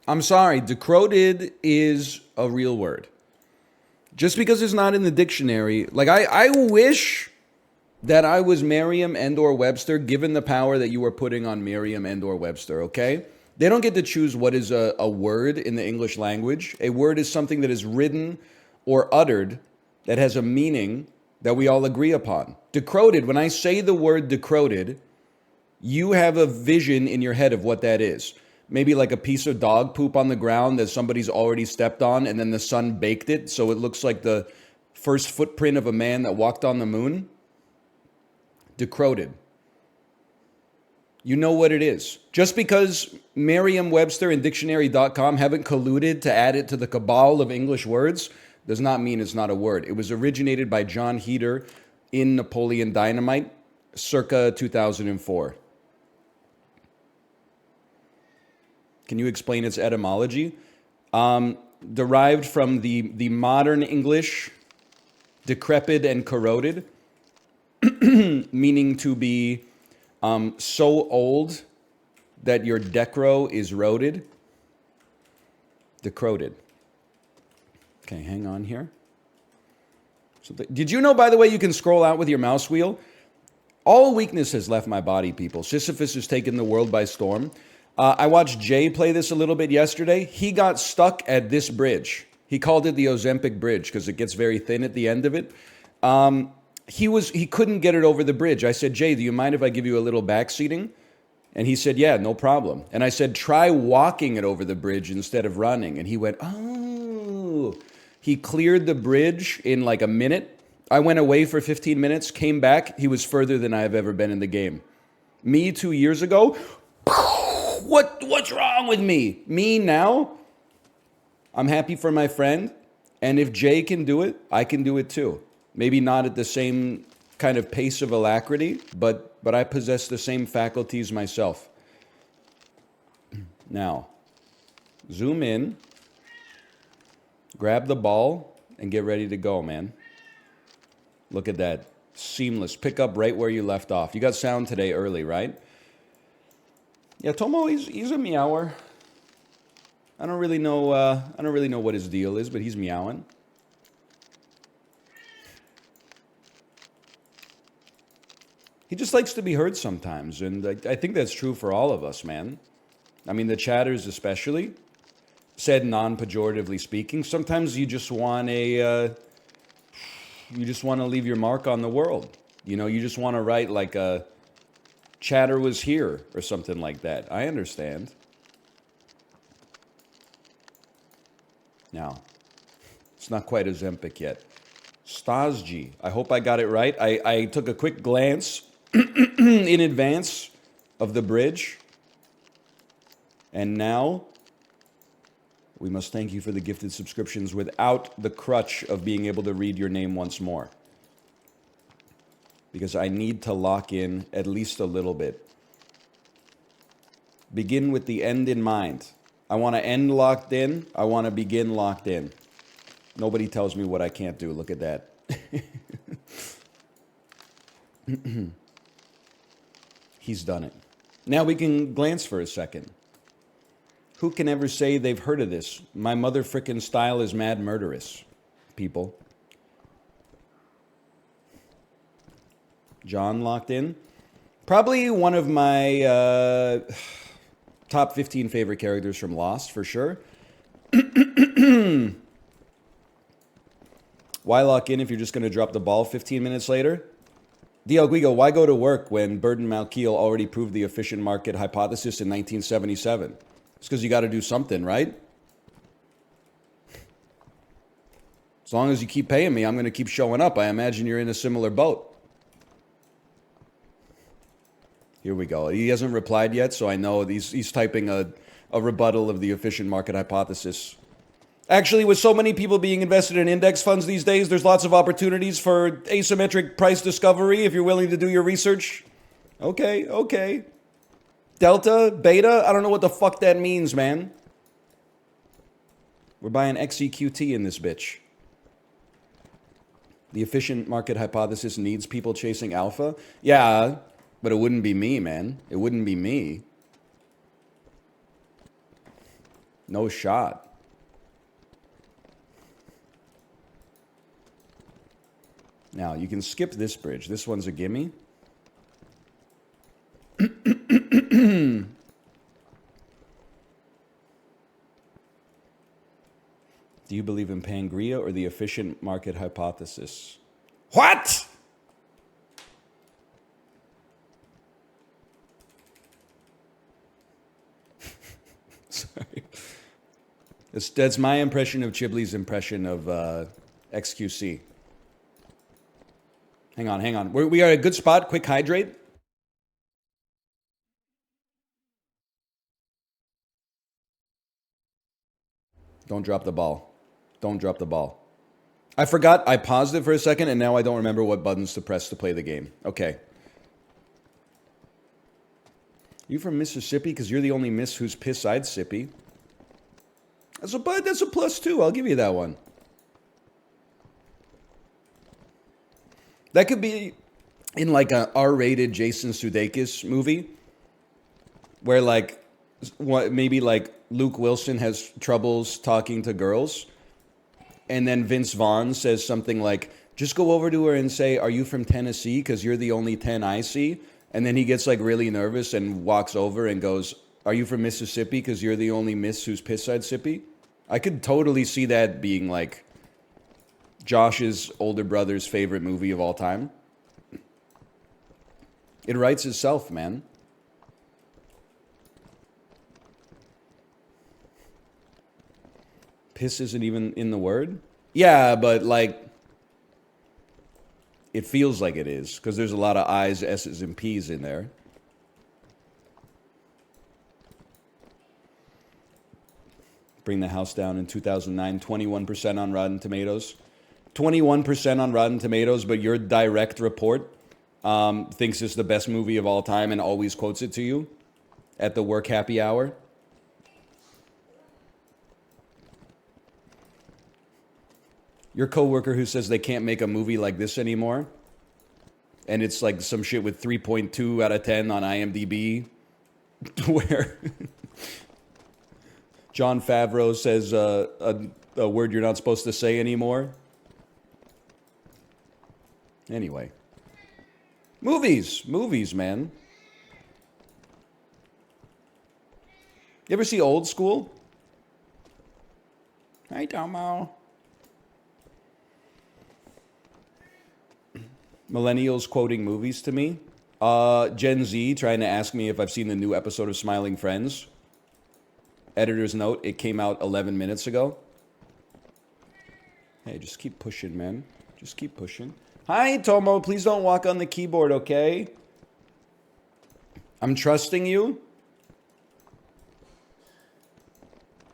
I'm sorry, decroded is a real word. Just because it's not in the dictionary, like I wish that I was Merriam and or Webster, given the power that you are putting on Merriam and or Webster, okay? They don't get to choose what is a word in the English language. A word is something that is written or uttered that has a meaning that we all agree upon. Decroded, when I say the word decroded, you have a vision in your head of what that is. Maybe like a piece of dog poop on the ground that somebody's already stepped on and then the sun baked it so it looks like the first footprint of a man that walked on the moon. Decroded. You know what it is. Just because Merriam-Webster and dictionary.com haven't colluded to add it to the cabal of English words does not mean it's not a word. It was originated by John Heater in Napoleon Dynamite circa 2004. Can you explain its etymology? Derived from the modern English decrepit and corroded, meaning to be so old that your decro is roded. Decroded. Okay, hang on here. Did you know, by the way, you can scroll out with your mouse wheel? All weakness has left my body, people. Sisyphus has taken the world by storm. I watched Jay play this a little bit yesterday. He got stuck at this bridge. He called it the Ozempic Bridge because it gets very thin at the end of it. He couldn't get it over the bridge. I said, Jay, do you mind if I give you a little back seating? And he said, yeah, no problem. And I said, try walking it over the bridge instead of running. And he went, oh. He cleared the bridge in like a minute. I went away for 15 minutes, came back. He was further than I have ever been in the game. Me 2 years ago, what's wrong with me? Me now, I'm happy for my friend. And if Jay can do it, I can do it too. Maybe not at the same kind of pace of alacrity, but I possess the same faculties myself. Now, zoom in, grab the ball, and get ready to go, man. Look at that. Seamless. Pick up right where you left off. You got sound today early, right? Yeah, Tomo, he's a meower. I don't really know what his deal is, but he's meowing. He just likes to be heard sometimes, and I think that's true for all of us, man. I mean, the chatters especially, said non-pejoratively speaking, sometimes you just want to leave your mark on the world. You know, you just want to write like a chatter was here or something like that. I understand. Now, it's not quite Ozempic yet. Stasji. I hope I got it right. I took a quick glance in advance of the bridge. And now, we must thank you for the gifted subscriptions without the crutch of being able to read your name once more. Because I need to lock in at least a little bit. Begin with the end in mind. I want to end locked in. I want to begin locked in. Nobody tells me what I can't do. Look at that. He's done it. Now we can glance for a second. Who can ever say they've heard of this? My mother frickin' style is mad murderous, people. John locked in. Probably one of my top 15 favorite characters from Lost, for sure. Why lock in if you're just going to drop the ball 15 minutes later? D.L. Guigo, why go to work when Burton Malkiel already proved the efficient market hypothesis in 1977? It's because you got to do something, right? As long as you keep paying me, I'm going to keep showing up. I imagine you're in a similar boat. Here we go. He hasn't replied yet, so I know he's typing a rebuttal of the efficient market hypothesis. Actually, with so many people being invested in index funds these days, there's lots of opportunities for asymmetric price discovery if you're willing to do your research. Okay. Delta, beta, I don't know what the fuck that means, man. We're buying XEQT in this bitch. The efficient market hypothesis needs people chasing alpha? Yeah, but it wouldn't be me, man. It wouldn't be me. No shot. Now, you can skip this bridge. This one's a gimme. Do you believe in Pangea or the efficient market hypothesis? What? Sorry. That's my impression of Chibley's impression of XQC. Hang on. We are at a good spot. Quick hydrate. Don't drop the ball. Don't drop the ball. I forgot. I paused it for a second, and now I don't remember what buttons to press to play the game. Okay. You from Mississippi? Because you're the only miss who's piss I'd sippy. That's a +2. I'll give you that one. That could be in like a R-rated Jason Sudeikis movie, where like maybe like Luke Wilson has troubles talking to girls, and then Vince Vaughn says something like, "Just go over to her and say, 'Are you from Tennessee? Because you're the only 10 I see.'" And then he gets like really nervous and walks over and goes, "Are you from Mississippi? Because you're the only miss who's piss I'd sippy." I could totally see that being like Josh's older brother's favorite movie of all time. It writes itself, man. Piss isn't even in the word? Yeah, but like, it feels like it is, because there's a lot of I's, S's, and P's in there. Bring the House Down in 2009, 21% on Rotten Tomatoes. 21% on Rotten Tomatoes, but your direct report thinks it's the best movie of all time and always quotes it to you at the work happy hour. Your coworker who says they can't make a movie like this anymore, and it's like some shit with 3.2 out of 10 on IMDb, where Jon Favreau says a word you're not supposed to say anymore. Anyway. Movies, man. You ever see Old School? Hi, Tomo. Millennials quoting movies to me. Gen Z trying to ask me if I've seen the new episode of Smiling Friends. Editor's note, it came out 11 minutes ago. Hey, just keep pushing, man. Just keep pushing. Hi, Tomo. Please don't walk on the keyboard, okay? I'm trusting you.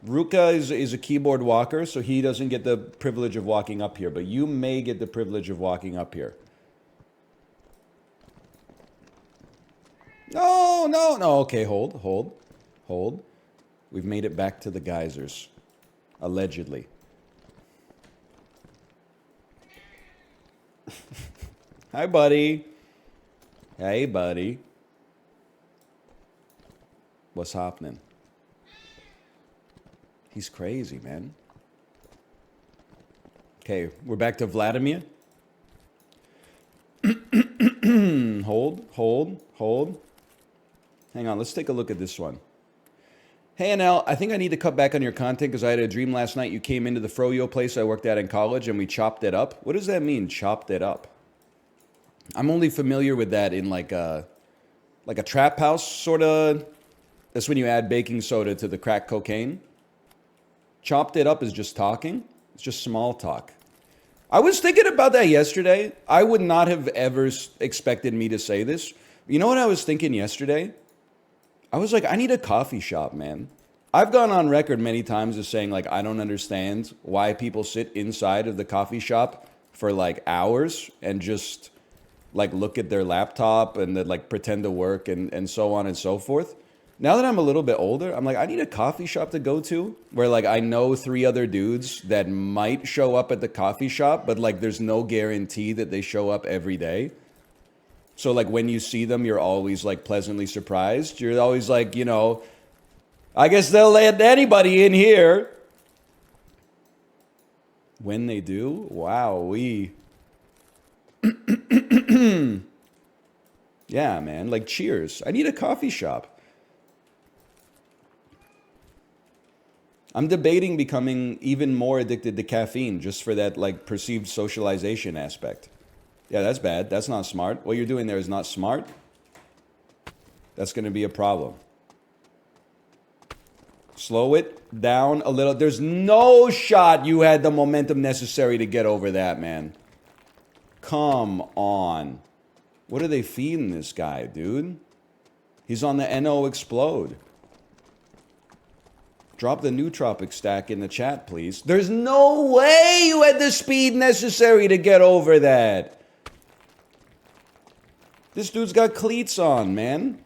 Ruka is a keyboard walker, so he doesn't get the privilege of walking up here, but you may get the privilege of walking up here. No. Okay, hold. We've made it back to the geysers. Allegedly. Hi, buddy. Hey, buddy. What's happening? He's crazy, man. Okay, we're back to Vladimir. Hold. Hang on, let's take a look at this one. Hey, Anel, I think I need to cut back on your content because I had a dream last night. You came into the froyo place I worked at in college and we chopped it up. What does that mean, chopped it up? I'm only familiar with that in like a trap house, sort of. That's when you add baking soda to the crack cocaine. Chopped it up is just talking. It's just small talk. I was thinking about that yesterday. I would not have ever expected me to say this. You know what I was thinking yesterday? I was like, I need a coffee shop, man. I've gone on record many times as saying, like, I don't understand why people sit inside of the coffee shop for, like, hours and just, like, look at their laptop and then, like, pretend to work and so on and so forth. Now that I'm a little bit older, I'm like, I need a coffee shop to go to where, like, I know 3 other dudes that might show up at the coffee shop, but, like, there's no guarantee that they show up every day. So, like, when you see them, you're always, like, pleasantly surprised. You're always like, you know, I guess they'll let anybody in here. When they do, wow, yeah, man, like cheers. I need a coffee shop. I'm debating becoming even more addicted to caffeine just for that like perceived socialization aspect. Yeah, that's bad. That's not smart. What you're doing there is not smart. That's going to be a problem. Slow it down a little. There's no shot you had the momentum necessary to get over that, man. Come on. What are they feeding this guy, dude? He's on the NO explode. Drop the nootropic stack in the chat, please. There's no way you had the speed necessary to get over that. This dude's got cleats on, man.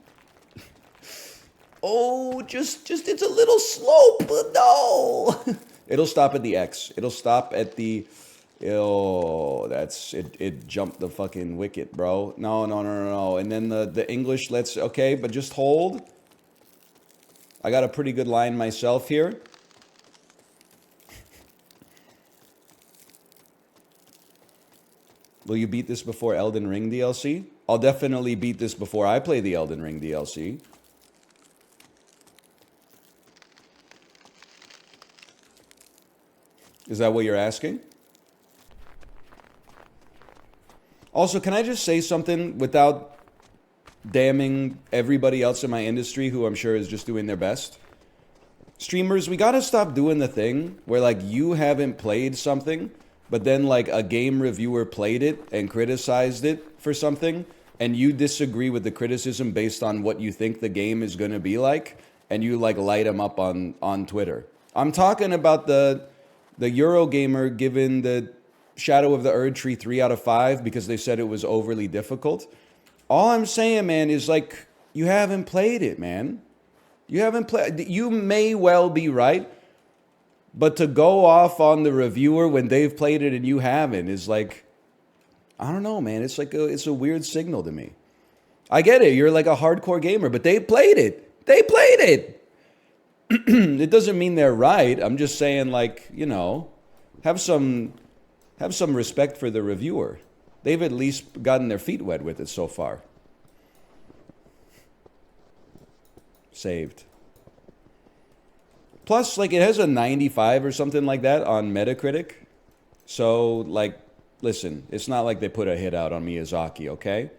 Oh, just it's a little slope. No. It'll stop at the X. It'll stop at the... Oh, that's... It jumped the fucking wicket, bro. No. And then the English, let's... Okay, but just hold. I got a pretty good line myself here. Will you beat this before Elden Ring DLC? I'll definitely beat this before I play the Elden Ring DLC. Is that what you're asking? Also, can I just say something without damning everybody else in my industry who I'm sure is just doing their best? Streamers, we gotta stop doing the thing where like you haven't played something, but then like a game reviewer played it and criticized it for something, and you disagree with the criticism based on what you think the game is gonna be like, and you like light them up on Twitter. I'm talking about the Eurogamer giving the Shadow of the Erdtree 3 out of 5 because they said it was overly difficult. All I'm saying, man, is like, you haven't played it, man. You haven't played. You may well be right, but to go off on the reviewer when they've played it and you haven't is like, I don't know, man. It's like it's a weird signal to me. I get it. You're like a hardcore gamer, but they played it. They played it. It doesn't mean they're right. I'm just saying, like, you know, have some respect for the reviewer. They've at least gotten their feet wet with it so far. Saved. Plus, like, it has a 95 or something like that on Metacritic. So, like, listen, it's not like they put a hit out on Miyazaki, okay?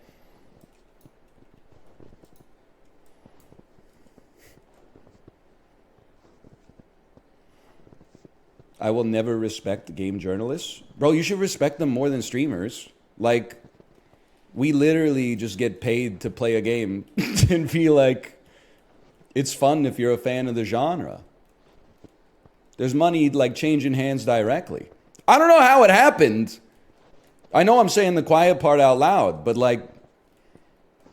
I will never respect game journalists. Bro, you should respect them more than streamers. Like, we literally just get paid to play a game and feel like it's fun if you're a fan of the genre. There's money, like, changing hands directly. I don't know how it happened. I know I'm saying the quiet part out loud, but, like,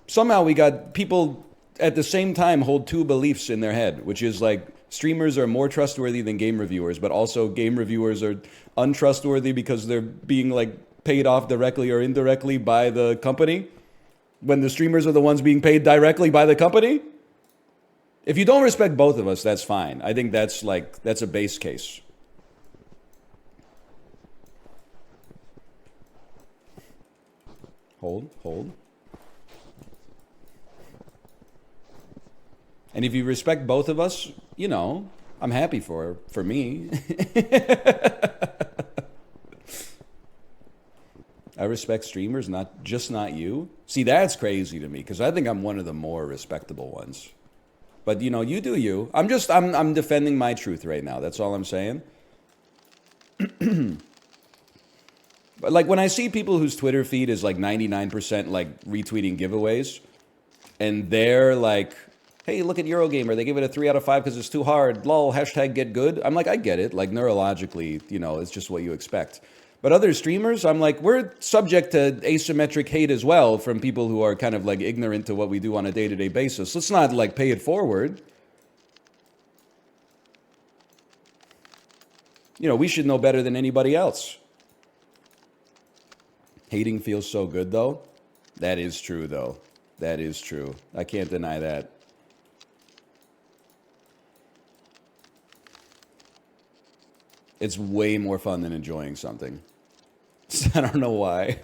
somehow we got people at the same time hold two beliefs in their head, which is, like, streamers are more trustworthy than game reviewers, but also game reviewers are untrustworthy because they're being like paid off directly or indirectly by the company, when the streamers are the ones being paid directly by the company. If you don't respect both of us, that's fine. I think that's a base case. Hold. And if you respect both of us, you know, I'm happy for me. I respect streamers, not you. See, that's crazy to me because I think I'm one of the more respectable ones. But you know, you do you. I'm defending my truth right now. That's all I'm saying. But like when I see people whose Twitter feed is like 99% like retweeting giveaways, and they're like, hey, look at Eurogamer. They give it a 3 out of 5 because it's too hard. Lol, hashtag get good. I'm like, I get it. Like, neurologically, you know, it's just what you expect. But other streamers, I'm like, we're subject to asymmetric hate as well from people who are kind of, like, ignorant to what we do on a day-to-day basis. Let's not, like, pay it forward. You know, we should know better than anybody else. Hating feels so good, though. That is true, though. That is true. I can't deny that. It's way more fun than enjoying something. I don't know why.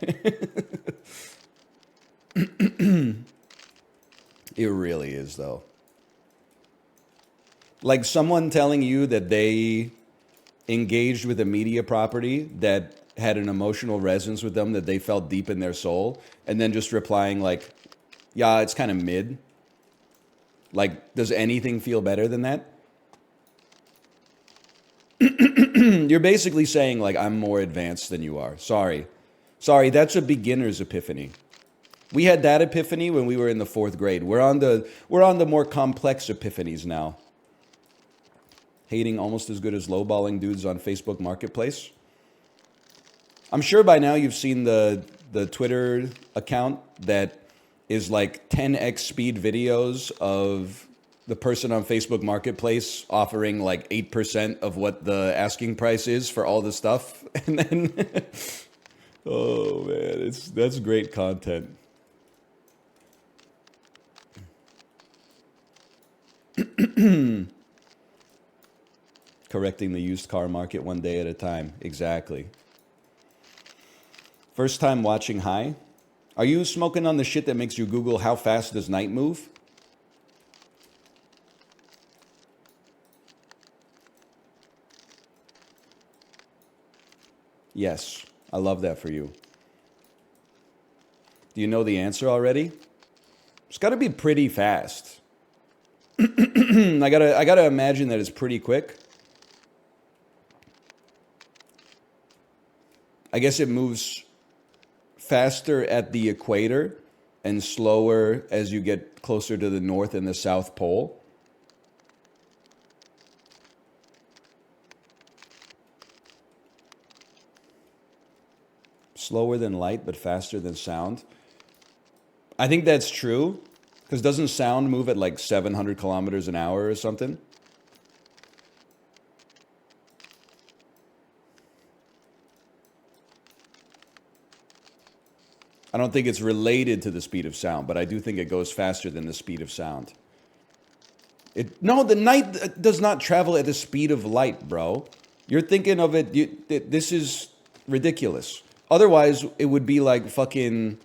It really is, though. Like someone telling you that they engaged with a media property that had an emotional resonance with them that they felt deep in their soul, and then just replying like, yeah, it's kind of mid. Like, does anything feel better than that? You're basically saying like, I'm more advanced than you are. Sorry, that's a beginner's epiphany. We had that epiphany when we were in the 4th grade. We're on the more complex epiphanies now. Hating almost as good as lowballing dudes on Facebook Marketplace. I'm sure by now you've seen the Twitter account that is like 10x speed videos of the person on Facebook Marketplace offering like 8% of what the asking price is for all the stuff. And then, oh man, that's great content. Correcting the used car market one day at a time. Exactly. First time watching High. Are you smoking on the shit that makes you Google how fast does night move? Yes. I love that for you. Do you know the answer already? It's got to be pretty fast. I gotta imagine that it's pretty quick. I guess it moves faster at the equator and slower as you get closer to the North and the South Pole. Slower than light, but faster than sound. I think that's true, because doesn't sound move at like 700 kilometers an hour or something? I don't think it's related to the speed of sound, but I do think it goes faster than the speed of sound. No, the night does not travel at the speed of light, bro. You're thinking of it, this is ridiculous. Otherwise, it would be like fucking,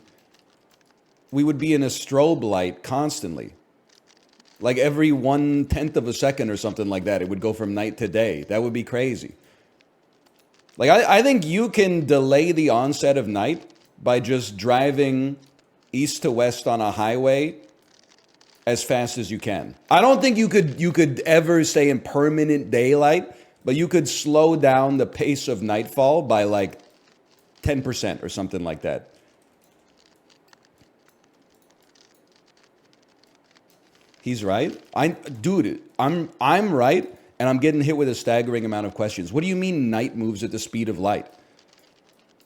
we would be in a strobe light constantly. Like every 1/10 of a second or something like that, it would go from night to day. That would be crazy. Like, I think you can delay the onset of night by just driving east to west on a highway as fast as you can. I don't think you could ever stay in permanent daylight, but you could slow down the pace of nightfall by like 10% or something like that. He's right. Dude, I'm right, and I'm getting hit with a staggering amount of questions. What do you mean night moves at the speed of light?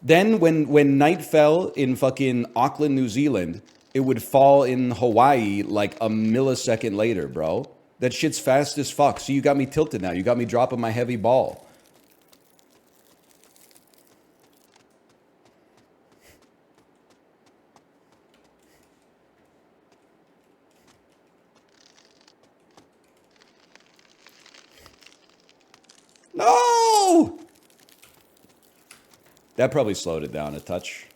Then when night fell in fucking Auckland, New Zealand, it would fall in Hawaii like a millisecond later, bro. That shit's fast as fuck. So you got me tilted now. You got me dropping my heavy ball. No! That probably slowed it down a touch.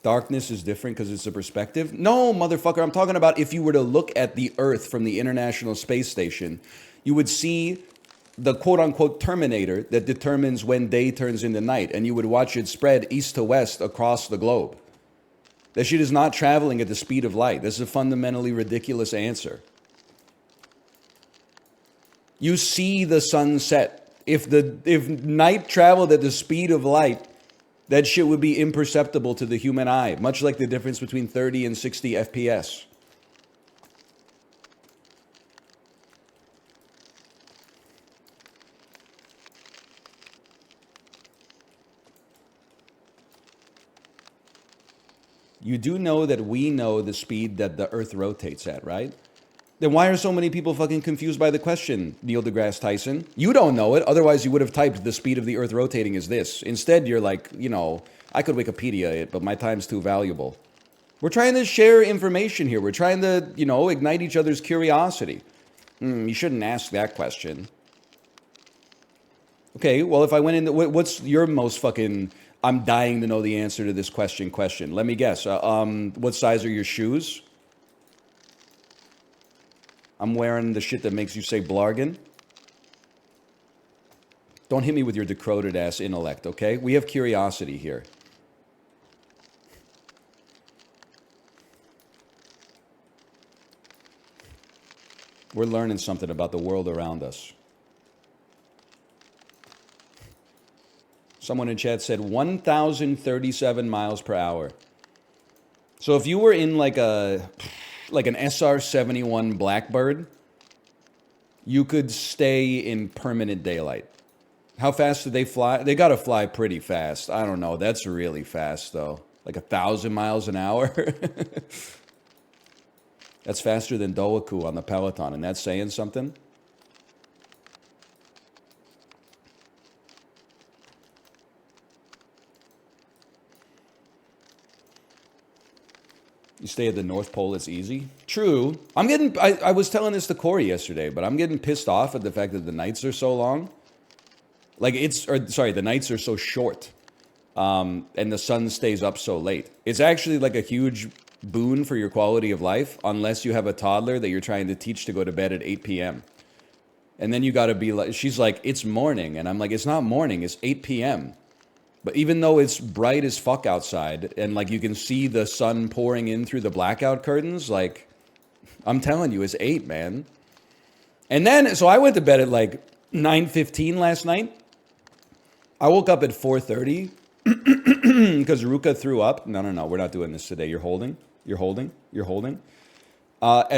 Darkness is different because it's a perspective? No, motherfucker. I'm talking about if you were to look at the Earth from the International Space Station, you would see the quote-unquote terminator that determines when day turns into night, and you would watch it spread east to west across the globe. That shit is not traveling at the speed of light. This is a fundamentally ridiculous answer. You see the sun set. If night traveled at the speed of light, that shit would be imperceptible to the human eye, much like the difference between 30 and 60 FPS. You do know that we know the speed that the Earth rotates at, right? Then why are so many people fucking confused by the question, Neil deGrasse Tyson? You don't know it, otherwise you would have typed the speed of the Earth rotating is this. Instead, you're like, I could Wikipedia it, but my time's too valuable. We're trying to share information here. We're trying to, ignite each other's curiosity. You shouldn't ask that question. Okay, well, if I went in, what's your most fucking? I'm dying to know the answer to this question. Let me guess. What size are your shoes? I'm wearing the shit that makes you say blargin. Don't hit me with your decroded ass intellect, okay? We have curiosity here. We're learning something about the world around us. Someone in chat said 1,037 miles per hour. So if you were in like an SR-71 Blackbird, you could stay in permanent daylight. How fast do they fly? They got to fly pretty fast. I don't know. That's really fast, though. Like 1,000 miles an hour. That's faster than Doaku on the Peloton, and that's saying something. You stay at the North Pole, it's easy. True. I was telling this to Corey yesterday, but I'm getting pissed off at the fact that the nights are so long. The nights are so short, and the sun stays up so late. It's actually like a huge boon for your quality of life, unless you have a toddler that you're trying to teach to go to bed at 8 p.m. And then you got to be like, she's like, it's morning. And I'm like, it's not morning, it's 8 p.m. But even though it's bright as fuck outside, and like you can see the sun pouring in through the blackout curtains, like, I'm telling you, it's 8, man. And then, so I went to bed at like 9:15 last night. I woke up at 4:30 because Ruka threw up. No, we're not doing this today. You're holding. At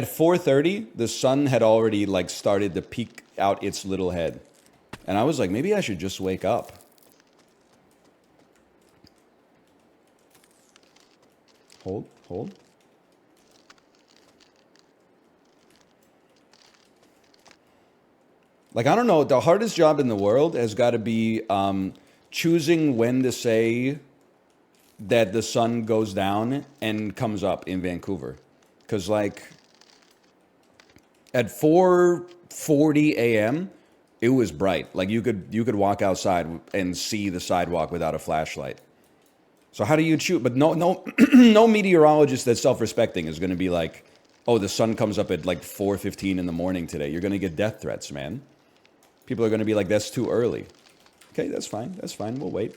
4:30, the sun had already like started to peek out its little head. And I was like, maybe I should just wake up. Hold. Like, I don't know, the hardest job in the world has got to be choosing when to say that the sun goes down and comes up in Vancouver. Because, like, at 4:40 a.m., it was bright. Like, you could walk outside and see the sidewalk without a flashlight. So how do you choose? But no no meteorologist that's self-respecting is going to be like, oh, the sun comes up at like 4:15 in the morning today. You're going to get death threats, man. People are going to be like, that's too early. Okay, that's fine. We'll wait.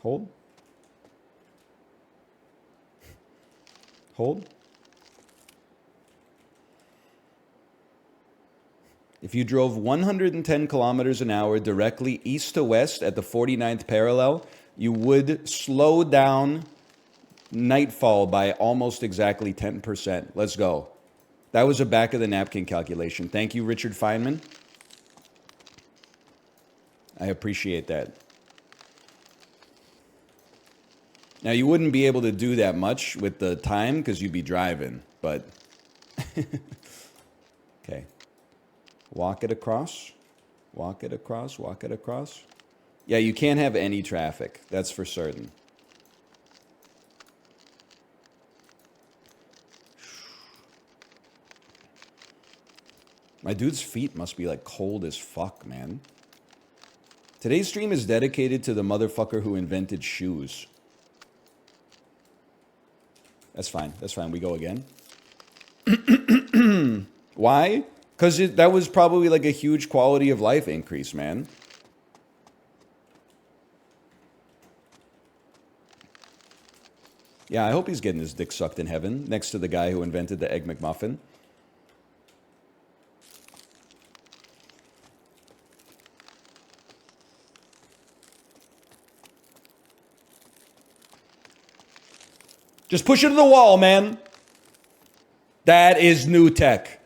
Hold. If you drove 110 kilometers an hour directly east to west at the 49th parallel, you would slow down nightfall by almost exactly 10%. Let's go. That was a back of the napkin calculation. Thank you, Richard Feynman. I appreciate that. Now, you wouldn't be able to do that much with the time because you'd be driving, but okay. Walk it across. Yeah, you can't have any traffic. That's for certain. My dude's feet must be like cold as fuck, man. Today's stream is dedicated to the motherfucker who invented shoes. That's fine. We go again. Why? Because that was probably like a huge quality of life increase, man. Yeah, I hope he's getting his dick sucked in heaven next to the guy who invented the Egg McMuffin. Just push it to the wall, man. That is new tech.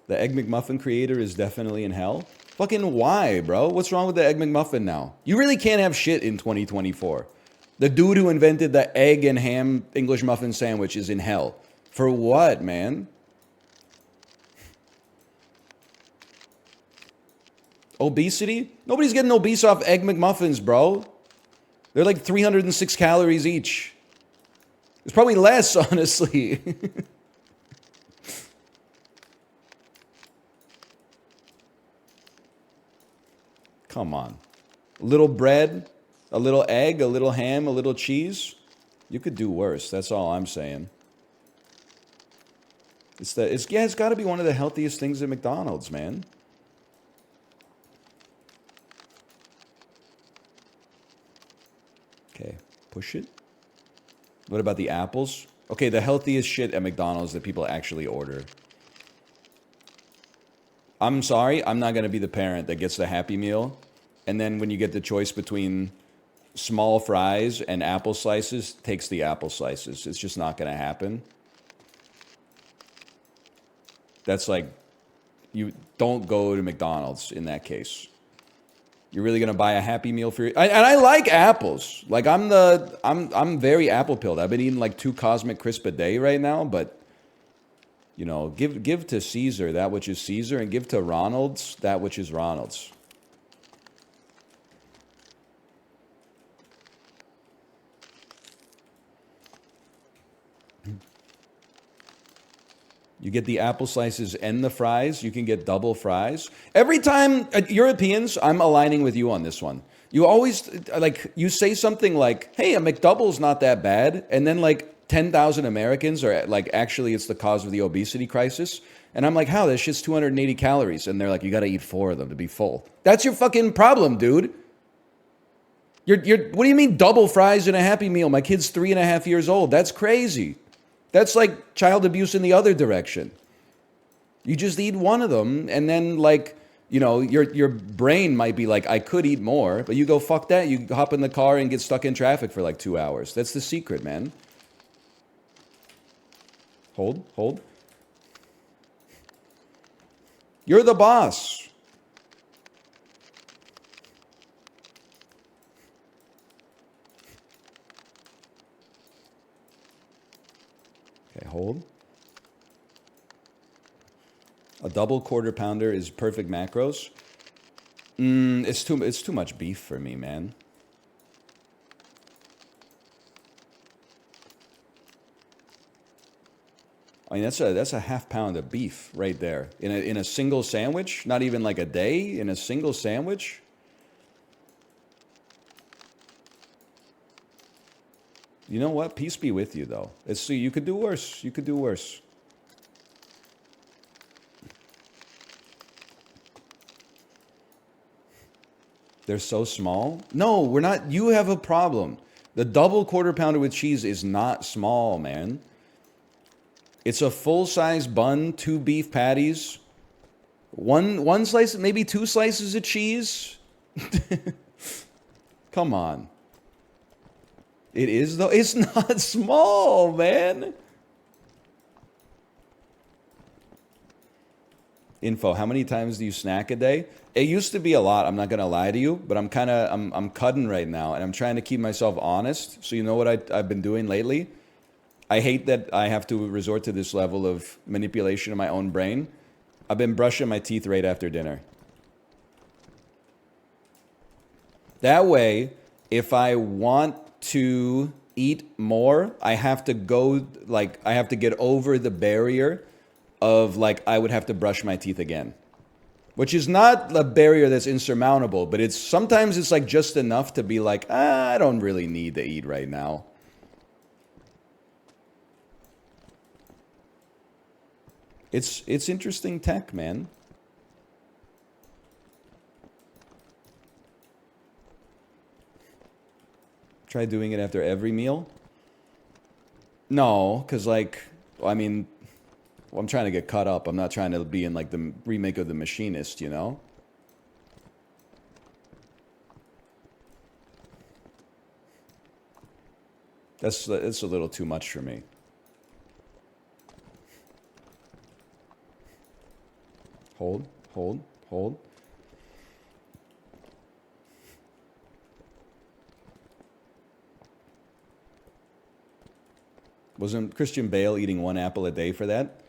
The Egg McMuffin creator is definitely in hell. Fucking why, bro? What's wrong with the Egg McMuffin now? You really can't have shit in 2024. The dude who invented the egg and ham English muffin sandwich is in hell. For what, man? Obesity? Nobody's getting obese off Egg McMuffins, bro. They're like 306 calories each. It's probably less, honestly. Come on. A little bread, a little egg, a little ham, a little cheese. You could do worse. That's all I'm saying. It's got to be one of the healthiest things at McDonald's, man. Okay, push it. What about the apples? Okay, the healthiest shit at McDonald's that people actually order. I'm sorry, I'm not going to be the parent that gets the Happy Meal, and then when you get the choice between small fries and apple slices, takes the apple slices. It's just not going to happen. That's like, you don't go to McDonald's in that case. You're really gonna buy a Happy Meal for your... And I like apples. Like I'm very apple pilled. I've been eating like 2 Cosmic Crisp a day right now, but you know, give to Caesar that which is Caesar, and give to Ronald's that which is Ronald's. You get the apple slices and the fries. You can get double fries. Every time, Europeans, I'm aligning with you on this one. You always, like, you say something like, hey, a McDouble's not that bad. And then, like, 10,000 Americans are like, actually, it's the cause of the obesity crisis. And I'm like, how? That shit's 280 calories. And they're like, you got to eat 4 of them to be full. That's your fucking problem, dude. What do you mean double fries in a Happy Meal? My kid's 3.5 years old. That's crazy. That's like child abuse in the other direction. You just eat one of them, and then, like, you know, your brain might be like, I could eat more, but you go, fuck that. You hop in the car and get stuck in traffic for like 2 hours. That's the secret, man. Hold. You're the boss. Okay, hold. A double quarter pounder is perfect macros. It's too much beef for me, man. I mean, that's a half pound of beef right there in a single sandwich. Not even like a day, in a single sandwich. You know what? Peace be with you, though. You could do worse. You could do worse. They're so small. No, we're not. You have a problem. The double quarter pounder with cheese is not small, man. It's a full-size bun, 2 beef patties, one slice, maybe 2 slices of cheese. Come on. It is, though. It's not small, man. Info, how many times do you snack a day? It used to be a lot, I'm not going to lie to you, but I'm cutting right now, and I'm trying to keep myself honest. So you know what I've been doing lately? I hate that I have to resort to this level of manipulation of my own brain. I've been brushing my teeth right after dinner. That way, if I want to eat more, I have to get over the barrier of, like, I would have to brush my teeth again. Which is not a barrier that's insurmountable, but sometimes it's like just enough to be like, I don't really need to eat right now. It's interesting tech, man. Try doing it after every meal? No, because, like, I mean, I'm trying to get caught up. I'm not trying to be in, like, the remake of The Machinist, you know? That's a little too much for me. Hold. Wasn't Christian Bale eating 1 apple a day for that?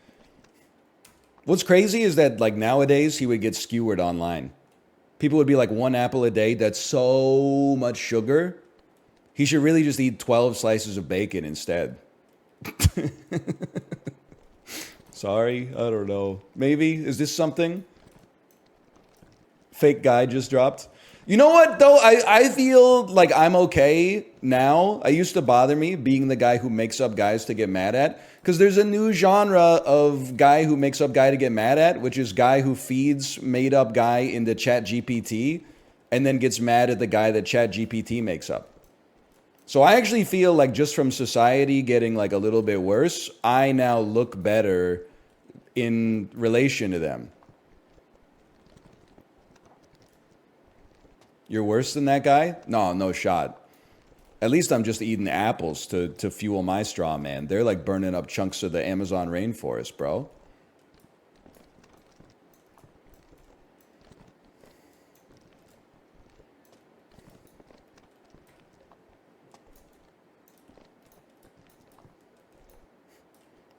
What's crazy is that, like, nowadays he would get skewered online. People would be like, 1 apple a day, that's so much sugar. He should really just eat 12 slices of bacon instead. Sorry, I don't know. Maybe? Is this something? Fake guy just dropped. You know what, though? I feel like I'm okay now. I used to bother me being the guy who makes up guys to get mad at. Because there's a new genre of guy who makes up guy to get mad at, which is guy who feeds made up guy into Chat GPT and then gets mad at the guy that Chat GPT makes up. So I actually feel like just from society getting like a little bit worse, I now look better in relation to them. You're worse than that guy? No, no shot. At least I'm just eating apples to fuel my straw, man. They're like burning up chunks of the Amazon rainforest, bro.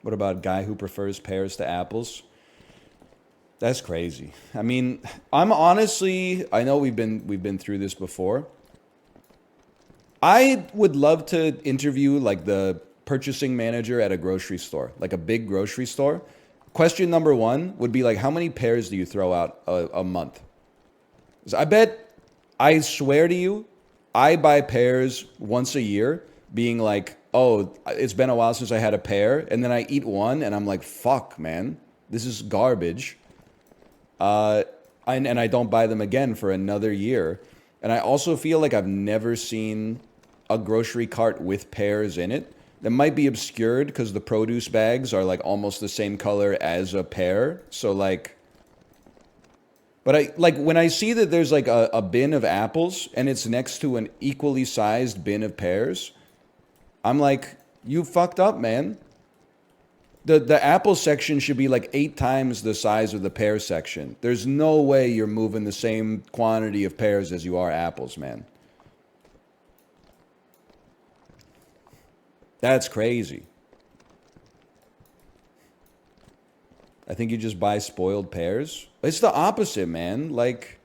What about a guy who prefers pears to apples? That's crazy. I mean, I'm honestly, I know we've been through this before. I would love to interview like the purchasing manager at a grocery store, like a big grocery store. Question number one would be like, how many pears do you throw out a month? 'Cause I swear to you, I buy pears once a year, being like, oh, it's been a while since I had a pear, and then I eat one, and I'm like, fuck, man, this is garbage. And I don't buy them again for another year. And I also feel like I've never seen a grocery cart with pears in it. That might be obscured because the produce bags are like almost the same color as a pear. So like, but I like when I see that there's like a bin of apples and it's next to an equally sized bin of pears, I'm like, you fucked up, man. The apple section should be like 8 times the size of the pear section. There's no way you're moving the same quantity of pears as you are apples, man. That's crazy. I think you just buy spoiled pears. It's the opposite, man. Like,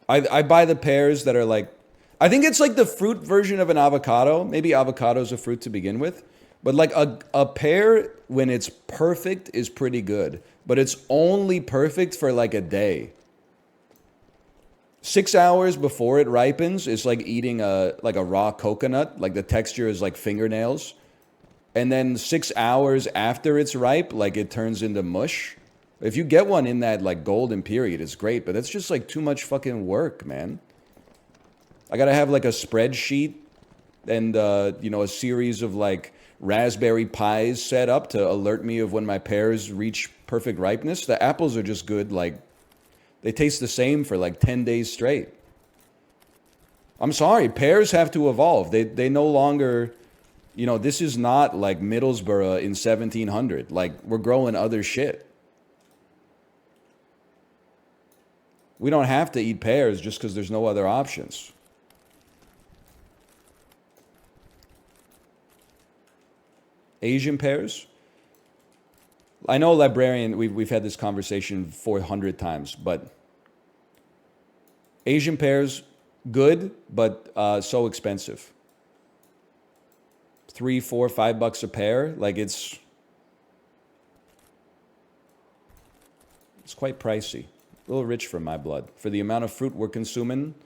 I buy the pears that are like, I think it's like the fruit version of an avocado. Maybe avocado's a fruit to begin with. But like a pear, when it's perfect, is pretty good. But it's only perfect for like a day. 6 hours before it ripens, it's like eating a raw coconut. Like the texture is like fingernails. And then 6 hours after it's ripe, like it turns into mush. If you get one in that like golden period, it's great. But that's just like too much fucking work, man. I gotta have like a spreadsheet and a series of like Raspberry Pis set up to alert me of when my pears reach perfect ripeness. The apples are just good, like, they taste the same for like 10 days straight. I'm sorry, pears have to evolve. They no longer, this is not like Middlesbrough in 1700. Like, we're growing other shit. We don't have to eat pears just because there's no other options. Asian pears? I know librarian, we've had this conversation 400 times, but Asian pears, good, but so expensive. $3, $4, $5 a pear. Like it's quite pricey. A little rich for my blood. For the amount of fruit we're consuming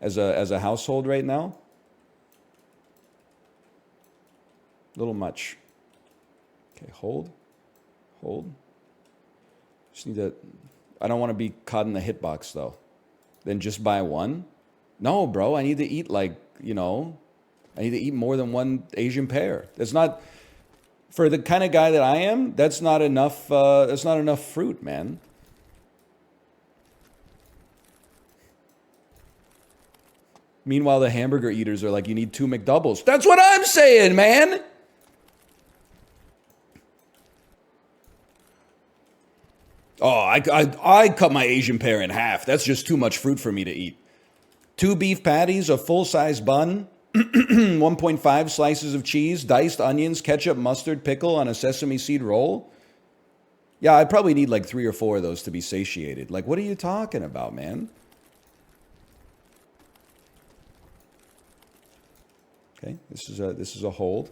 as a household right now. Little much. Okay, hold. Just need to, I don't want to be caught in the hitbox though. Then just buy one? No, bro, I need to eat I need to eat more than one Asian pear. That's not, for the kind of guy that I am, that's not enough fruit, man. Meanwhile, the hamburger eaters are like, you need 2 McDoubles. That's what I'm saying, man! Oh, I cut my Asian pear in half. That's just too much fruit for me to eat. 2 beef patties, a full-size bun, 1.5 slices of cheese, diced onions, ketchup, mustard, pickle on a sesame seed roll. Yeah, I'd probably need like 3 or 4 of those to be satiated. Like, what are you talking about, man? Okay, this is a hold.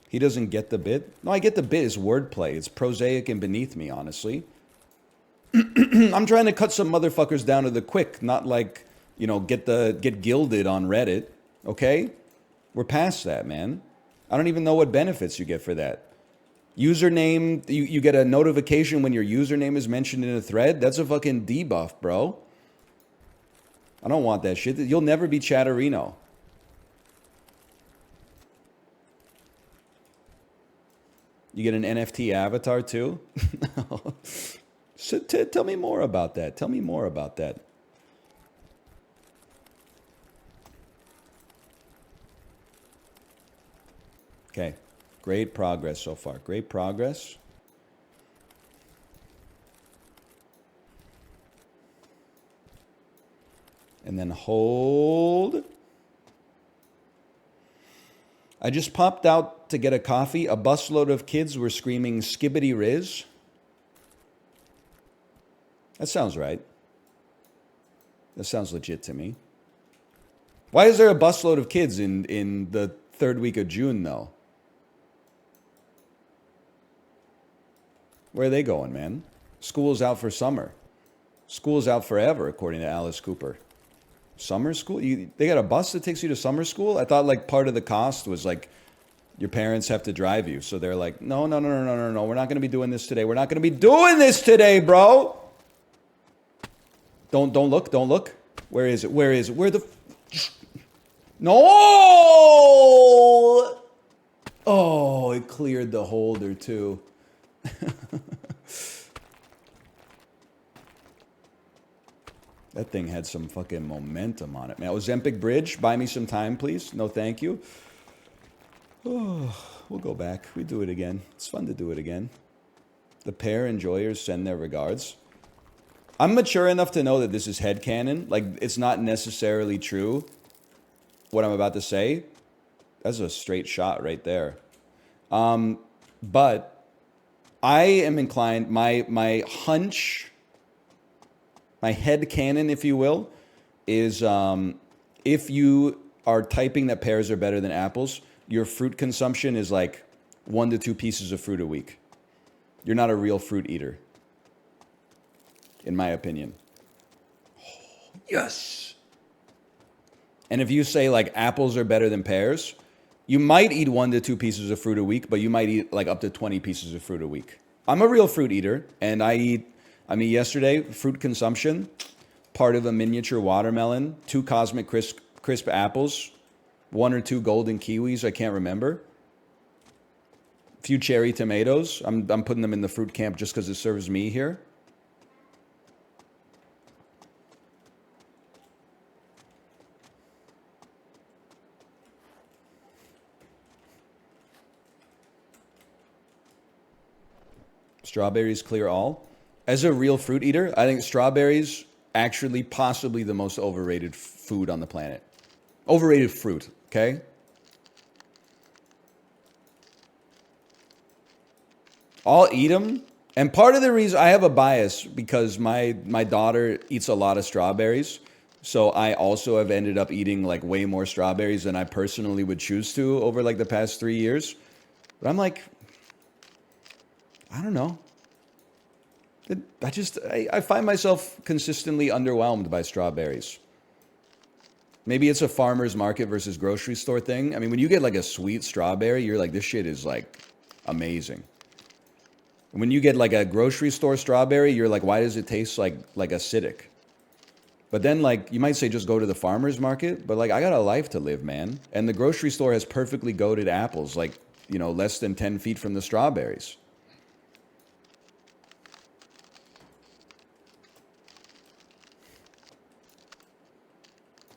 He doesn't get the bit. No, I get the bit. It's wordplay. It's prosaic and beneath me, honestly. I'm trying to cut some motherfuckers down to the quick, not like, get gilded on Reddit. Okay? We're past that, man. I don't even know what benefits you get for that. Username, you get a notification when your username is mentioned in a thread. That's a fucking debuff, bro. I don't want that shit. You'll never be Chatterino. You get an NFT avatar too? So tell me more about that. Tell me more about that. Okay. Great progress so far. Great progress. And then hold. I just popped out to get a coffee. A busload of kids were screaming "Skibbity Riz." That sounds right. That sounds legit to me. Why is there a busload of kids in the third week of June, though? Where are they going, man? School's out for summer. School's out forever, according to Alice Cooper. Summer school? They got a bus that takes you to summer school? I thought like part of the cost was like your parents have to drive you. So they're like, no. We're not going to be doing this today. We're not going to be doing this today, bro. Don't look. Where is it? Where the... No! Oh, it cleared the holder too. That thing had some fucking momentum on it, man. Ozempic Bridge, buy me some time, please. No, thank you. Oh, we'll go back. We do it again. It's fun to do it again. The pair enjoyers send their regards. I'm mature enough to know that this is headcanon. Like, it's not necessarily true, what I'm about to say. That's a straight shot right there. But I am inclined, my hunch... My head canon, if you will, is if you are typing that pears are better than apples, your fruit consumption is like 1 to 2 pieces of fruit a week. You're not a real fruit eater, in my opinion. Oh, yes. And if you say like apples are better than pears, you might eat 1 to 2 pieces of fruit a week, but you might eat like up to 20 pieces of fruit a week. I'm a real fruit eater, and yesterday, fruit consumption, part of a miniature watermelon, 2 Cosmic crisp apples, 1 or 2 golden kiwis, I can't remember. A few cherry tomatoes. I'm putting them in the fruit camp just because it serves me here. Strawberries clear all. As a real fruit eater, I think strawberries actually possibly the most overrated food on the planet. Overrated fruit, okay? I'll eat them. And part of the reason I have a bias because my daughter eats a lot of strawberries. So I also have ended up eating like way more strawberries than I personally would choose to over like the past 3 years. But I'm like, I don't know. I find myself consistently underwhelmed by strawberries. Maybe it's a farmer's market versus grocery store thing. I mean, when you get like a sweet strawberry, you're like, this shit is like amazing. And when you get like a grocery store strawberry, you're like, why does it taste like acidic? But then like, you might say just go to the farmer's market, but like I got a life to live, man. And the grocery store has perfectly goated apples, like, less than 10 feet from the strawberries.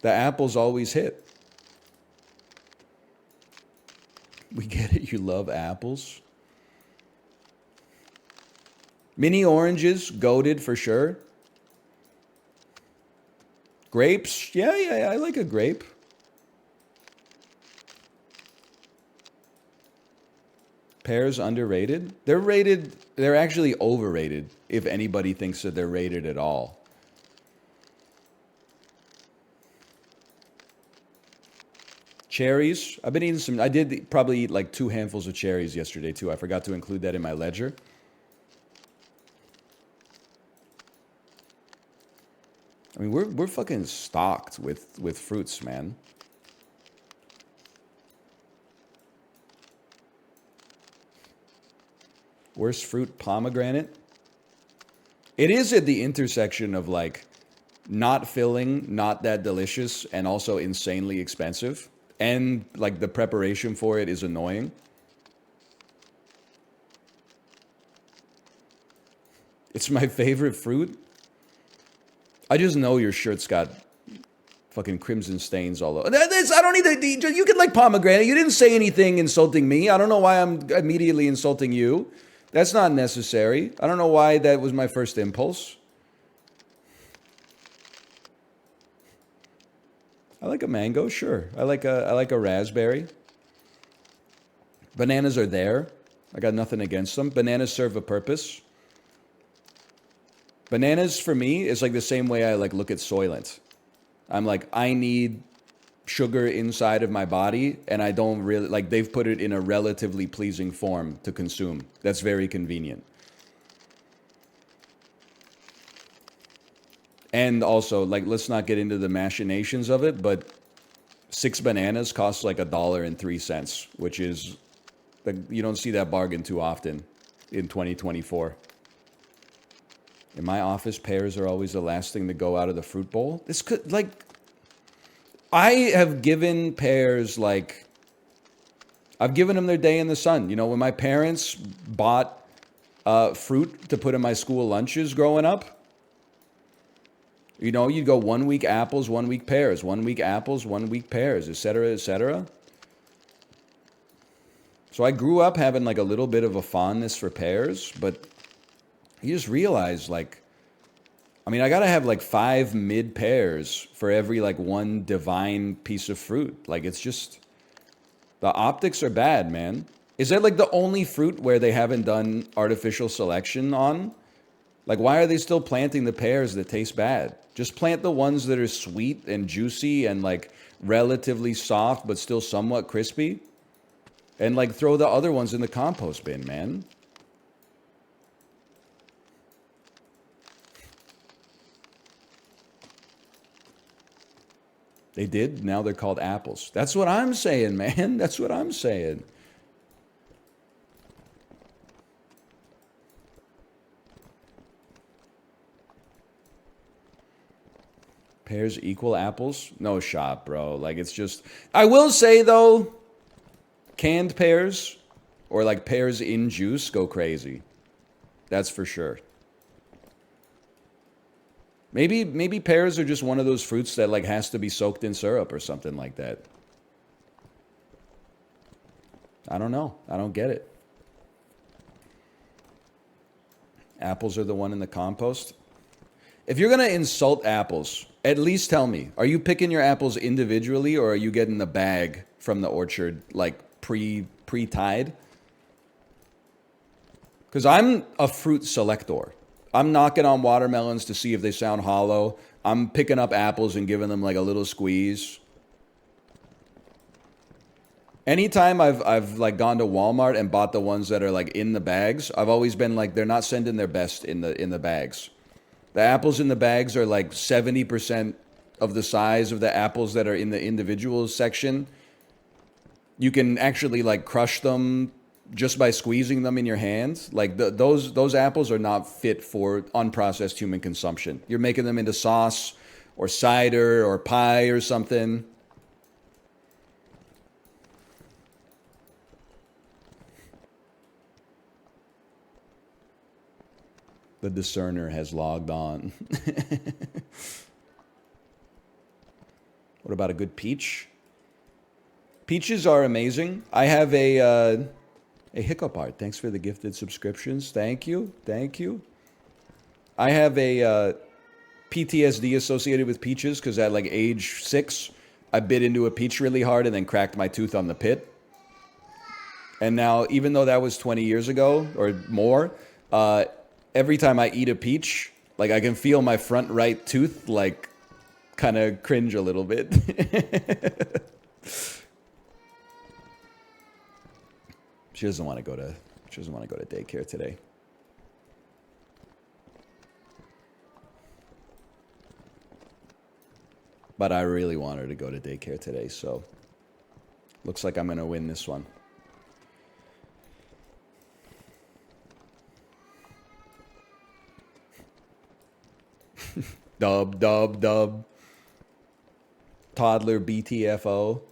The apples always hit. We get it. You love apples. Mini oranges, goated for sure. Grapes, yeah, I like a grape. Pears underrated. They're rated They're actually overrated, if anybody thinks that they're rated at all. Cherries. I've been eating some. I did probably eat like 2 handfuls of cherries yesterday too. I forgot to include that in my ledger. I mean, we're fucking stocked with fruits, man. Worst fruit, pomegranate. It is at the intersection of like not filling, not that delicious, and also insanely expensive. And like the preparation for it is annoying. It's my favorite fruit. I just know your shirt's got fucking crimson stains all over. I don't need to. You can like pomegranate. You didn't say anything insulting me. I don't know why I'm immediately insulting you. That's not necessary. I don't know why that was my first impulse. I like a mango, sure. I like a raspberry. Bananas are there. I got nothing against them. Bananas serve a purpose. Bananas for me is like the same way I like look at Soylent. I'm like, I need sugar inside of my body, and I don't really like, they've put it in a relatively pleasing form to consume. That's very convenient. And also, like, let's not get into the machinations of it, but 6 bananas cost like $1.03, which is like, you don't see that bargain too often in 2024. In my office, pears are always the last thing to go out of the fruit bowl. This could, like, I have given pears, like, I've given them their day in the sun. You know, when my parents bought fruit to put in my school lunches growing up, you know, you'd go 1 week apples, 1 week pears, 1 week apples, 1 week pears, etc., etc. So I grew up having like a little bit of a fondness for pears, but you just realize, like, I mean, I gotta have like 5 mid pears for every like 1 divine piece of fruit. Like, it's just, the optics are bad, man. Is that like the only fruit where they haven't done artificial selection on? Like, why are they still planting the pears that taste bad? Just plant the ones that are sweet and juicy and like relatively soft but still somewhat crispy. And like throw the other ones in the compost bin, man. They did. Now they're called apples. That's what I'm saying, man. That's what I'm saying. Pears equal apples? No shot, bro. Like, it's just... I will say, though, canned pears or like pears in juice go crazy. That's for sure. Maybe pears are just one of those fruits that like has to be soaked in syrup or something like that. I don't know. I don't get it. Apples are the one in the compost. If you're going to insult apples, at least tell me, are you picking your apples individually or are you getting the bag from the orchard like pre-tied? Because I'm a fruit selector. I'm knocking on watermelons to see if they sound hollow. I'm picking up apples and giving them like a little squeeze. Anytime I've like gone to Walmart and bought the ones that are like in the bags, I've always been like, they're not sending their best in the bags. The apples in the bags are like 70% of the size of the apples that are in the individual section. You can actually like crush them just by squeezing them in your hands. Like those apples are not fit for unprocessed human consumption. You're making them into sauce or cider or pie or something. The discerner has logged on. What about a good peach? Peaches are amazing. I have a hiccup art. Thanks for the gifted subscriptions. Thank you. Thank you. I have a PTSD associated with peaches because at like age 6, I bit into a peach really hard and then cracked my tooth on the pit. And now, even though that was 20 years ago or more, uh, every time I eat a peach, like I can feel my front right tooth like kind of cringe a little bit. She doesn't want to go to daycare today. But I really want her to go to daycare today, so looks like I'm going to win this one. Dub, dub, dub. Toddler BTFO.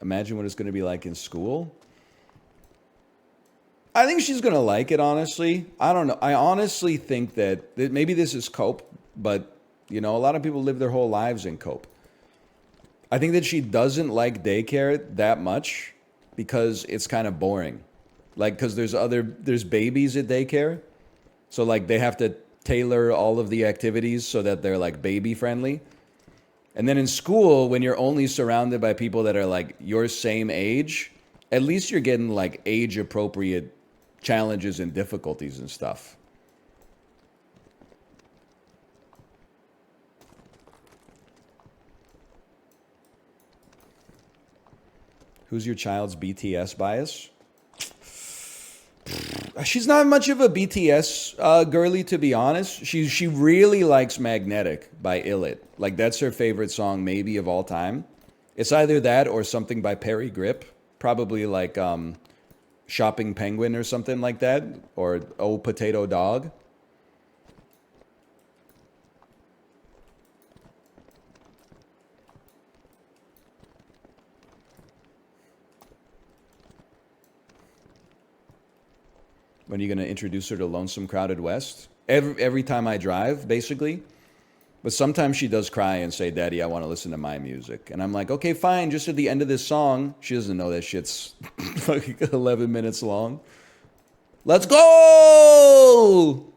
Imagine what it's going to be like in school. I think she's going to like it, honestly. I don't know. I honestly think that maybe this is cope, but, you know, a lot of people live their whole lives in cope. I think that she doesn't like daycare that much because it's kind of boring. Like, because there's babies at daycare. So, like, they have to tailor all of the activities so that they're, like, baby friendly. And then in school, when you're only surrounded by people that are, like, your same age, at least you're getting, like, age appropriate challenges and difficulties and stuff. Who's your child's BTS bias? She's not much of a BTS girly, to be honest. She really likes Magnetic by Illit. Like, that's her favorite song maybe of all time. It's either that or something by Perry Grip. Probably like Shopping Penguin or something like that. Or Oh Potato Dog. When are you going to introduce her to Lonesome Crowded West? Every time I drive, basically. But sometimes she does cry and say, Daddy, I want to listen to my music. And I'm like, okay, fine. Just at the end of this song, she doesn't know that shit's fucking 11 minutes long. Let's go!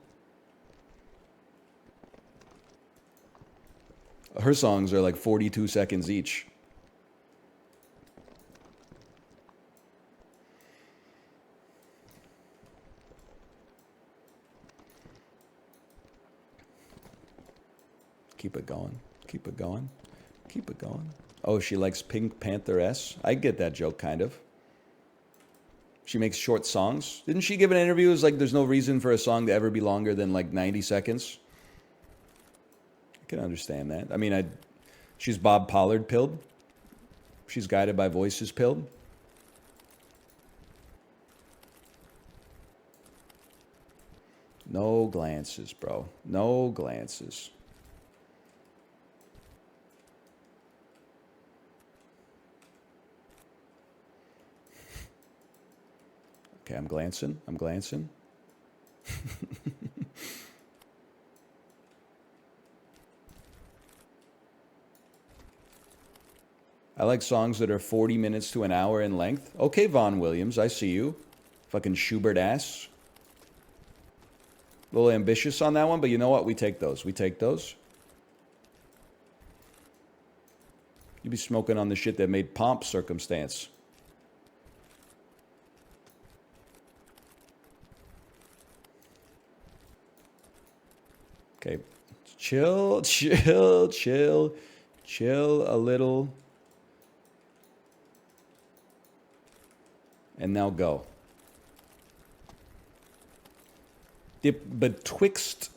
Her songs are like 42 seconds each. Keep it going. Keep it going. Keep it going. Oh, she likes Pink Panther S. I get that joke, kind of. She makes short songs. Didn't she give an interview? It was like there's no reason for a song to ever be longer than like 90 seconds. I can understand that. I mean, she's Bob Pollard pilled. She's guided by voices pilled. No glances, bro. No glances. Okay, I'm glancing. I'm glancing. I like songs that are 40 minutes to an hour in length. Okay, Vaughn Williams, I see you. Fucking Schubert ass. A little ambitious on that one, but you know what? We take those. We take those. You be smoking on the shit that made Pomp Circumstance. Okay, chill, chill, chill, chill a little. And now go. Dip betwixt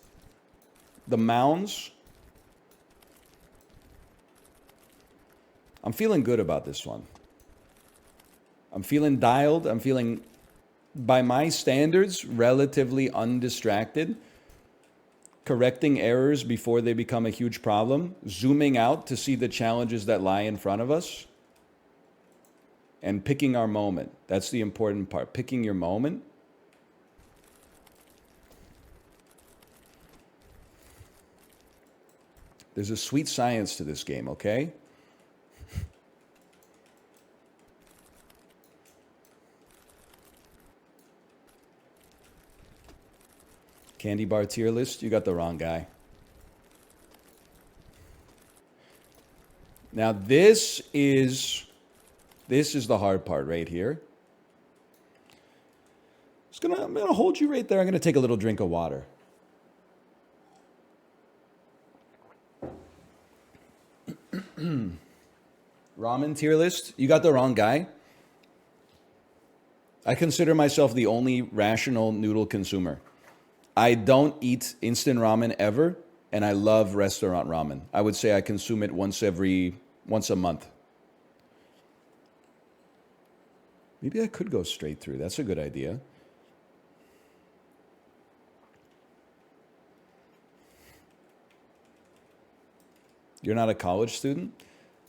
the mounds. I'm feeling good about this one. I'm feeling dialed. I'm feeling, by my standards, relatively undistracted. Correcting errors before they become a huge problem. Zooming out to see the challenges that lie in front of us. And picking our moment. That's the important part. Picking your moment. There's a sweet science to this game, okay? Candy bar tier list, you got the wrong guy. Now this is the hard part right here. I'm gonna hold you right there. I'm gonna take a little drink of water. Ramen tier list? You got the wrong guy. I consider myself the only rational noodle consumer. I don't eat instant ramen ever, and I love restaurant ramen. I would say I consume it once a month. Maybe I could go straight through. That's a good idea. You're not a college student?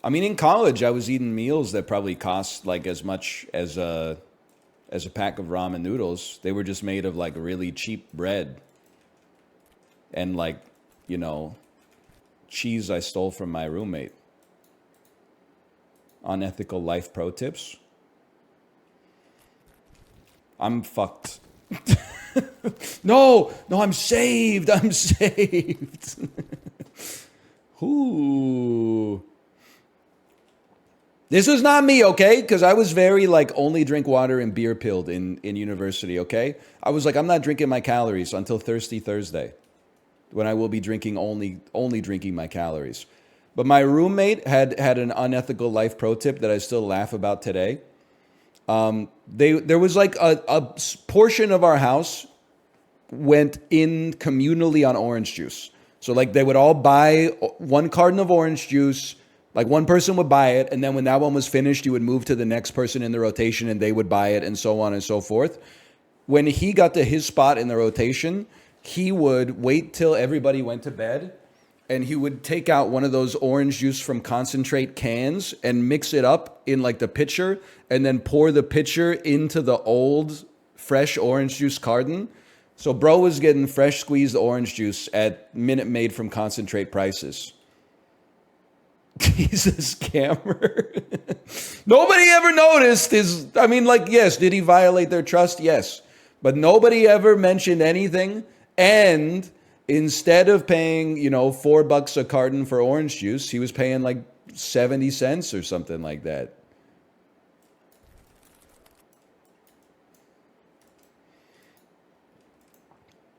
I mean, in college, I was eating meals that probably cost like as much as a pack of ramen noodles. They were just made of like really cheap bread and like, you know, cheese I stole from my roommate. Unethical life pro tips. I'm fucked. No, I'm saved. I'm saved. Ooh. This was not me, okay? Because I was very like only drink water and beer pilled in university, okay? I was like, I'm not drinking my calories until Thirsty Thursday, when I will be drinking only drinking my calories. But my roommate had an unethical life pro tip that I still laugh about today. There was like a portion of our house went in communally on orange juice. So like they would all buy one carton of orange juice, like one person would buy it, and then when that one was finished, you would move to the next person in the rotation and they would buy it, and so on and so forth. When he got to his spot in the rotation, he would wait till everybody went to bed, and he would take out one of those orange juice from concentrate cans and mix it up in like the pitcher, and then pour the pitcher into the old fresh orange juice carton. So bro was getting fresh squeezed orange juice at Minute Maid from concentrate prices. He's a scammer. Nobody ever noticed I mean, like, yes, did he violate their trust? Yes. But nobody ever mentioned anything. And instead of paying, $4 a carton for orange juice, he was paying like 70 cents or something like that.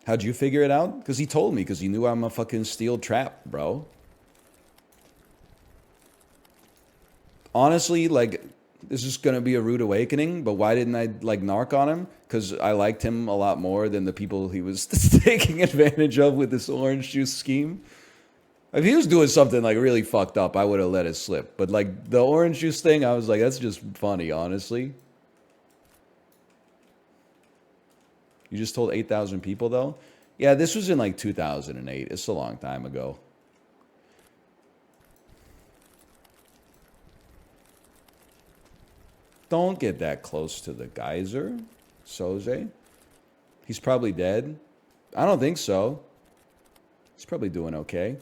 How'd you figure it out? Because he told me, because he knew I'm a fucking steel trap, bro. Honestly, like, this is going to be a rude awakening, but why didn't I, like, narc on him? Because I liked him a lot more than the people he was taking advantage of with this orange juice scheme. If he was doing something, like, really fucked up, I would have let it slip. But, like, the orange juice thing, I was like, that's just funny, honestly. You just told 8,000 people, though? Yeah, this was in, like, 2008. It's a long time ago. Don't get that close to the geyser, Soze. He's probably dead. I don't think so. He's probably doing okay.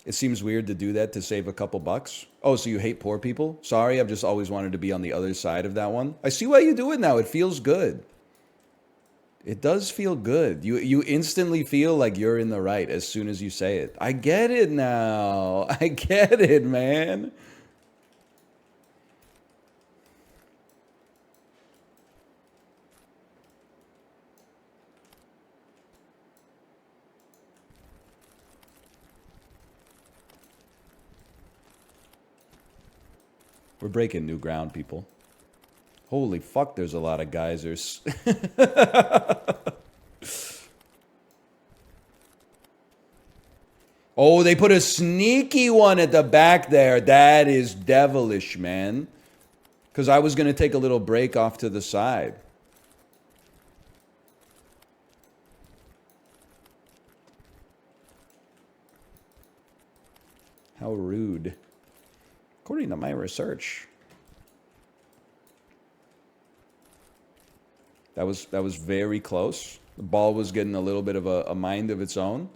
It seems weird to do that to save a couple bucks. Oh, so you hate poor people? Sorry, I've just always wanted to be on the other side of that one. I see why you do it now. It feels good. It does feel good. You instantly feel like you're in the right as soon as you say it. I get it now. I get it, man. We're breaking new ground, people. Holy fuck, there's a lot of geysers. Oh, they put a sneaky one at the back there. That is devilish, man. Because I was going to take a little break off to the side. How rude. According to my research. That was very close. The ball was getting a little bit of a mind of its own.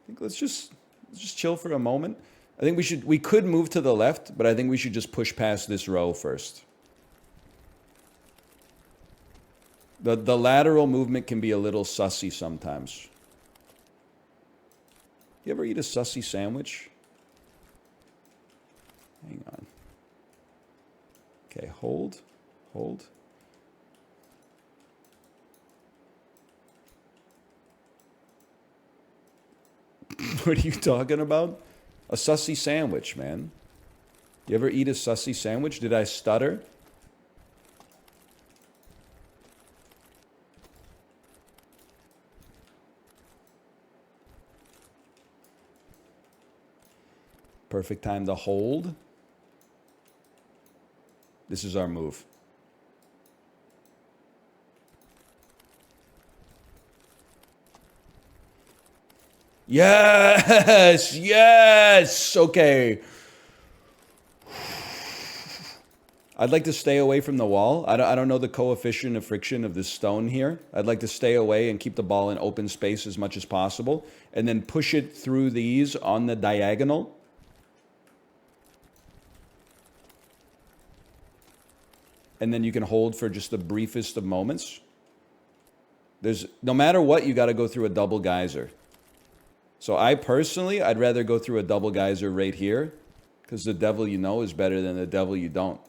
I think let's just chill for a moment. I think we could move to the left, but I think we should just push past this row first. The lateral movement can be a little sussy sometimes. You ever eat a sussy sandwich? Hang on. Okay, hold. What are you talking about? A sussy sandwich, man. You ever eat a sussy sandwich? Did I stutter? Perfect time to hold. This is our move. Yes. Okay. I'd like to stay away from the wall. I don't know the coefficient of friction of this stone here. I'd like to stay away and keep the ball in open space as much as possible, and then push it through these on the diagonal. And then you can hold for just the briefest of moments. No matter what, you got to go through a double geyser. So I'd rather go through a double geyser right here, because the devil you know is better than the devil you don't.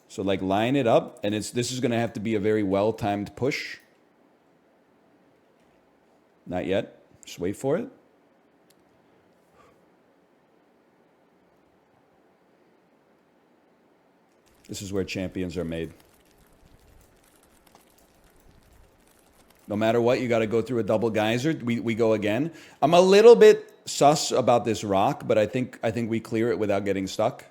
So like line it up, and this is going to have to be a very well-timed push. Not yet. Just wait for it. This is where champions are made. No matter what, you got to go through a double geyser. We go again. I'm a little bit sus about this rock, but I think we clear it without getting stuck.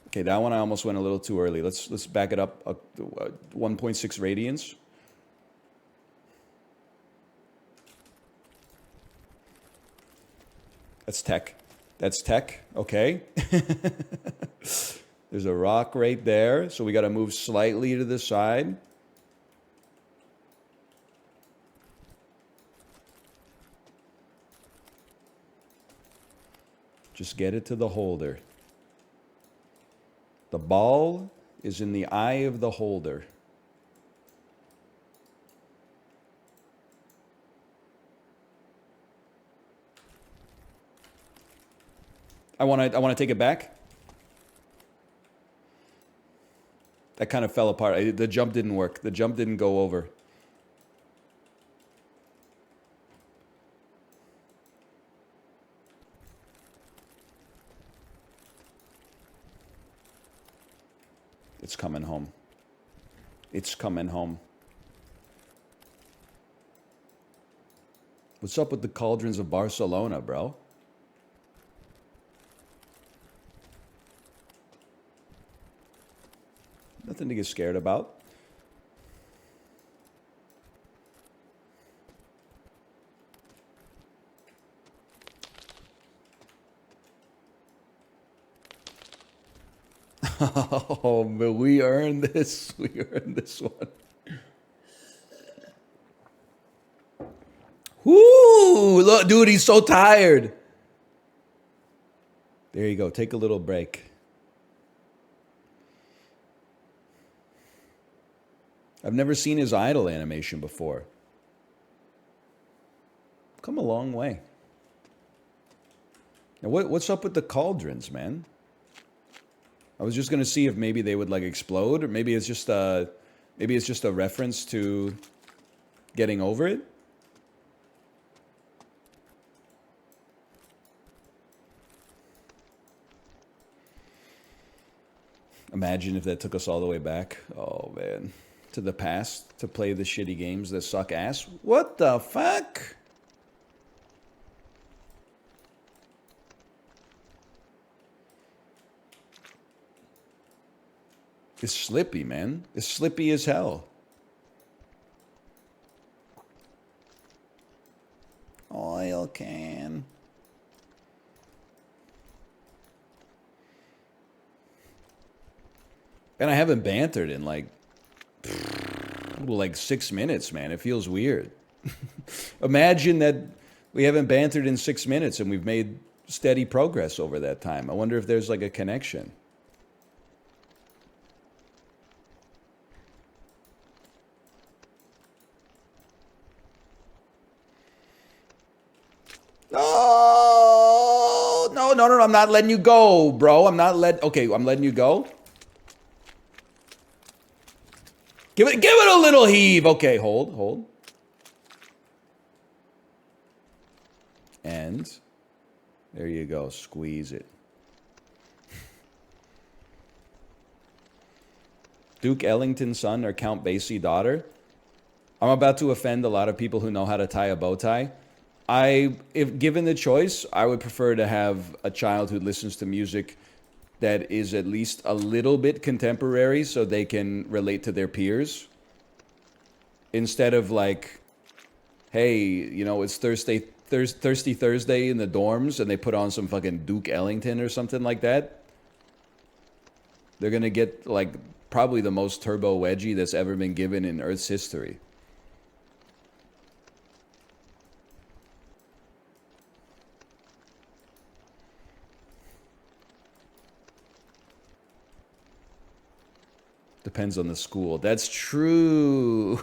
Okay, that one I almost went a little too early. Let's back it up 1.6 radians. That's tech. Okay. There's a rock right there, so we got to move slightly to the side. Just get it to the holder. The ball is in the eye of the holder. I want to take it back. That kind of fell apart. The jump didn't work. The jump didn't go over. It's coming home. It's coming home. What's up with the cauldrons of Barcelona, bro? Nothing to get scared about. Oh, but we earned this. We earned this one. Whoo! Look, dude, he's so tired. There you go. Take a little break. I've never seen his idle animation before. Come a long way. Now, what's up with the cauldrons, man? I was just gonna see if maybe they would like explode, or maybe it's just a reference to getting over it. Imagine if that took us all the way back. Oh man, to the past to play the shitty games that suck ass. What the fuck? It's slippy, man. It's slippy as hell. Oil can. And I haven't bantered in like 6 minutes, man. It feels weird. Imagine that we haven't bantered in 6 minutes and we've made steady progress over that time. I wonder if there's like a connection. no, I'm not letting you go, bro. I'm letting you go. Give it a little heave. Okay, hold. And there you go. Squeeze it. Duke Ellington's son or Count Basie daughter. I'm about to offend a lot of people who know how to tie a bow tie. If given the choice, I would prefer to have a child who listens to music that is at least a little bit contemporary so they can relate to their peers. Instead of like, hey, you know, it's Thirsty Thursday in the dorms and they put on some fucking Duke Ellington or something like that. They're going to get like probably the most turbo wedgie that's ever been given in Earth's history. Depends on the school. That's true.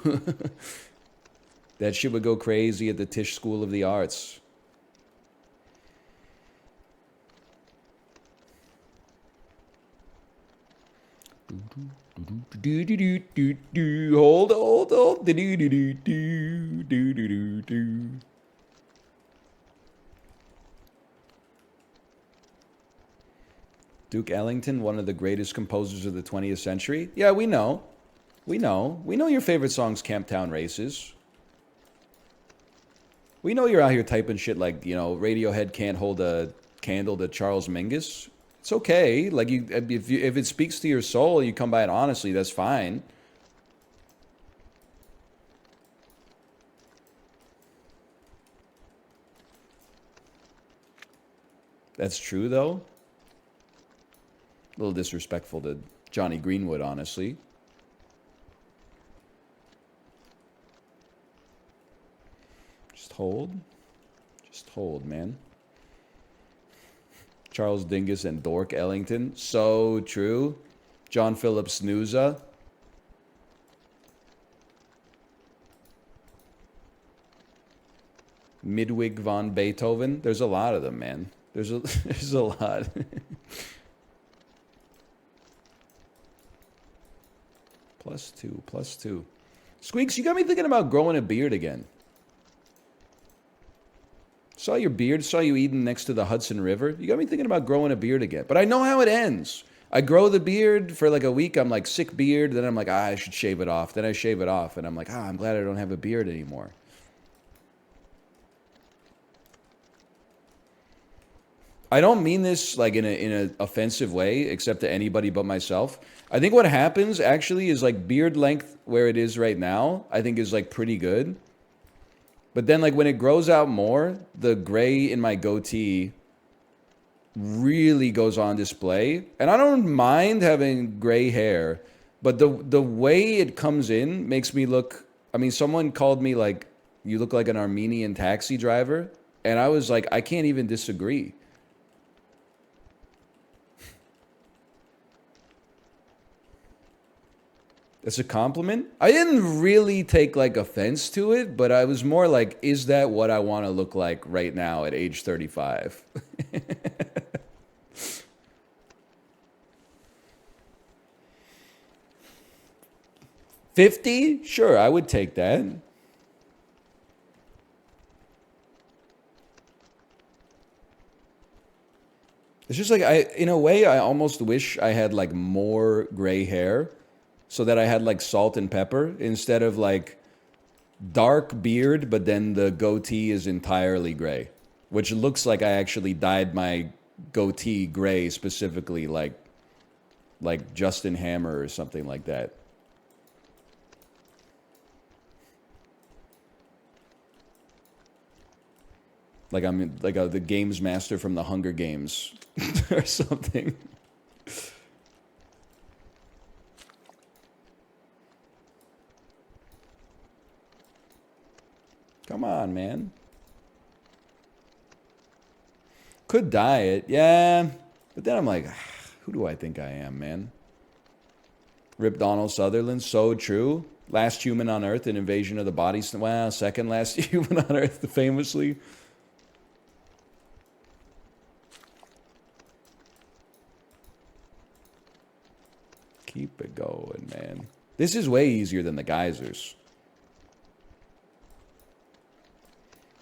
That shit would go crazy at the Tisch School of the Arts. Hold. Duke Ellington, one of the greatest composers of the 20th century. Yeah, we know. We know your favorite song's Camptown Races. We know you're out here typing shit like, you know, Radiohead can't hold a candle to Charles Mingus. It's okay. Like, if it speaks to your soul, you come by it honestly, that's fine. That's true, though. A little disrespectful to Johnny Greenwood, honestly. Just hold, man. Charles Dingus and Dork Ellington. So true. John Philip Snooza. Midwig von Beethoven. There's a lot of them, man. There's a lot. Plus two. Squeaks, you got me thinking about growing a beard again. Saw your beard, saw you eating next to the Hudson River. You got me thinking about growing a beard again. But I know how it ends. I grow the beard for like a week. I'm like, sick beard. Then I'm like, I should shave it off. Then I shave it off. And I'm like, I'm glad I don't have a beard anymore. I don't mean this like in a offensive way, except to anybody but myself. I think what happens actually is like beard length where it is right now, I think is like pretty good. But then like when it grows out more, the gray in my goatee really goes on display. And I don't mind having gray hair, but the way it comes in makes me look, I mean, someone called me like, you look like an Armenian taxi driver. And I was like, I can't even disagree. It's a compliment. I didn't really take like offense to it, but I was more like, is that what I want to look like right now at age 35? 50? Sure, I would take that. It's just like in a way, I almost wish I had like more gray hair so that I had like salt and pepper instead of like dark beard, but then the goatee is entirely gray, which looks like I actually dyed my goatee gray specifically, like Justin Hammer or something like that. Like I'm like the games master from the Hunger Games or something. Come on, man. Could dye it, yeah. But then I'm like, who do I think I am, man? Rip Donald Sutherland, so true. Last human on Earth in Invasion of the Body Snatchers. Well, second last human on Earth, famously. Keep it going, man. This is way easier than the geysers.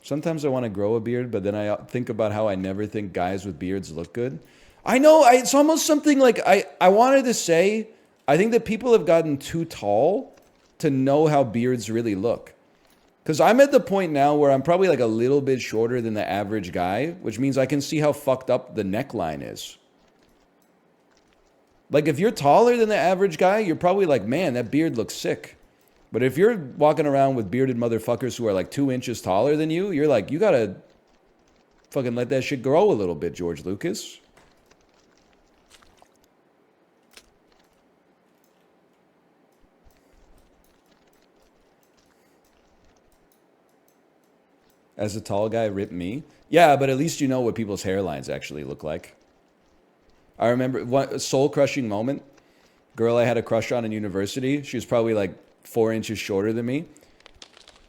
Sometimes I want to grow a beard, but then I think about how I never think guys with beards look good. I know, it's almost something like, I wanted to say, I think that people have gotten too tall to know how beards really look. Because I'm at the point now where I'm probably like a little bit shorter than the average guy, which means I can see how fucked up the neckline is. Like, if you're taller than the average guy, you're probably like, man, that beard looks sick. But if you're walking around with bearded motherfuckers who are like 2 inches taller than you, you're like, you gotta fucking let that shit grow a little bit, George Lucas. As a tall guy, rip me. Yeah, but at least you know what people's hairlines actually look like. I remember one soul-crushing moment. Girl I had a crush on in university. She was probably like 4 inches shorter than me.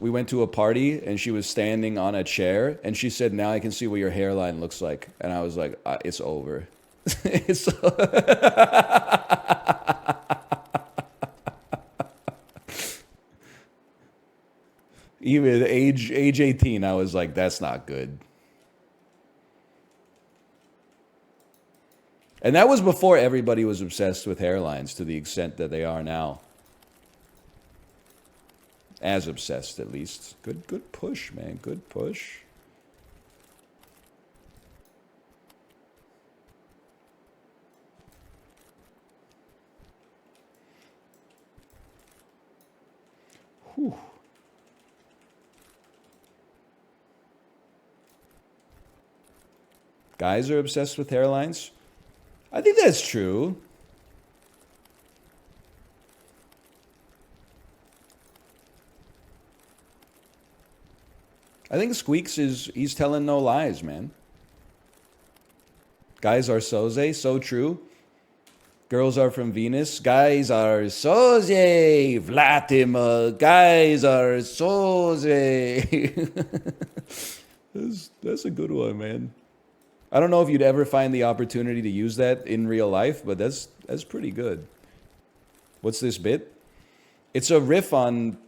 We went to a party, and she was standing on a chair, and she said, now I can see what your hairline looks like. And I was like, it's over. It's Even age 18, I was like, that's not good. And that was before everybody was obsessed with hairlines to the extent that they are now. As obsessed, at least. Good push, man. Good push. Whew. Guys are obsessed with hairlines? I think that's true. I think Squeaks he's telling no lies, man. Guys are soze, so true. Girls are from Venus. Guys are soze, Vladimir. Guys are soze. That's a good one, man. I don't know if you'd ever find the opportunity to use that in real life, but that's pretty good. What's this bit? It's a riff on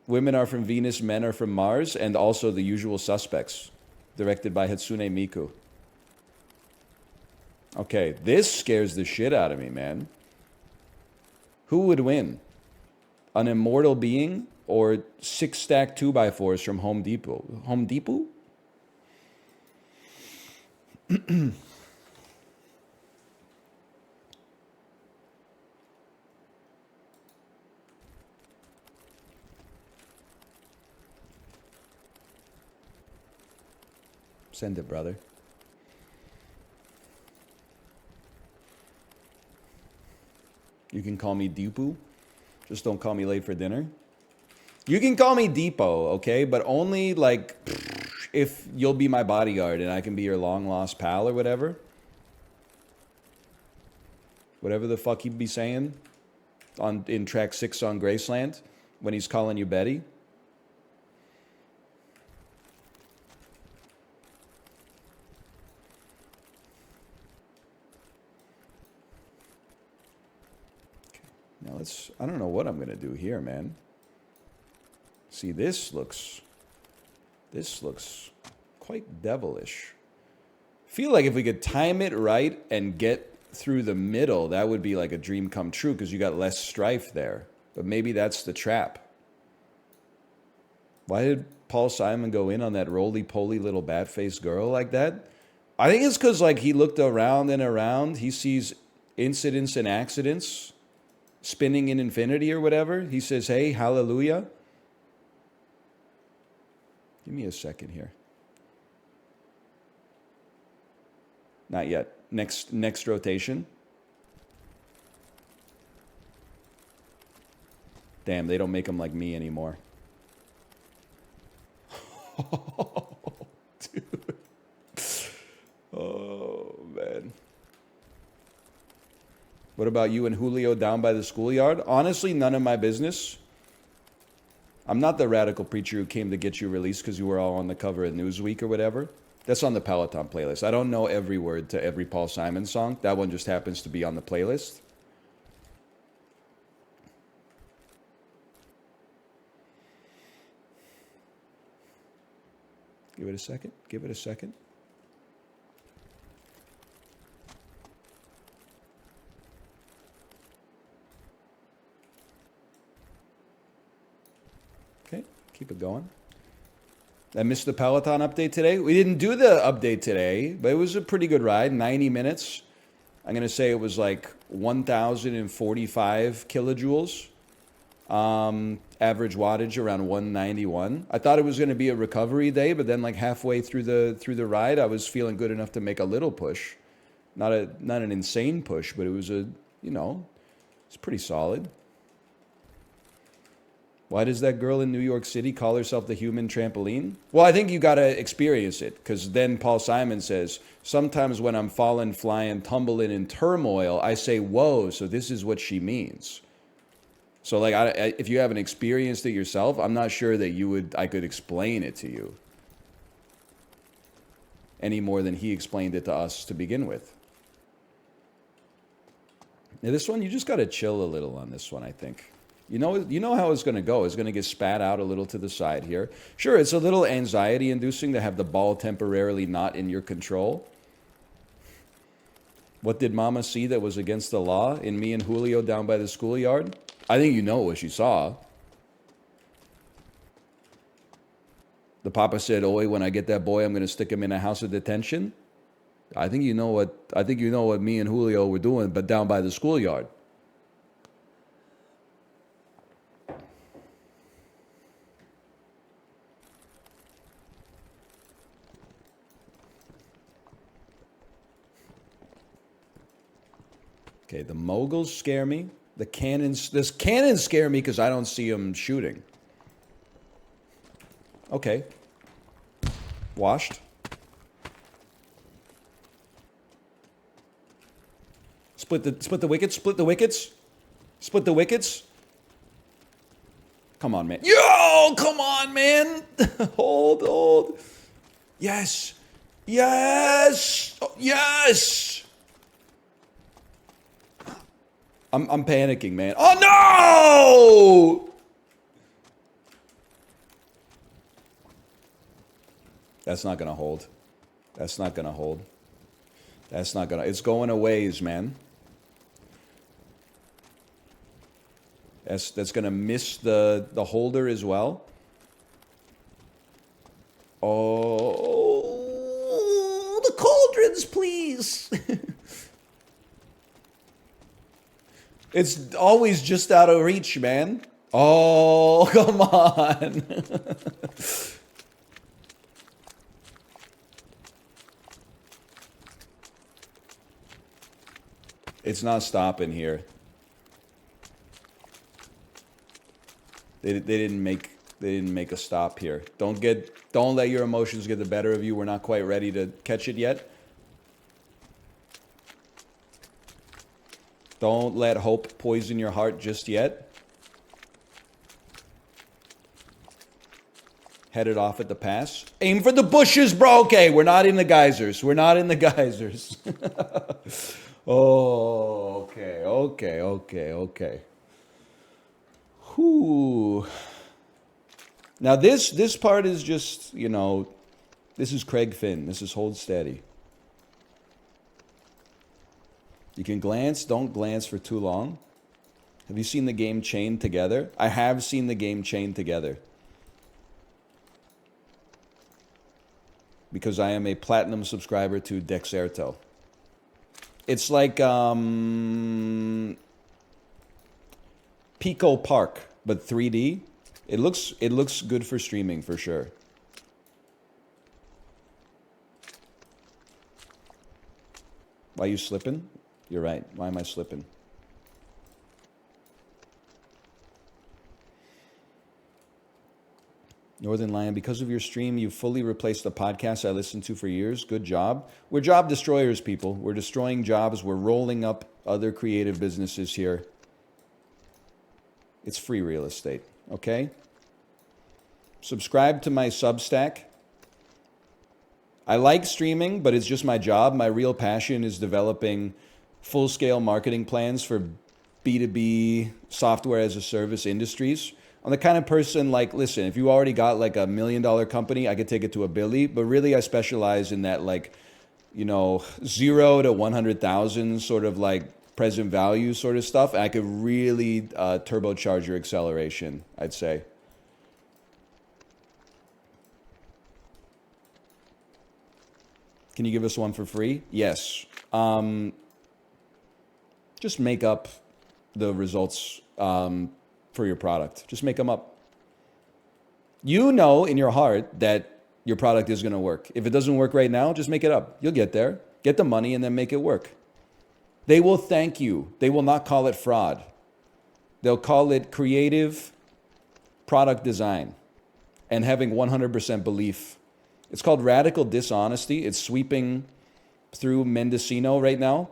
Women Are From Venus, Men Are From Mars, and also The Usual Suspects, directed by Hatsune Miku. Okay, this scares the shit out of me, man. Who would win? An immortal being or 6-stack 2x4s from Home Depot? Home Depot? Send it, brother. You can call me Deepu. Just don't call me late for dinner. You can call me Depot, okay? But only, like, if you'll be my bodyguard and I can be your long-lost pal or whatever. Whatever the fuck he'd be saying in track 6 on Graceland when he's calling you Betty. Now I don't know what I'm going to do here, man. See, this looks quite devilish. Feel like if we could time it right and get through the middle, that would be like a dream come true because you got less strife there. But maybe that's the trap. Why did Paul Simon go in on that roly-poly little bat-faced girl like that? I think it's because like he looked around and around. He sees incidents and accidents spinning in infinity or whatever. He says, hey, hallelujah. Give me a second here. Not yet. Next rotation. Damn, they don't make them like me anymore. Dude. Oh, man. What about you and Julio down by the schoolyard? Honestly, none of my business. I'm not the radical preacher who came to get you released because you were all on the cover of Newsweek or whatever. That's on the Peloton playlist. I don't know every word to every Paul Simon song. That one just happens to be on the playlist. Give it a second. Give it a second. Okay, keep it going. I missed the Peloton update today. We didn't do the update today, but it was a pretty good ride, 90 minutes. I'm going to say it was like 1,045 kilojoules. Average wattage around 191. I thought it was going to be a recovery day, but then like halfway through the ride, I was feeling good enough to make a little push. Not an insane push, but it was it's pretty solid. Why does that girl in New York City call herself the human trampoline? Well, I think you got to experience it, because then Paul Simon says, sometimes when I'm falling, flying, tumbling in turmoil, I say, whoa, so this is what she means. So like, if you haven't experienced it yourself, I'm not sure that I could explain it to you any more than he explained it to us to begin with. Now this one, you just got to chill a little on this one, I think. You know how it's going to go. It's going to get spat out a little to the side here. Sure, it's a little anxiety-inducing to have the ball temporarily not in your control. What did Mama see that was against the law in me and Julio down by the schoolyard? I think you know what she saw. The papa said, "Oi, when I get that boy, I'm going to stick him in a house of detention." I think you know what me and Julio were doing, but down by the schoolyard. Okay, the moguls scare me. The cannons scare me because I don't see them shooting. Okay. Washed. Split the wickets. Split the wickets. Split the wickets. Come on, man. Yo, come on, man. Hold. Yes. Yes. Oh, yes. I'm panicking, man. Oh, no! That's not going to hold. That's not going to hold. That's not going to... It's going a ways, man. That's going to miss the holder as well. Oh, the cauldrons, please. It's always just out of reach, man. Oh, come on. It's not stopping here. They didn't make a stop here. Don't let your emotions get the better of you. We're not quite ready to catch it yet. Don't let hope poison your heart just yet. Headed off at the pass. Aim for the bushes, bro. Okay, we're not in the geysers. We're not in the geysers. Oh, okay. Whew. Now this part is just, this is Craig Finn. This is hold steady. You can glance, don't glance for too long. Have you seen the game Chained Together? I have seen the game Chained Together. Because I am a platinum subscriber to Dexerto. It's like Pico Park, but 3D. It looks good for streaming for sure. Why are you slipping? You're right. Why am I slipping? Northern Lion, because of your stream, you fully replaced the podcast I listened to for years. Good job. We're job destroyers, people. We're destroying jobs. We're rolling up other creative businesses here. It's free real estate, okay? Subscribe to my Substack. I like streaming, but it's just my job. My real passion is developing full-scale marketing plans for B2B software as a service industries. I'm the kind of person like, listen, if you already got like $1 million company, I could take it to $1 billion. But really, I specialize in that like, 0 to 100,000 sort of like present value sort of stuff. And I could really turbocharge your acceleration, I'd say. Can you give us one for free? Yes. Just make up the results for your product. Just make them up. You know in your heart that your product is going to work. If it doesn't work right now, just make it up. You'll get there. Get the money and then make it work. They will thank you. They will not call it fraud. They'll call it creative product design and having 100% belief. It's called radical dishonesty. It's sweeping through Mendocino right now.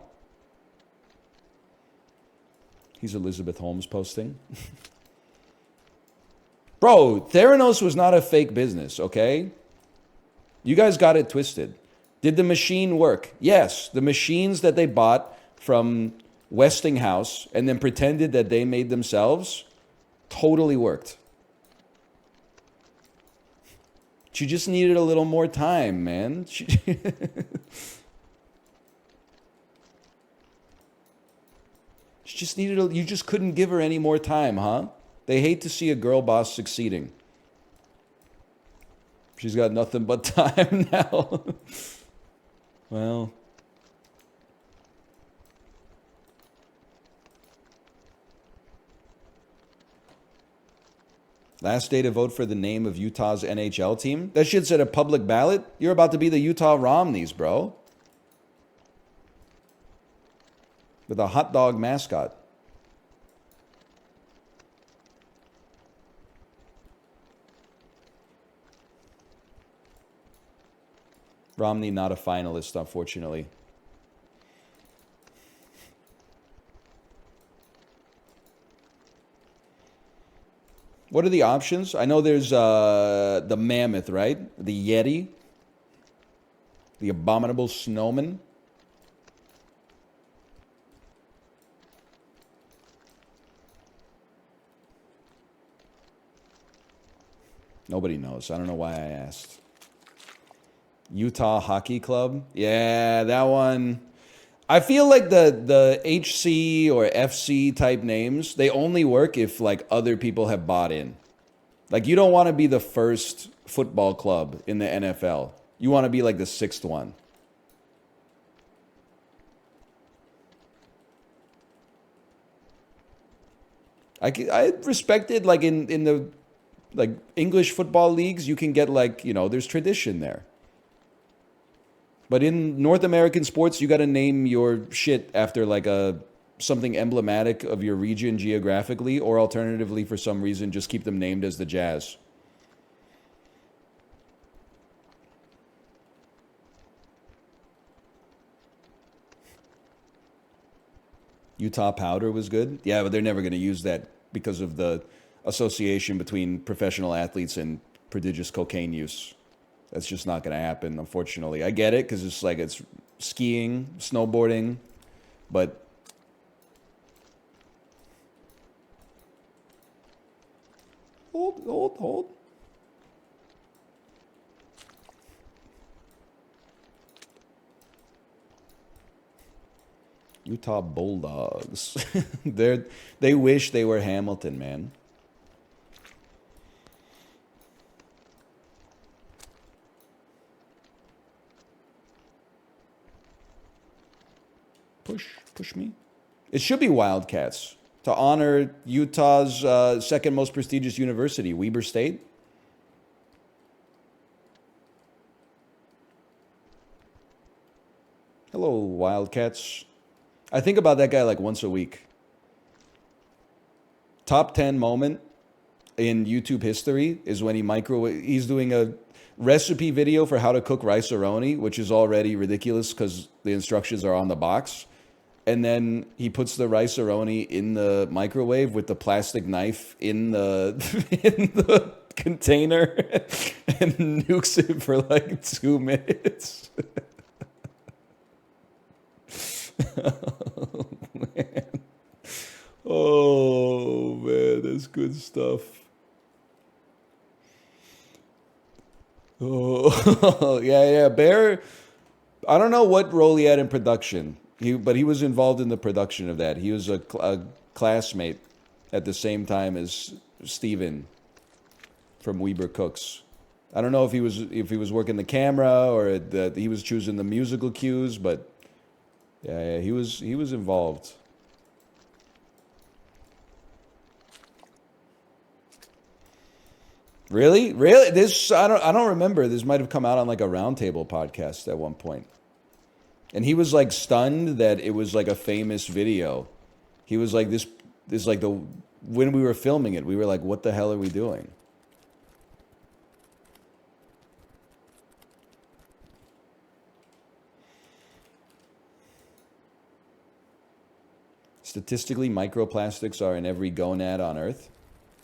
He's Elizabeth Holmes posting. Bro, Theranos was not a fake business, okay? You guys got it twisted. Did the machine work? Yes. The machines that they bought from Westinghouse and then pretended that they made themselves totally worked. She just needed a little more time, man. She just needed you just couldn't give her any more time, huh? They hate to see a girl boss succeeding. She's got nothing but time now. Well. Last day to vote for the name of Utah's NHL team? That shit's at a public ballot? You're about to be the Utah Romneys, bro. With a hot dog mascot. Romney not a finalist, unfortunately. What are the options? I know there's the mammoth, right? The Yeti. The abominable snowman. Nobody knows. I don't know why I asked. Utah Hockey Club. Yeah, that one. I feel like the HC or FC type names, they only work if like other people have bought in. Like you don't want to be the first football club in the NFL. You want to be like the sixth one. I respected like in the like English football leagues, you can get like, there's tradition there. But in North American sports, you got to name your shit after like something emblematic of your region geographically, or alternatively, for some reason, just keep them named as the Jazz. Utah Powder was good. Yeah, but they're never going to use that because of the association between professional athletes and prodigious cocaine use. That's just not going to happen, unfortunately. I get it, because it's skiing, snowboarding, but hold. Utah Bulldogs. They wish they were Hamilton, man. Push me. It should be Wildcats to honor Utah's second most prestigious university, Weber State. Hello, Wildcats. I think about that guy like once a week. Top 10 moment in YouTube history is when he's doing a recipe video for how to cook rice-a-roni, which is already ridiculous because the instructions are on the box. And then he puts the rice-a-roni in the microwave with the plastic knife in the in the container and nukes it for like 2 minutes. Oh man, that's good stuff. Oh, yeah. Bear, I don't know what role he had in production. But he was involved in the production of that. He was a classmate at the same time as Steven from Weber Cooks. I don't know if he was working the camera or he was choosing the musical cues, but yeah, he was involved. Really? Really? This I don't remember. This might have come out on like a roundtable podcast at one point. And he was like stunned that it was like a famous video. He was like this like the when we were filming it, we were like, what the hell are we doing? Statistically, microplastics are in every gonad on Earth.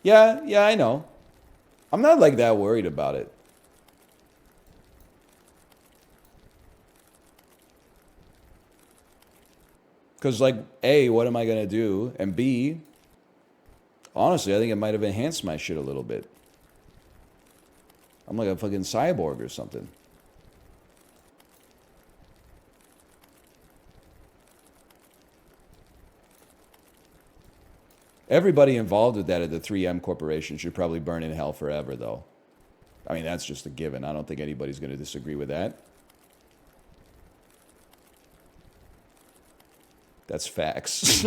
Yeah, I know. I'm not like that worried about it. Because, like, A, what am I going to do? And B, honestly, I think it might have enhanced my shit a little bit. I'm like a fucking cyborg or something. Everybody involved with that at the 3M Corporation should probably burn in hell forever, though. I mean, that's just a given. I don't think anybody's going to disagree with that. That's facts.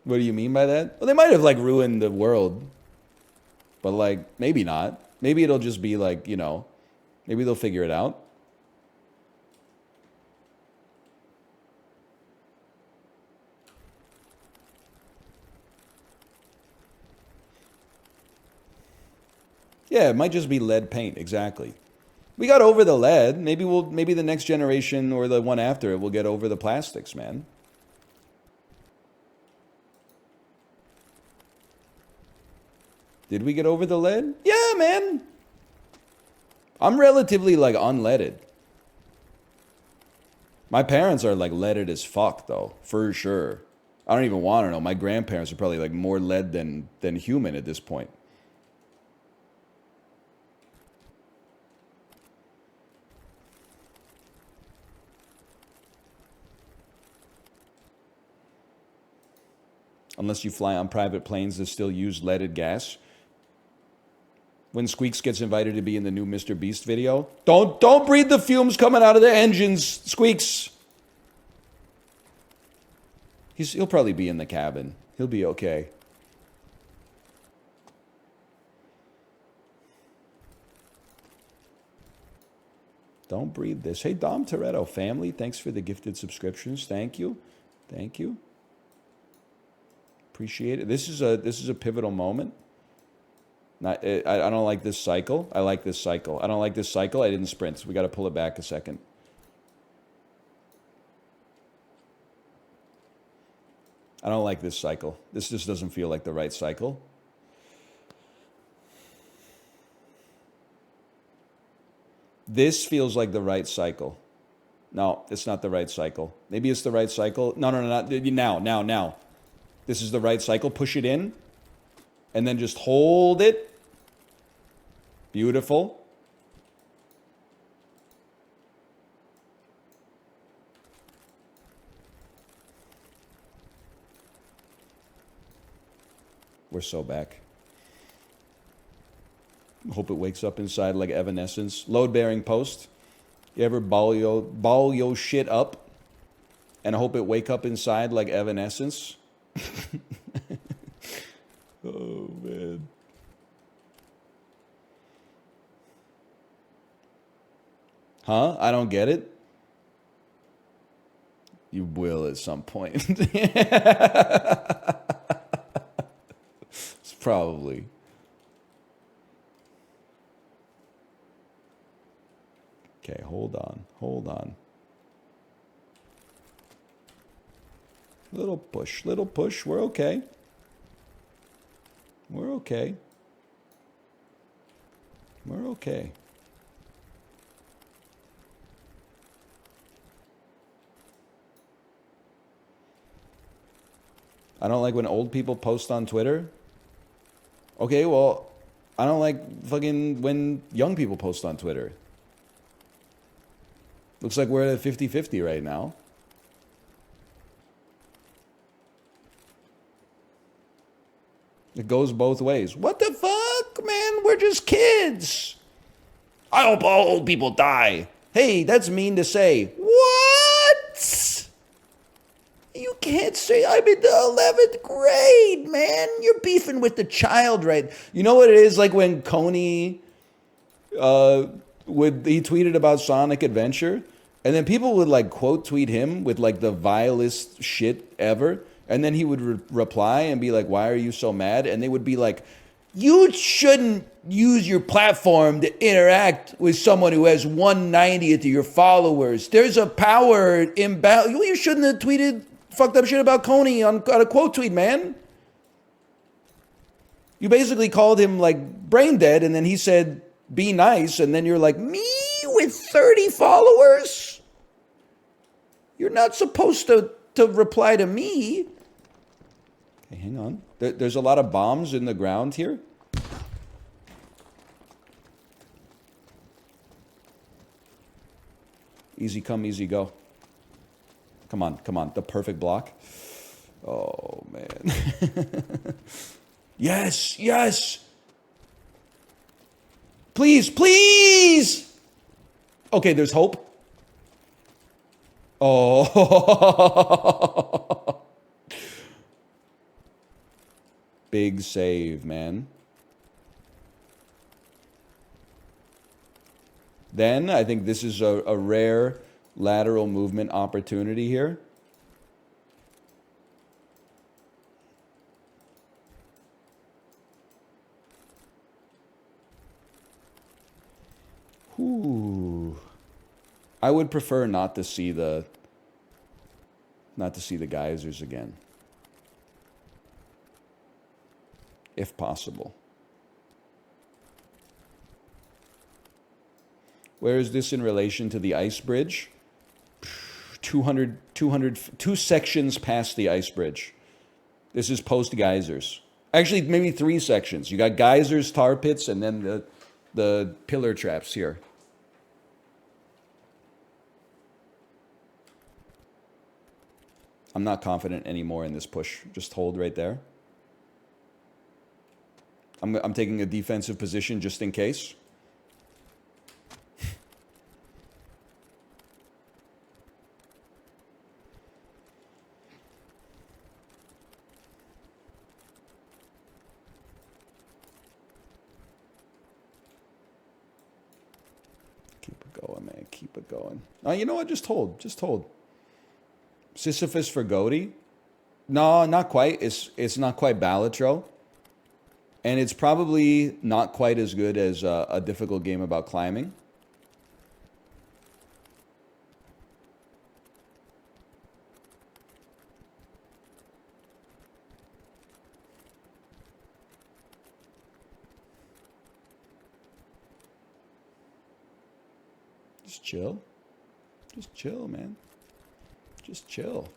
What do you mean by that? Well, they might have, like, ruined the world. But, like, maybe not. Maybe it'll just be, like, you know, maybe they'll figure it out. Yeah, it might just be lead paint, exactly. We got over the lead. Maybe the next generation or the one after it will get over the plastics, man. Did we get over the lead? Yeah, man. I'm relatively like unleaded. My parents are like leaded as fuck though, for sure. I don't even want to know. My grandparents are probably like more lead than human at this point. Unless you fly on private planes that still use leaded gas. When Squeaks gets invited to be in the new Mr. Beast video, don't breathe the fumes coming out of the engines, Squeaks. He'll probably be in the cabin. He'll be okay. Don't breathe this. Hey, Dom Toretto family, thanks for the gifted subscriptions. Thank you. Thank you. Appreciate it. This is a pivotal moment. I don't like this cycle. I like this cycle. I don't like this cycle. I didn't sprint. So we got to pull it back a second. I don't like this cycle. This just doesn't feel like the right cycle. This feels like the right cycle. No, it's not the right cycle. Maybe it's the right cycle. No, not now. This is the right cycle. Push it in. And then just hold it. Beautiful. We're so back. Hope it wakes up inside like Evanescence. Load-bearing post. You ever ball yo shit up? And I hope it wake up inside like Evanescence. Oh, man. Huh? I don't get it? You will at some point. It's probably. Okay, hold on. Little push. We're okay. We're okay. I don't like when old people post on Twitter. Okay, well, I don't like fucking when young people post on Twitter. Looks like we're at 50-50 right now. It goes both ways. What the fuck, man? We're just kids. I hope all old people die. Hey, that's mean to say. What? You can't say I'm in the 11th grade, man. You're beefing with the child, right? You know what it is like when Coney, he tweeted about Sonic Adventure, and then people would like quote tweet him with like the vilest shit ever, and then he would reply and be like, "Why are you so mad?" And they would be like, "You shouldn't use your platform to interact with someone who has 1/90th of your followers. There's a power imbalance. You shouldn't have tweeted fucked up shit about Coney on a quote tweet, man. You basically called him like brain dead, and then he said, be nice, and then you're like, me with 30 followers? You're not supposed to reply to me." Okay, hang on. There's a lot of bombs in the ground here. Easy come, easy go. Come on, come on. The perfect block. Oh, man. Yes, yes. Please, please. Okay, there's hope. Oh. Big save, man. Then I think this is a rare lateral movement opportunity here. Ooh. I would prefer not to see the geysers again, if possible. Where is this in relation to the ice bridge? 200, 2 sections past the ice bridge. This is post geysers. Actually, maybe 3 sections. You got geysers, tar pits, and then the pillar traps here. I'm not confident anymore in this push. Just hold right there. I'm taking a defensive position just in case. Keep it going, man. Keep it going. You know what? Just hold. Just hold. Sisyphus for Goaty? No, not quite. It's not quite Balatro. And it's probably not quite as good as a difficult game about climbing. Just chill. Just chill, man. Just chill.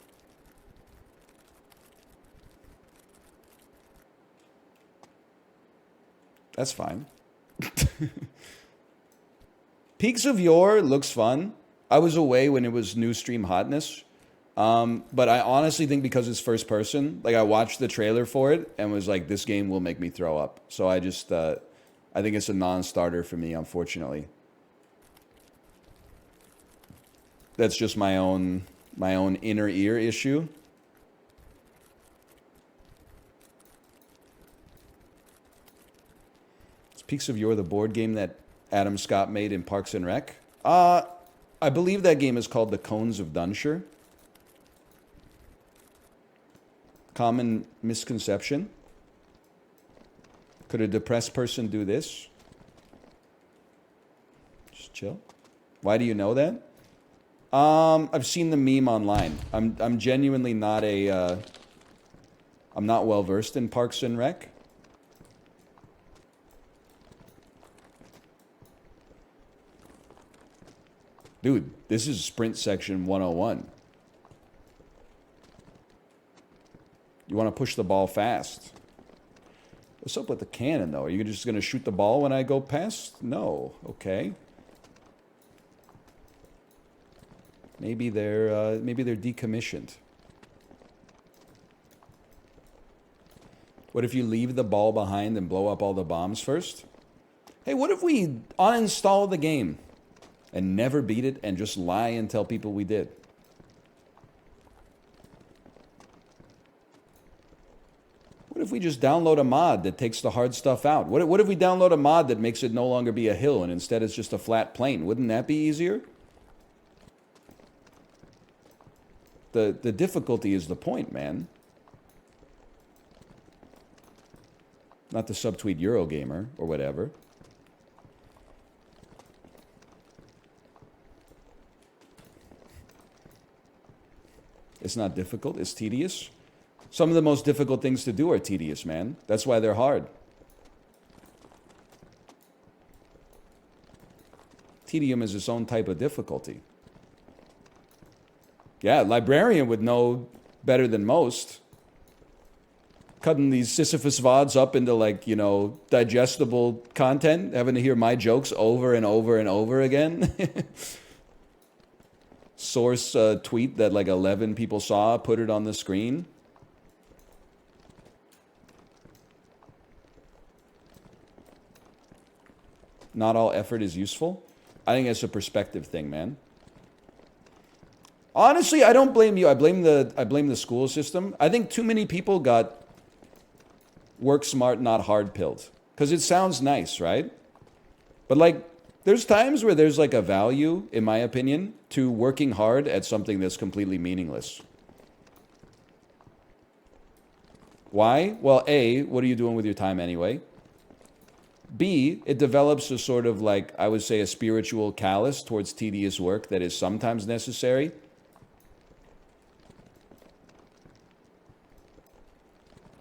That's fine. Peaks of Yore looks fun. I was away when it was new stream hotness. But I honestly think because it's first person, like I watched the trailer for it and was like, this game will make me throw up. So I just, I think it's a non-starter for me, unfortunately. That's just my own inner ear issue. Peaks of Yore, the board game that Adam Scott made in Parks and Rec. I believe that game is called The Cones of Dunshire. Common misconception. Could a depressed person do this? Just chill. Why do you know that? I've seen the meme online. I'm genuinely not I'm not well versed in Parks and Rec. Dude, this is sprint section 101. You want to push the ball fast. What's up with the cannon, though? Are you just going to shoot the ball when I go past? No. Okay. Maybe they're decommissioned. What if you leave the ball behind and blow up all the bombs first? Hey, what if we uninstall the game and never beat it and just lie and tell people we did? What if we just download a mod that takes the hard stuff out? What if we download a mod that makes it no longer be a hill and instead it's just a flat plane? Wouldn't that be easier? The difficulty is the point, man. Not the subtweet Eurogamer or whatever. It's not difficult, it's tedious. Some of the most difficult things to do are tedious, man. That's why they're hard. Tedium is its own type of difficulty. Yeah, librarian would know better than most. Cutting these Sisyphus VODs up into, like, you know, digestible content, having to hear my jokes over and over and over again. Source tweet that like 11 people saw, put it on the screen. Not all effort is useful. I think it's a perspective thing, man. Honestly, I don't blame you. I blame the school system. I think too many people got work smart, not hard pilled. Because it sounds nice, right? But like, there's times where there's like a value, in my opinion, to working hard at something that's completely meaningless. Why? Well, A, what are you doing with your time anyway? B, it develops a sort of like, I would say, a spiritual callous towards tedious work that is sometimes necessary.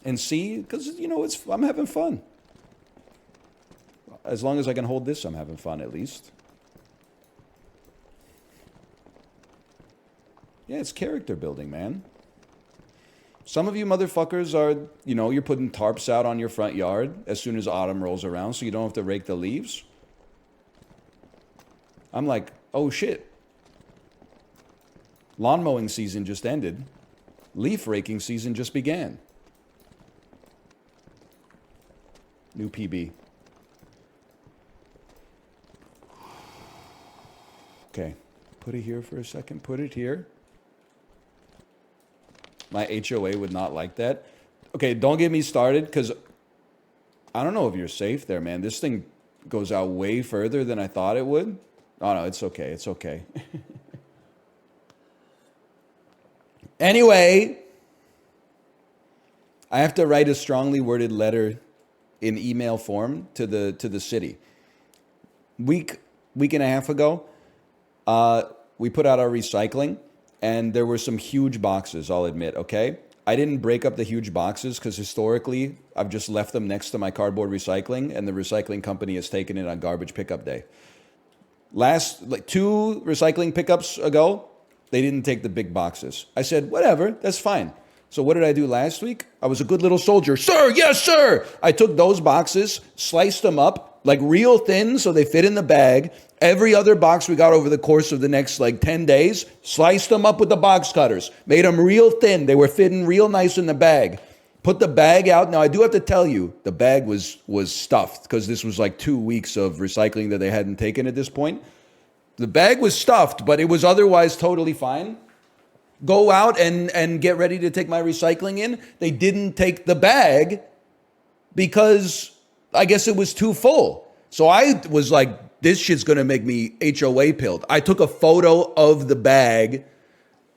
And C, because, you know, I'm having fun. As long as I can hold this, I'm having fun at least. Yeah, it's character building, man. Some of you motherfuckers are, you know, you're putting tarps out on your front yard as soon as autumn rolls around so you don't have to rake the leaves. I'm like, oh shit. Lawn mowing season just ended. Leaf raking season just began. New PB. Okay, put it here for a second. Put it here. My HOA would not like that. Okay, don't get me started, because I don't know if you're safe there, man. This thing goes out way further than I thought it would. Oh, no, it's okay. It's okay. Anyway, I have to write a strongly worded letter in email form to the city. Week and a half ago, we put out our recycling, and there were some huge boxes, I'll admit, okay? I didn't break up the huge boxes because historically, I've just left them next to my cardboard recycling, and the recycling company has taken it on garbage pickup day. Like 2 recycling pickups ago, they didn't take the big boxes. I said, whatever, that's fine. So what did I do last week? I was a good little soldier. Sir, yes, sir! I took those boxes, sliced them up, like real thin so they fit in the bag. Every other box we got over the course of the next like 10 days, sliced them up with the box cutters, made them real thin. They were fitting real nice in the bag. Put the bag out. Now, I do have to tell you, the bag was stuffed because this was like 2 weeks of recycling that they hadn't taken at this point. The bag was stuffed, but it was otherwise totally fine. Go out and get ready to take my recycling in. They didn't take the bag because I guess it was too full. So I was like, this shit's going to make me HOA pilled. I took a photo of the bag,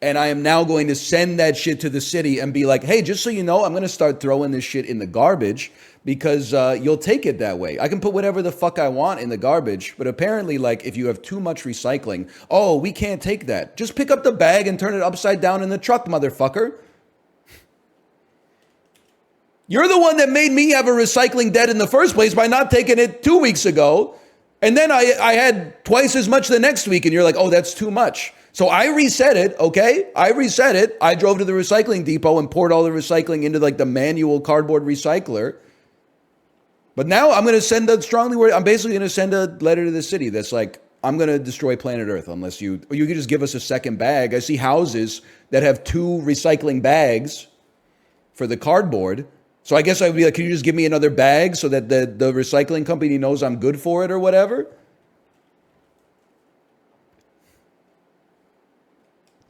and I am now going to send that shit to the city and be like, hey, just so you know, I'm going to start throwing this shit in the garbage because you'll take it that way. I can put whatever the fuck I want in the garbage, but apparently, like, if you have too much recycling, oh, we can't take that. Just pick up the bag and turn it upside down in the truck, motherfucker. You're the one that made me have a recycling debt in the first place by not taking it 2 weeks ago. And then I had twice as much the next week, and you're like, oh, that's too much. So I reset it, okay? I reset it. I drove to the recycling depot and poured all the recycling into like the manual cardboard recycler. But now I'm going to send a strongly worded, I'm basically going to send a letter to the city that's like, I'm going to destroy planet Earth unless you, or you could just give us a second bag. I see houses that have 2 recycling bags for the cardboard. So I guess I would be like, can you just give me another bag so that the recycling company knows I'm good for it or whatever?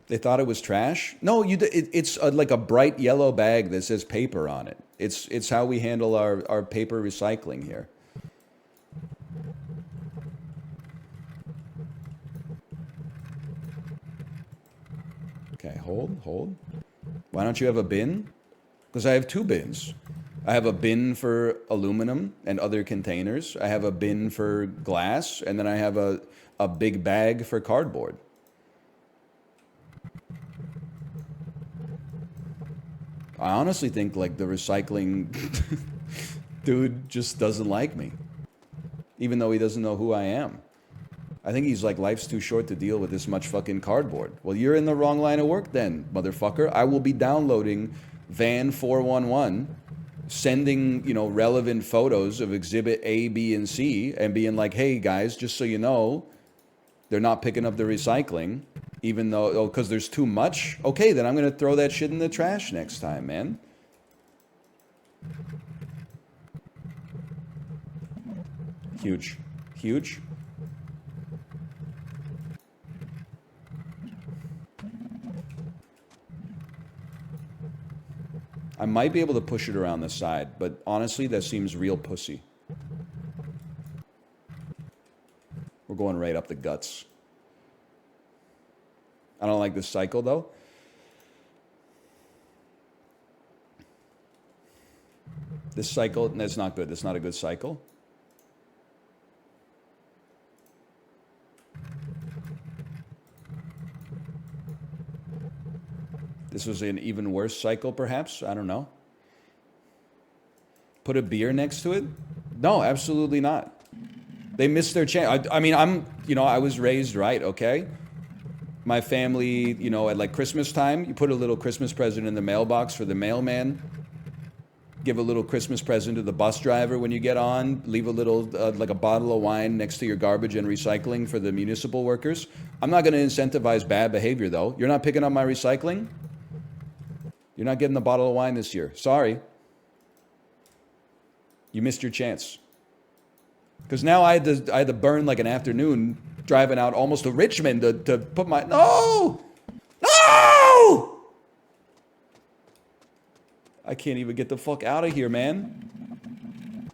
They thought it was trash? No, it's like a bright yellow bag that says paper on it. It's how we handle our paper recycling here. Okay, hold. Why don't you have a bin? Because I have 2 bins. I have a bin for aluminum and other containers. I have a bin for glass, and then I have a big bag for cardboard. I honestly think like the recycling dude just doesn't like me, even though he doesn't know who I am. I think he's like, life's too short to deal with this much fucking cardboard. Well, you're in the wrong line of work then, motherfucker. I will be downloading Van 411, sending, relevant photos of exhibit A, B, and C, and being like, hey guys, just so you know, they're not picking up the recycling. Even though, because there's too much? Okay, then I'm going to throw that shit in the trash next time, man. Huge. Huge. I might be able to push it around the side, but honestly, that seems real pussy. We're going right up the guts. I don't like this cycle, though. This cycle, that's not good. That's not a good cycle. This was an even worse cycle, perhaps. I don't know. Put a beer next to it? No, absolutely not. They missed their chance. I mean, I was raised right, okay? My family, at like Christmas time, you put a little Christmas present in the mailbox for the mailman. Give a little Christmas present to the bus driver when you get on. Leave a little, like a bottle of wine next to your garbage and recycling for the municipal workers. I'm not going to incentivize bad behavior, though. You're not picking up my recycling? You're not getting the bottle of wine this year. Sorry. You missed your chance. Because now I had to burn like an afternoon driving out almost to Richmond to put my... No! I can't even get the fuck out of here, man.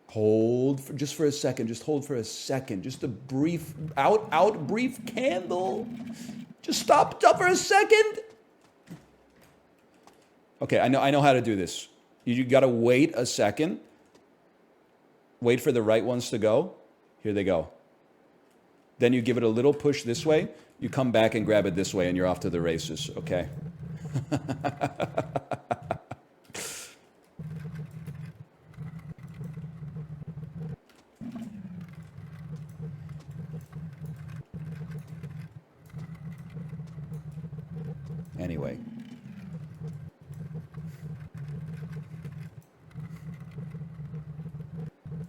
Hold just for a second. Just hold for a second. Just a brief... brief candle. Just stop for a second. Okay, I know how to do this. You got to wait a second. Wait for the right ones to go. Here they go. Then you give it a little push this way. You come back and grab it this way, and you're off to the races, okay? Anyway.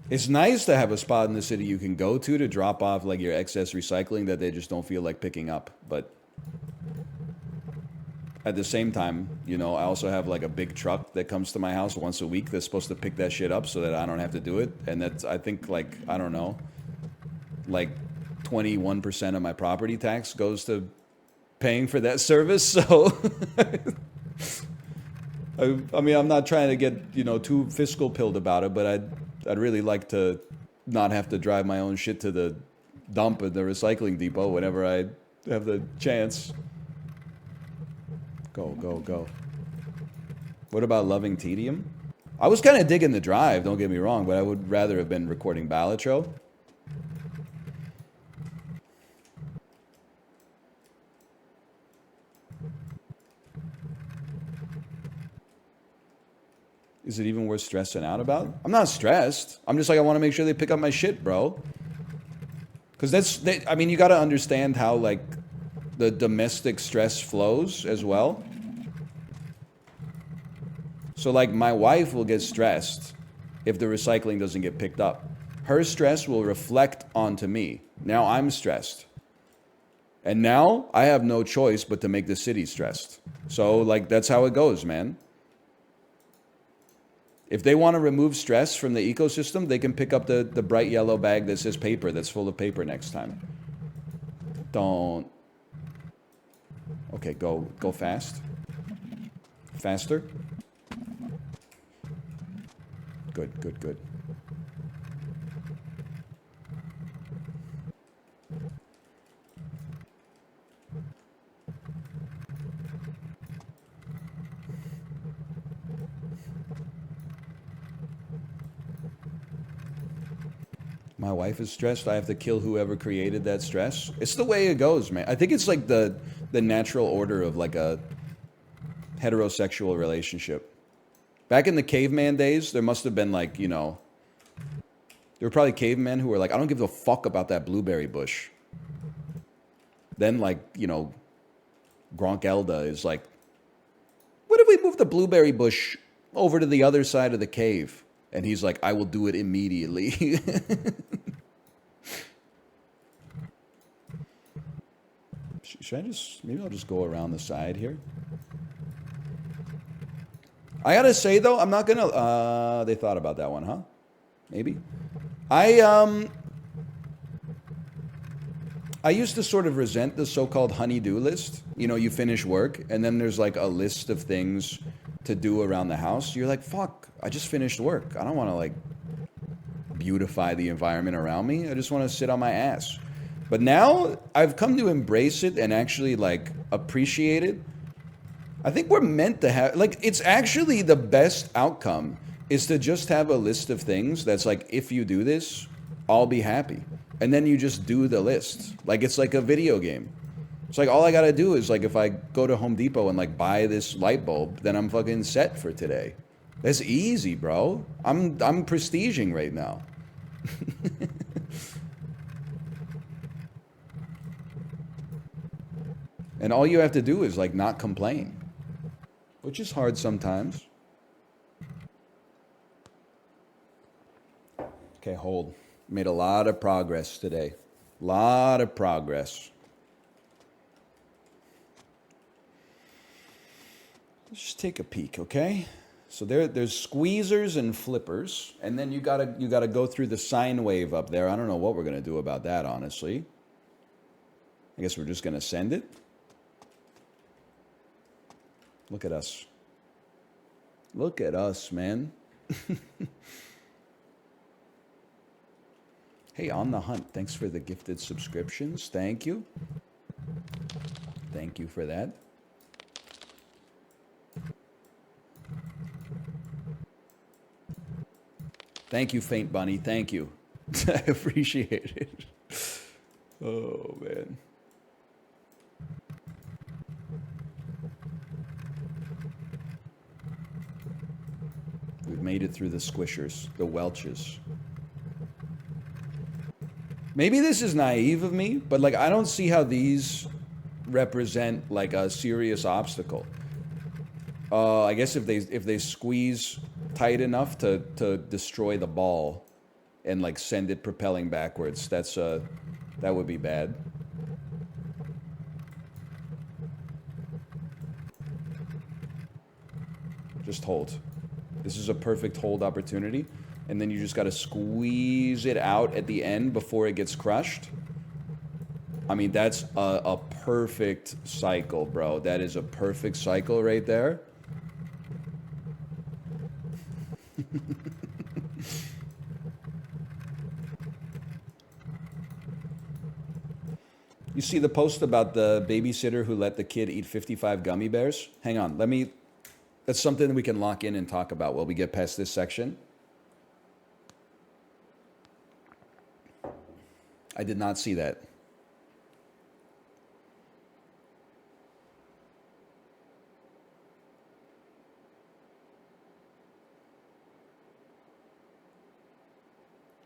It's nice to have a spot in the city you can go to drop off like your excess recycling that they just don't feel like picking up. But at the same time, I also have like a big truck that comes to my house once a week that's supposed to pick that shit up so that I don't have to do it. And that's, I think, like, I don't know, like 21% of my property tax goes to paying for that service. So, I mean, I'm not trying to get, too fiscal pilled about it, but I'd really like to not have to drive my own shit to the dump at the recycling depot whenever I have the chance. Go. What about loving tedium? I was kind of digging the drive, don't get me wrong, but I would rather have been recording Balatro. Is it even worth stressing out about? I'm not stressed. I'm just like, I want to make sure they pick up my shit, bro. Because you got to understand how, like, the domestic stress flows as well. So, like, my wife will get stressed if the recycling doesn't get picked up. Her stress will reflect onto me. Now I'm stressed. And now I have no choice but to make the city stressed. So, like, that's how it goes, man. If they want to remove stress from the ecosystem, they can pick up the bright yellow bag that says paper, that's full of paper next time. Don't. Okay, go fast. Faster. Good. My wife is stressed. I have to kill whoever created that stress. It's the way it goes, man. I think it's like the natural order of like a heterosexual relationship. Back in the caveman days, there must have been like, you know, there were probably cavemen who were like, I don't give a fuck about that blueberry bush. Then like, you know, Gronk Elda is like, what if we move the blueberry bush over to the other side of the cave? And he's like, I will do it immediately. Should I just, maybe I'll just go around the side here. I gotta say though, I'm not gonna, they thought about that one, huh? Maybe. I used to sort of resent the so-called honey-do list. You know, you finish work and then there's like a list of things to do around the house. You're like, fuck, I just finished work. I don't want to like beautify the environment around me. I just want to sit on my ass. But now I've come to embrace it and actually like appreciate it. I think we're meant to have, like, it's actually the best outcome is to just have a list of things that's like, if you do this, I'll be happy. And then you just do the list. Like, it's like a video game. It's like, all I gotta do is like, if I go to Home Depot and like buy this light bulb, then I'm fucking set for today. That's easy, bro. I'm prestiging right now. And all you have to do is like not complain, which is hard sometimes. Okay, hold. Made a lot of progress today. Lot of progress. Let's just take a peek, okay? So there's squeezers and flippers, and then you gotta go through the sine wave up there. I don't know what we're gonna do about that, honestly. I guess we're just gonna send it. Look at us. Look at us, man. Hey, On the Hunt, thanks for the gifted subscriptions. Thank you. Thank you for that. Thank you, Faint Bunny. Thank you. I appreciate it. Oh, man. We've made it through the squishers, the Welches. Maybe this is naive of me, but like I don't see how these represent like a serious obstacle. I guess if they squeeze tight enough to destroy the ball and like send it propelling backwards, that would be bad. Just hold. This is a perfect hold opportunity. And then you just got to squeeze it out at the end before it gets crushed. I mean, that's a perfect cycle, bro. That is a perfect cycle right there. You see the post about the babysitter who let the kid eat 55 gummy bears? Hang on, that's something we can lock in and talk about while we get past this section. I did not see that.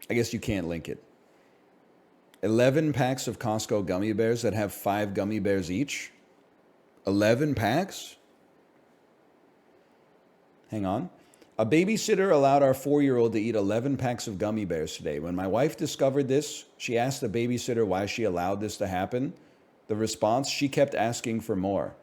I guess you can't link it. 11 packs of Costco gummy bears that have 5 gummy bears each. 11 packs? Hang on. A babysitter allowed our 4-year-old to eat 11 packs of gummy bears today. When my wife discovered this, she asked the babysitter why she allowed this to happen. The response, she kept asking for more.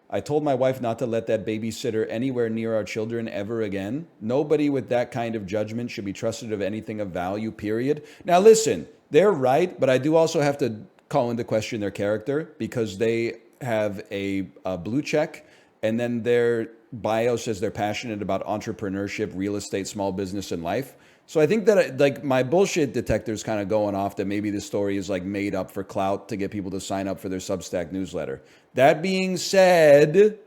I told my wife not to let that babysitter anywhere near our children ever again. Nobody with that kind of judgment should be trusted of anything of value, period. Now listen, they're right, but I do also have to call into question their character because they have a blue check and then their bio says they're passionate about entrepreneurship, real estate, small business, and life. So I think that like my bullshit detector is kind of going off that maybe this story is like made up for clout to get people to sign up for their Substack newsletter. That being said,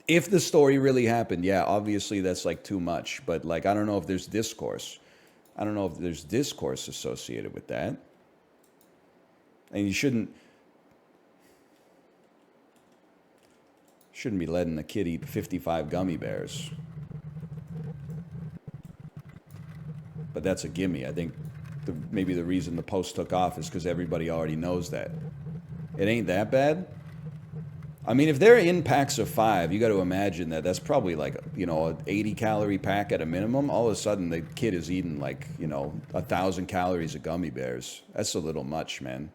if the story really happened, yeah, obviously that's like too much. But like, I don't know if there's discourse. I don't know if there's discourse associated with that. And you shouldn't be letting a kid eat 55 gummy bears. But that's a gimme. I think maybe the reason the post took off is because everybody already knows that. It ain't that bad. I mean, if they're in packs of 5, you got to imagine that that's probably like, you know, an 80-calorie pack at a minimum. All of a sudden, the kid is eating like, you know, 1,000 calories of gummy bears. That's a little much, man.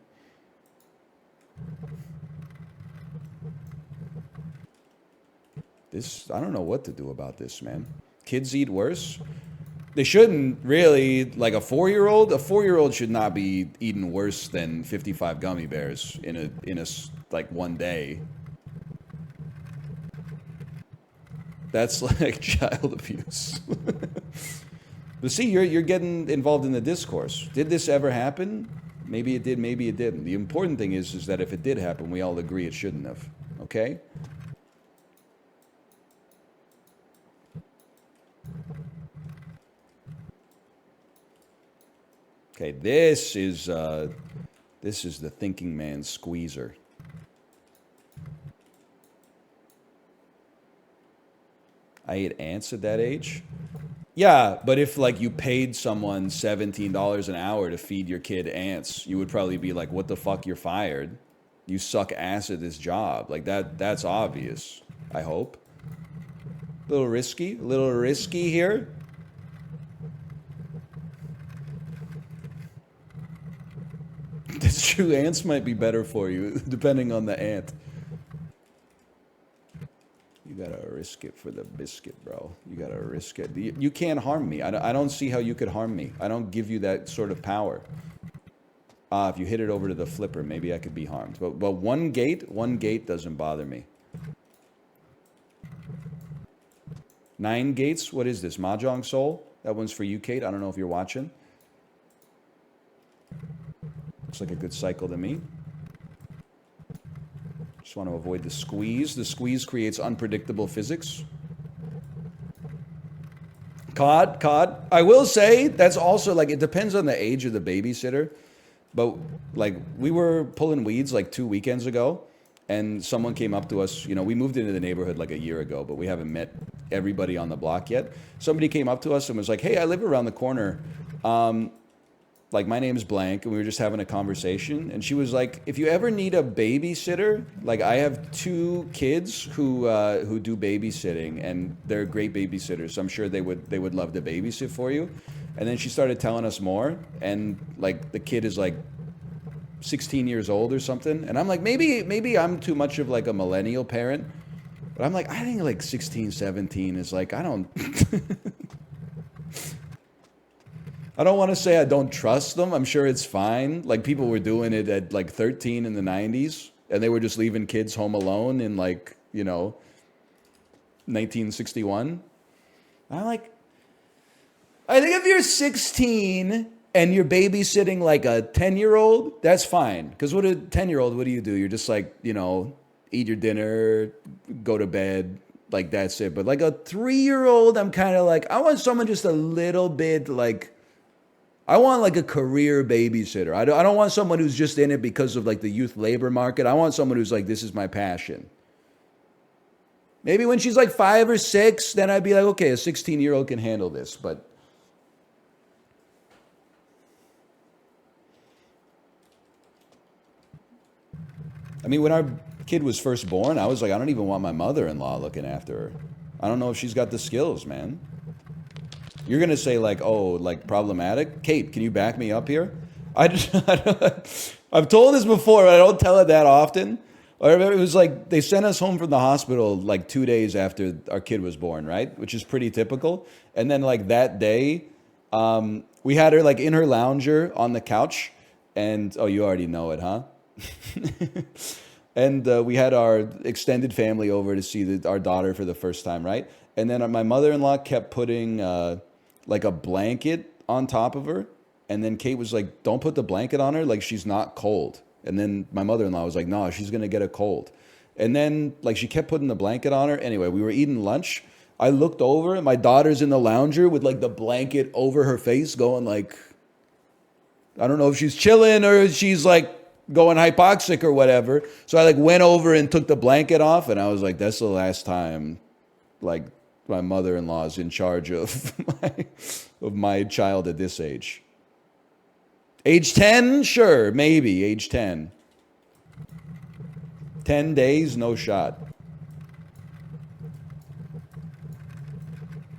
I don't know what to do about this, man. Kids eat worse. They shouldn't really, like a 4-year-old. A 4-year-old should not be eating worse than 55 gummy bears in a like one day. That's like child abuse. But see, you're getting involved in the discourse. Did this ever happen? Maybe it did, maybe it didn't. The important thing is that if it did happen, we all agree it shouldn't have. Okay? Okay, this is the thinking man's squeezer. I ate ants at that age. Yeah, but if like you paid someone $17 an hour to feed your kid ants, you would probably be like, "What the fuck? You're fired. You suck ass at this job." Like that's obvious. I hope. A little risky here. That's true. Ants might be better for you, depending on the ant. You gotta risk it for the biscuit, bro. You gotta risk it. You can't harm me. I don't see how you could harm me. I don't give you that sort of power. If you hit it over to the flipper, maybe I could be harmed. But one gate doesn't bother me. 9 gates? What is this? Mahjong Soul? That one's for you, Kate. I don't know if you're watching. Looks like a good cycle to me. Just want to avoid the squeeze. The squeeze creates unpredictable physics. Cod. I will say that's also like, it depends on the age of the babysitter. But like we were pulling weeds like 2 weekends ago and someone came up to us. You know, we moved into the neighborhood like a year ago, but we haven't met everybody on the block yet. Somebody came up to us and was like, "Hey, I live around the corner. Like my name's blank," and we were just having a conversation, and she was like, "If you ever need a babysitter, like I have 2 kids who do babysitting, and they're great babysitters. So I'm sure they would love to babysit for you." And then she started telling us more, and like the kid is like 16 years old or something, and I'm like, maybe I'm too much of like a millennial parent, but I'm like, I think like 16, 17 is like, I don't want to say I don't trust them. I'm sure it's fine. Like people were doing it at like 13 in the 90s, and they were just leaving kids home alone in like, you know, 1961. I'm like, I think if you're 16 and you're babysitting like a 10-year-old, that's fine. Because what a 10-year-old, what do? You're just like, you know, eat your dinner, go to bed, like that's it. But like a 3-year-old, I'm kind of like, I want someone just a little bit like, I want like a career babysitter. I don't want someone who's just in it because of like the youth labor market. I want someone who's like, this is my passion. Maybe when she's like 5 or 6, then I'd be like, okay, a 16-year-old can handle this. But I mean, when our kid was first born, I was like, I don't even want my mother-in-law looking after her. I don't know if she's got the skills, man. You're gonna say like, oh, like problematic. Kate, can you back me up here? I've told this before, but I don't tell it that often. I remember it was like they sent us home from the hospital like 2 days after our kid was born, right? Which is pretty typical. And then like that day, we had her like in her lounger on the couch, and oh, you already know it, huh? And we had our extended family over to see our daughter for the first time, right? And then my mother-in-law kept putting like a blanket on top of her. And then Kate was like, don't put the blanket on her, like she's not cold. And then my mother-in-law was like, no, she's going to get a cold. And then like she kept putting the blanket on her. Anyway, we were eating lunch. I looked over and my daughter's in the lounger with like the blanket over her face going like, I don't know if she's chilling or she's like going hypoxic or whatever. So I like went over and took the blanket off and I was like, that's the last time like my mother-in-law is in charge of my child at this age. Age 10? Sure, maybe age 10. 10 days, no shot.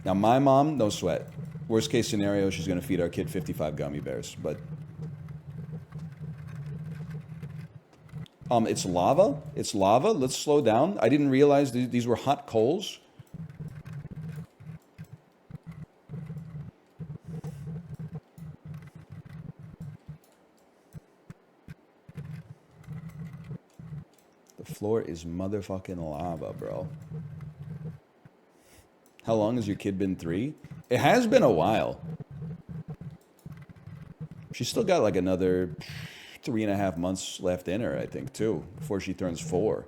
Now my mom, no sweat. Worst case scenario, she's going to feed our kid 55 gummy bears, but it's lava. It's lava. Let's slow down. I didn't realize these were hot coals. The floor is motherfucking lava, bro. How long has your kid been 3? It has been a while. She's still got like another 3.5 months left in her, I think, too, before she turns 4.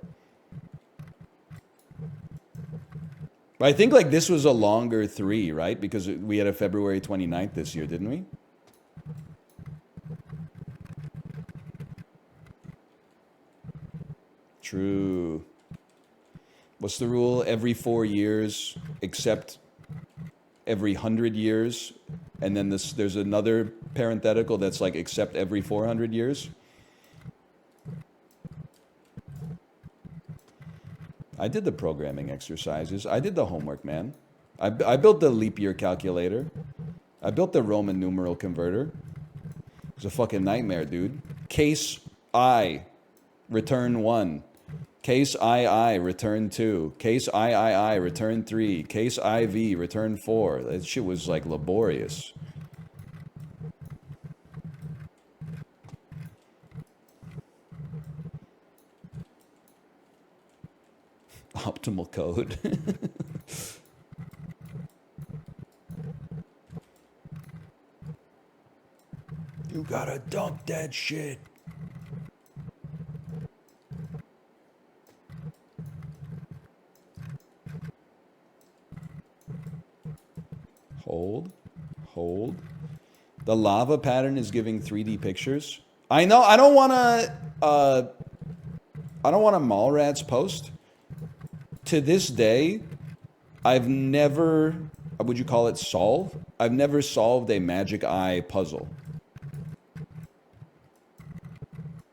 But I think like this was a longer 3, right? Because we had a February 29th this year, didn't we? True. What's the rule? Every 4 years, except every 100 years. And then there's another parenthetical that's like except every 400 years. I did the programming exercises. I did the homework, man. I built the leap year calculator. I built the Roman numeral converter. It was a fucking nightmare, dude. Case I, return 1. Case II, return 2. Case III, return 3. Case IV, return 4. That shit was like laborious. Optimal code. You gotta dunk that shit. Hold. The lava pattern is giving 3D pictures. I know. I don't want to Mallrats post. To this day, I've never. Would you call it solve? I've never solved a magic eye puzzle.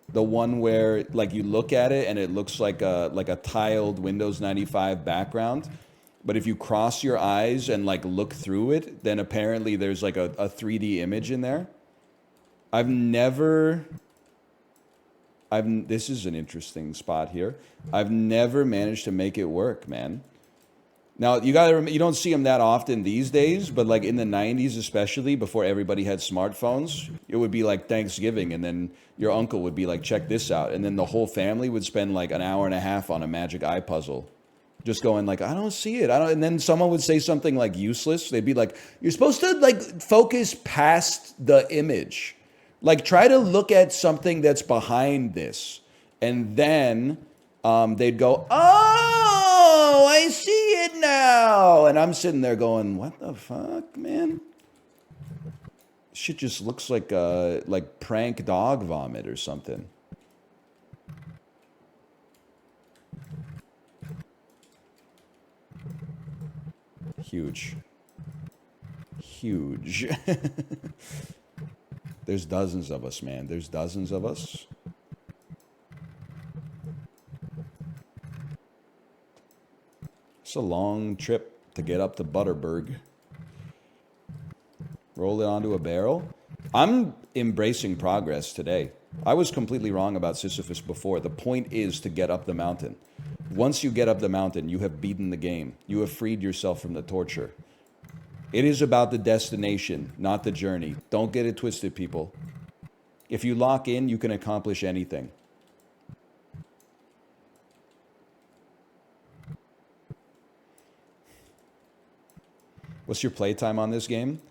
The one where like you look at it and it looks like a tiled Windows 95 background. But if you cross your eyes and like look through it, then apparently there's like a 3D image in there. This is an interesting spot here. I've never managed to make it work, man. Now, you don't see them that often these days, but like in the 90s especially, before everybody had smartphones, it would be like Thanksgiving, and then your uncle would be like, check this out. And then the whole family would spend like an hour and a half on a magic eye puzzle. Just going like, I don't see it. And then someone would say something like useless. They'd be like, you're supposed to like focus past the image. Like try to look at something that's behind this. And then they'd go, oh, I see it now. And I'm sitting there going, what the fuck, man? Shit just looks like prank dog vomit or something. Huge. There's dozens of us, man. There's dozens of us. It's a long trip to get up to Butterberg. Roll it onto a barrel. I'm embracing progress today. I was completely wrong about Sisyphus before. The point is to get up the mountain. Once you get up the mountain, you have beaten the game. You have freed yourself from the torture. It is about the destination, not the journey. Don't get it twisted, people. If you lock in, you can accomplish anything. What's your playtime on this game?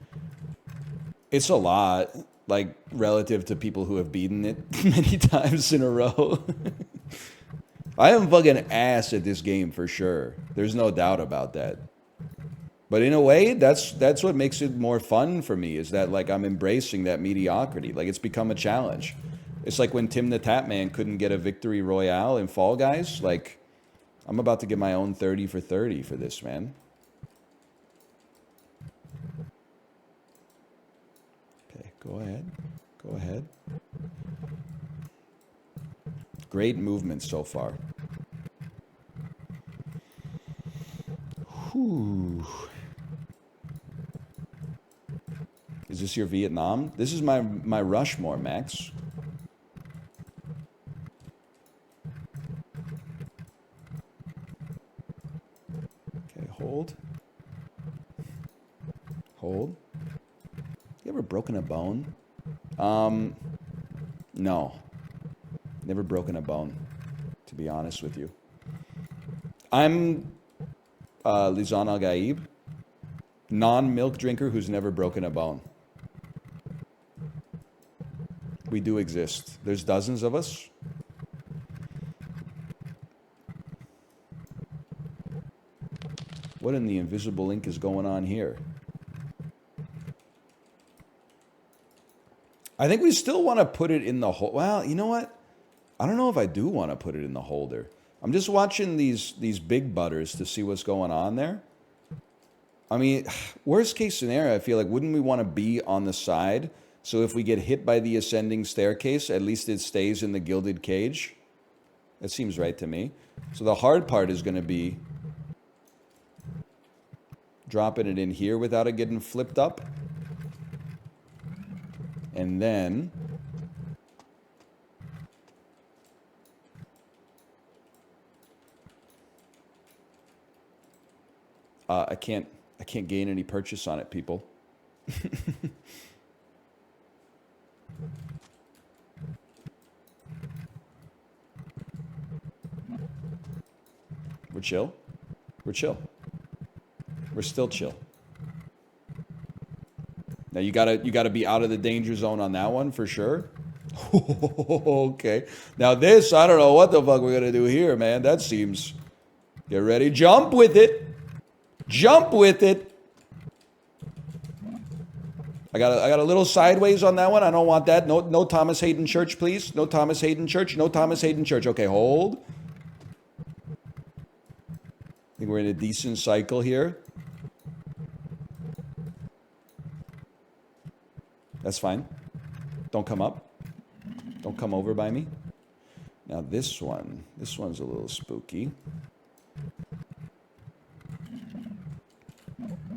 It's a lot, like, relative to people who have beaten it many times in a row. I am fucking ass at this game for sure. There's no doubt about that. But in a way, that's what makes it more fun for me, is that, like, I'm embracing that mediocrity. Like, it's become a challenge. It's like when Tim the Tap Man couldn't get a victory royale in Fall Guys. Like, I'm about to get my own 30 for 30 for this, man. Okay, go ahead. Go ahead. Great movement so far. Whew. Is this your Vietnam? This is my Rushmore, Max. Okay, hold. Hold. You ever broken a bone? No. Never broken a bone, to be honest with you. I'm Lizan Al-Gaib, non-milk drinker who's never broken a bone. We do exist. There's dozens of us. What in the invisible ink is going on here? I think we still want to put it in the hole. Well, you know what? I don't know if I do want to put it in the holder. I'm just watching these big butters to see what's going on there. I mean, worst case scenario, I feel like, wouldn't we want to be on the side? So if we get hit by the ascending staircase, at least it stays in the gilded cage. That seems right to me. So the hard part is going to be dropping it in here without it getting flipped up. And then I can't gain any purchase on it, people. We're chill. We're chill. We're still chill. Now you gotta be out of the danger zone on that one for sure. Okay. Now this, I don't know what the fuck we're gonna do here, man. That seems. Get ready. Jump with it. Jump with it. I got a little sideways on that one. I don't want that. No Thomas Hayden Church, please. No Thomas Hayden Church. No Thomas Hayden Church. Okay, hold. I think we're in a decent cycle here. That's fine. Don't come up. Don't come over by me. Now this one's a little spooky.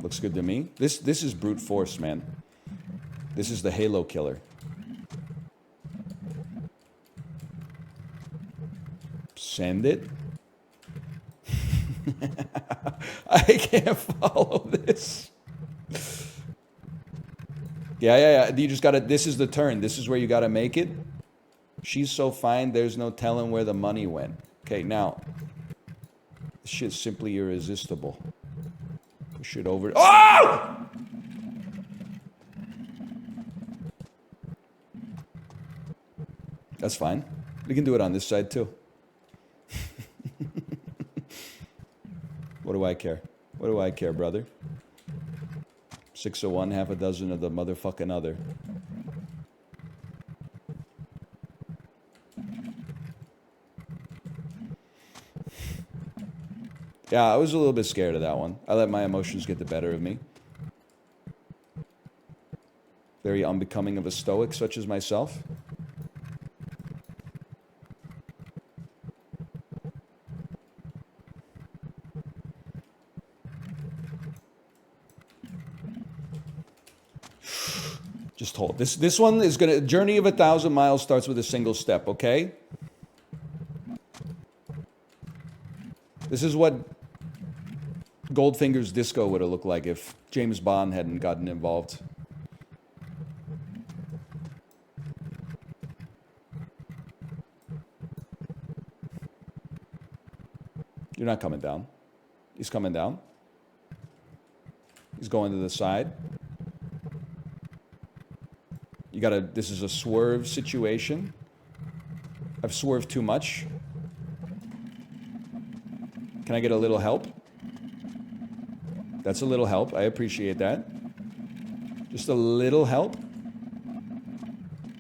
Looks good to me. This is brute force, man. This is the Halo killer. Send it. I can't follow this. Yeah. You just gotta, this is the turn. This is where you gotta make it. She's so fine, there's no telling where the money went. Okay, now. This shit's simply irresistible. Push it over. Oh! That's fine. We can do it on this side too. What do I care? What do I care, brother? 6 of one, half a dozen of the motherfucking other. Yeah, I was a little bit scared of that one. I let my emotions get the better of me. Very unbecoming of a stoic such as myself. Just hold. This one is gonna, journey of 1,000 miles starts with a single step, okay? This is what Goldfinger's disco would have looked like if James Bond hadn't gotten involved. You're not coming down. He's coming down. He's going to the side. You gotta, this is a swerve situation. I've swerved too much. Can I get a little help? That's a little help. I appreciate that. Just a little help.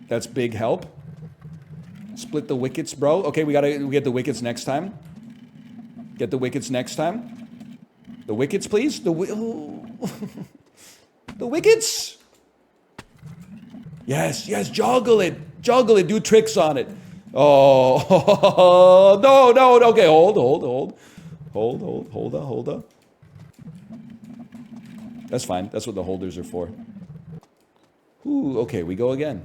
That's big help. Split the wickets, bro. Okay, we get the wickets next time. Get the wickets next time. The wickets, please. The wickets. Yes, yes, juggle it. Juggle it. Do tricks on it. Oh, no. Okay, hold up. That's fine. That's what the holders are for. Ooh, okay, we go again.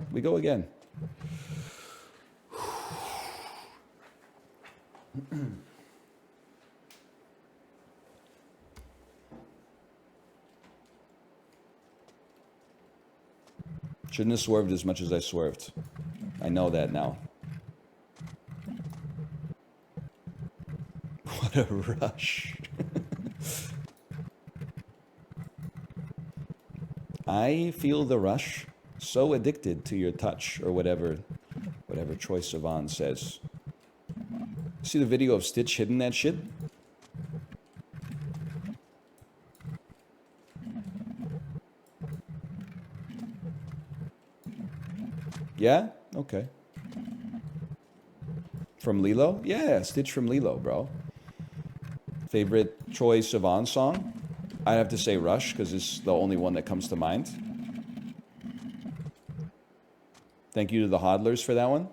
Shouldn't have swerved as much as I swerved. I know that now. What a rush. I feel the rush, so addicted to your touch, or whatever Troye Sivan says. See the video of Stitch hitting that shit? Yeah? Okay. From Lilo? Yeah, Stitch from Lilo, bro. Favorite Troye Sivan song? I'd have to say Rush, because it's the only one that comes to mind. Thank you to the hodlers for that one.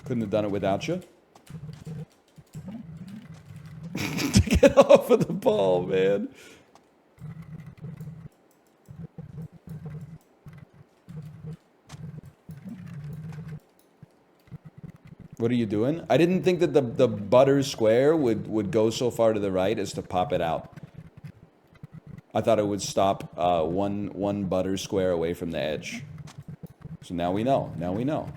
Couldn't have done it without you. Get off of the ball, man. What are you doing? I didn't think that the butter square would go so far to the right as to pop it out. I thought it would stop one butter square away from the edge. So now we know. Now we know.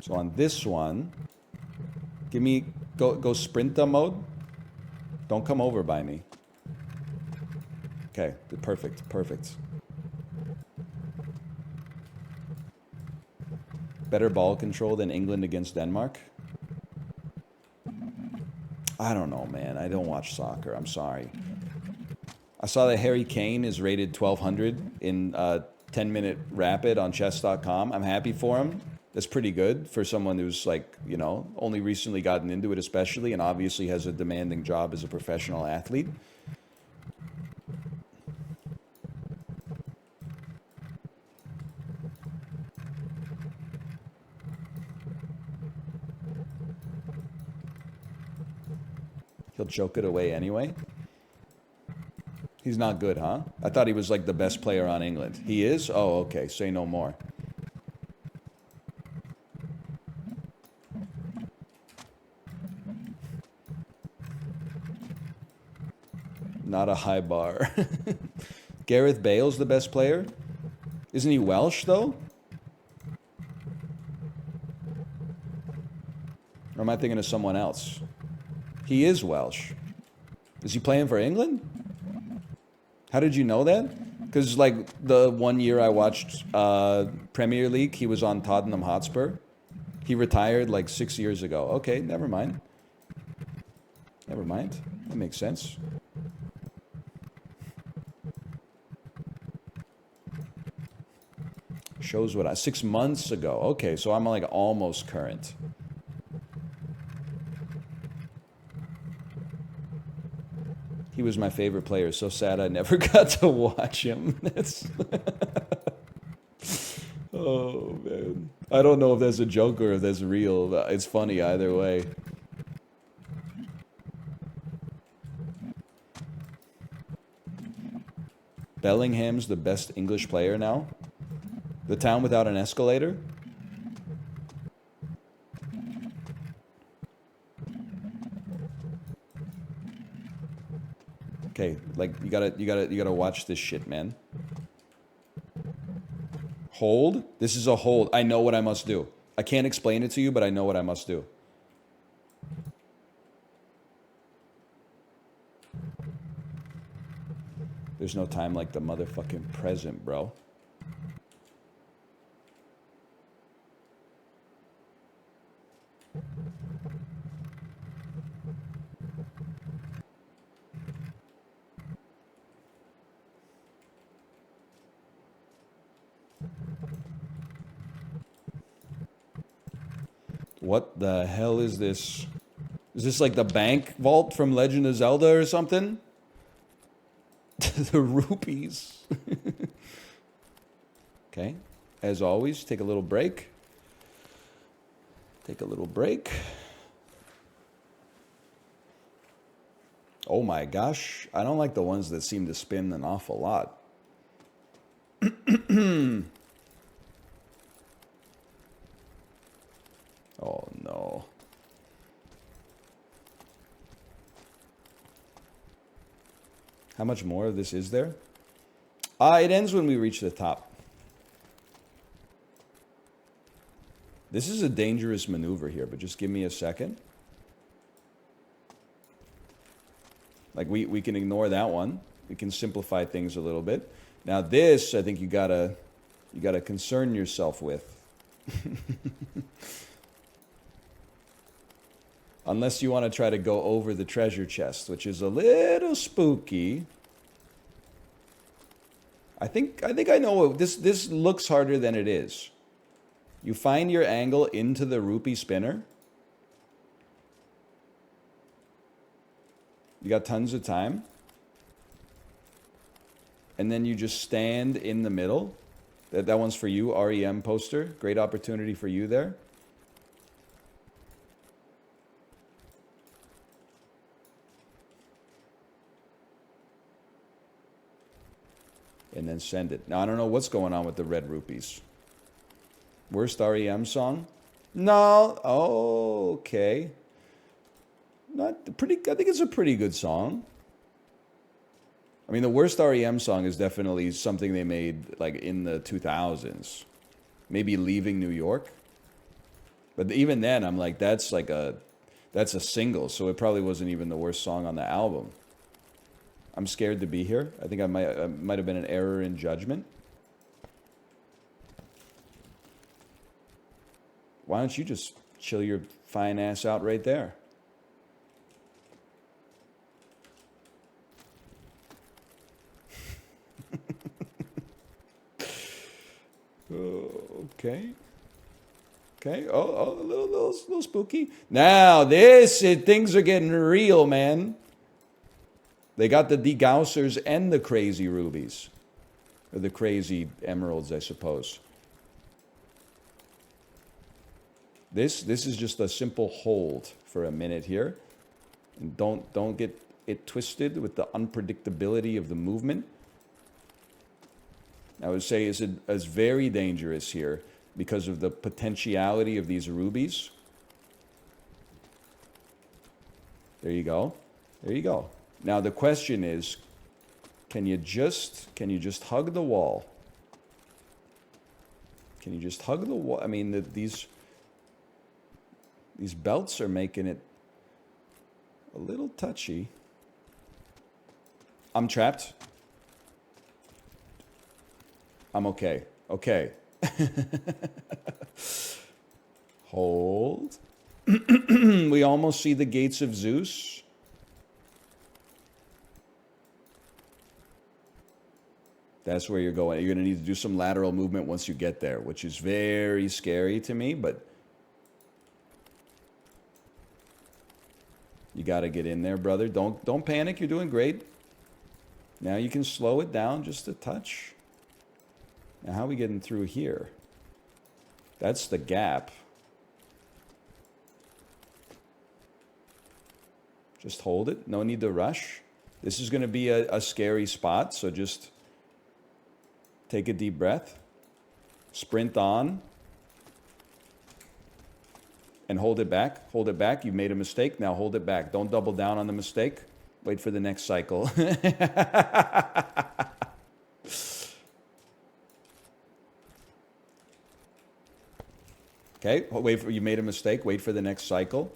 So on this one, give me... Go sprinter mode. Don't come over by me. Okay, perfect. Better ball control than England against Denmark? I don't know, man. I don't watch soccer. I'm sorry. I saw that Harry Kane is rated 1200 in 10-minute rapid on chess.com. I'm happy for him. That's pretty good for someone who's like, you know, only recently gotten into it especially, and obviously has a demanding job as a professional athlete. He'll choke it away anyway. He's not good, huh? I thought he was like the best player on England. He is? Oh, okay. Say no more. Not a high bar. Gareth Bale's the best player? Isn't he Welsh, though? Or am I thinking of someone else? He is Welsh. Is he playing for England? How did you know that? Because, like, the one year I watched Premier League, he was on Tottenham Hotspur. He retired, like, 6 years ago. Okay, never mind. Never mind. That makes sense. Shows what 6 months ago. Okay, so I'm like almost current. He was my favorite player. So sad I never got to watch him. That's Oh, man. I don't know if that's a joke or if that's real. It's funny either way. Bellingham's the best English player now? The town without an escalator? Okay, like you gotta watch this shit, man. Hold? This is a hold. I know what I must do. I can't explain it to you, but I know what I must do. There's no time like the motherfucking present, bro. What the hell is this? Is this like the bank vault from Legend of Zelda or something? The rupees. Okay. As always, take a little break. Take a little break. Oh my gosh. I don't like the ones that seem to spin an awful lot. Oh no. How much more of this is there? It ends when we reach the top. This is a dangerous maneuver here, but just give me a second. Like we can ignore that one. We can simplify things a little bit. Now this, I think you gotta concern yourself with. Unless you want to try to go over the treasure chest, which is a little spooky. I think I know this looks harder than it is. You find your angle into the rupee spinner. You got tons of time. And then you just stand in the middle. That one's for you, REM poster. Great opportunity for you there. And then send it. Now, I don't know what's going on with the red rupees. Worst REM song? No. Oh, okay. Not pretty. I think it's a pretty good song. I mean, the worst REM song is definitely something they made like in the 2000s. Maybe Leaving New York. But even then, I'm like, that's a single, so it probably wasn't even the worst song on the album. I'm scared to be here. I think I might have been an error in judgment. Why don't you just chill your fine ass out right there? Okay. Okay. Oh, a little spooky. Now things are getting real, man. They got the degaussers and the crazy rubies. Or the crazy emeralds, I suppose. This is just a simple hold for a minute here. And don't get it twisted with the unpredictability of the movement. I would say is very dangerous here because of the potentiality of these rubies. There you go. There you go. Now the question is, can you just hug the wall? Can you just hug the wall? I mean, these belts are making it a little touchy. I'm trapped. I'm okay. Okay. Hold. We almost see the gates of Zeus. That's where you're going. You're going to need to do some lateral movement once you get there, which is very scary to me, but you got to get in there, brother. Don't panic. You're doing great. Now you can slow it down just a touch. Now, how are we getting through here? That's the gap. Just hold it. No need to rush. This is going to be a scary spot, so just take a deep breath. Sprint on. And hold it back. Hold it back. You made a mistake. Now hold it back. Don't double down on the mistake. Wait for the next cycle. Okay, wait for, you made a mistake. Wait for the next cycle.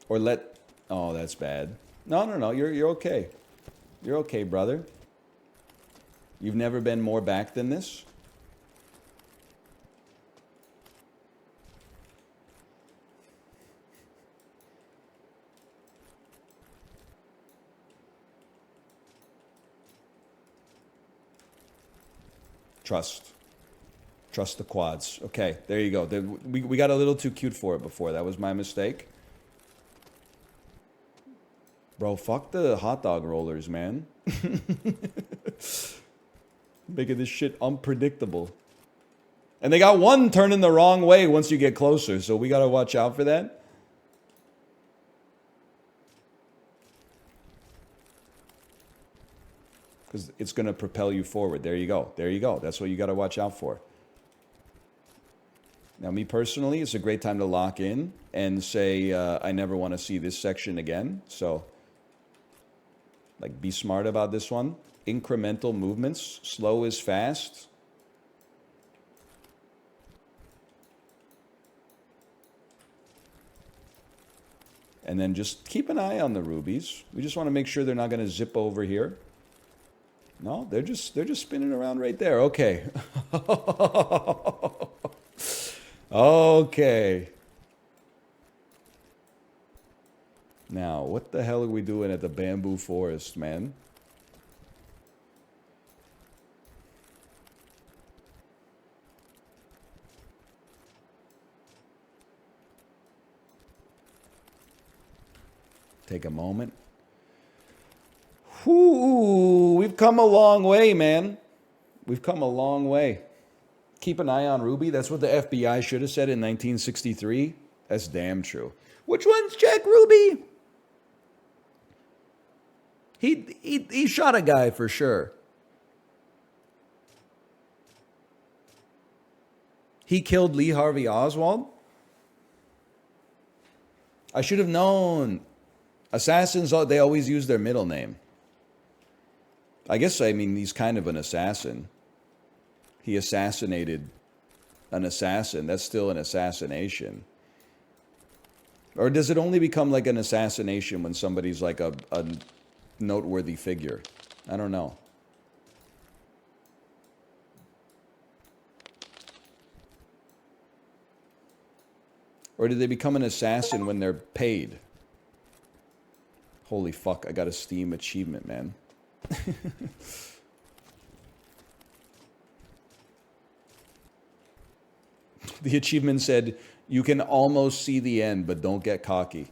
Or let, oh, that's bad. No, you're okay. You're okay, brother. You've never been more back than this. Trust. Trust the quads. Okay, there you go. We got a little too cute for it before. That was my mistake. Bro, fuck the hot dog rollers, man. Making this shit unpredictable. And they got one turning the wrong way once you get closer, so we gotta watch out for that. Because it's gonna propel you forward. There you go. There you go. That's what you gotta watch out for. Now, me personally, it's a great time to lock in and say, I never want to see this section again. So, like, be smart about this one. Incremental movements. Slow is fast. And then just keep an eye on the rubies. We just want to make sure they're not going to zip over here. No, they're just spinning around right there. Okay. Okay. Now, what the hell are we doing at the bamboo forest, man? Take a moment. Whoo, we've come a long way, man. We've come a long way. Keep an eye on Ruby. That's what the FBI should have said in 1963. That's damn true. Which one's Jack Ruby? He shot a guy for sure. He killed Lee Harvey Oswald? I should have known. Assassins, they always use their middle name. I guess, I mean, he's kind of an assassin. He assassinated an assassin. That's still an assassination. Or does it only become like an assassination when somebody's like a noteworthy figure? I don't know. Or do they become an assassin when they're paid? Holy fuck, I got a Steam achievement, man. The achievement said, you can almost see the end, but don't get cocky.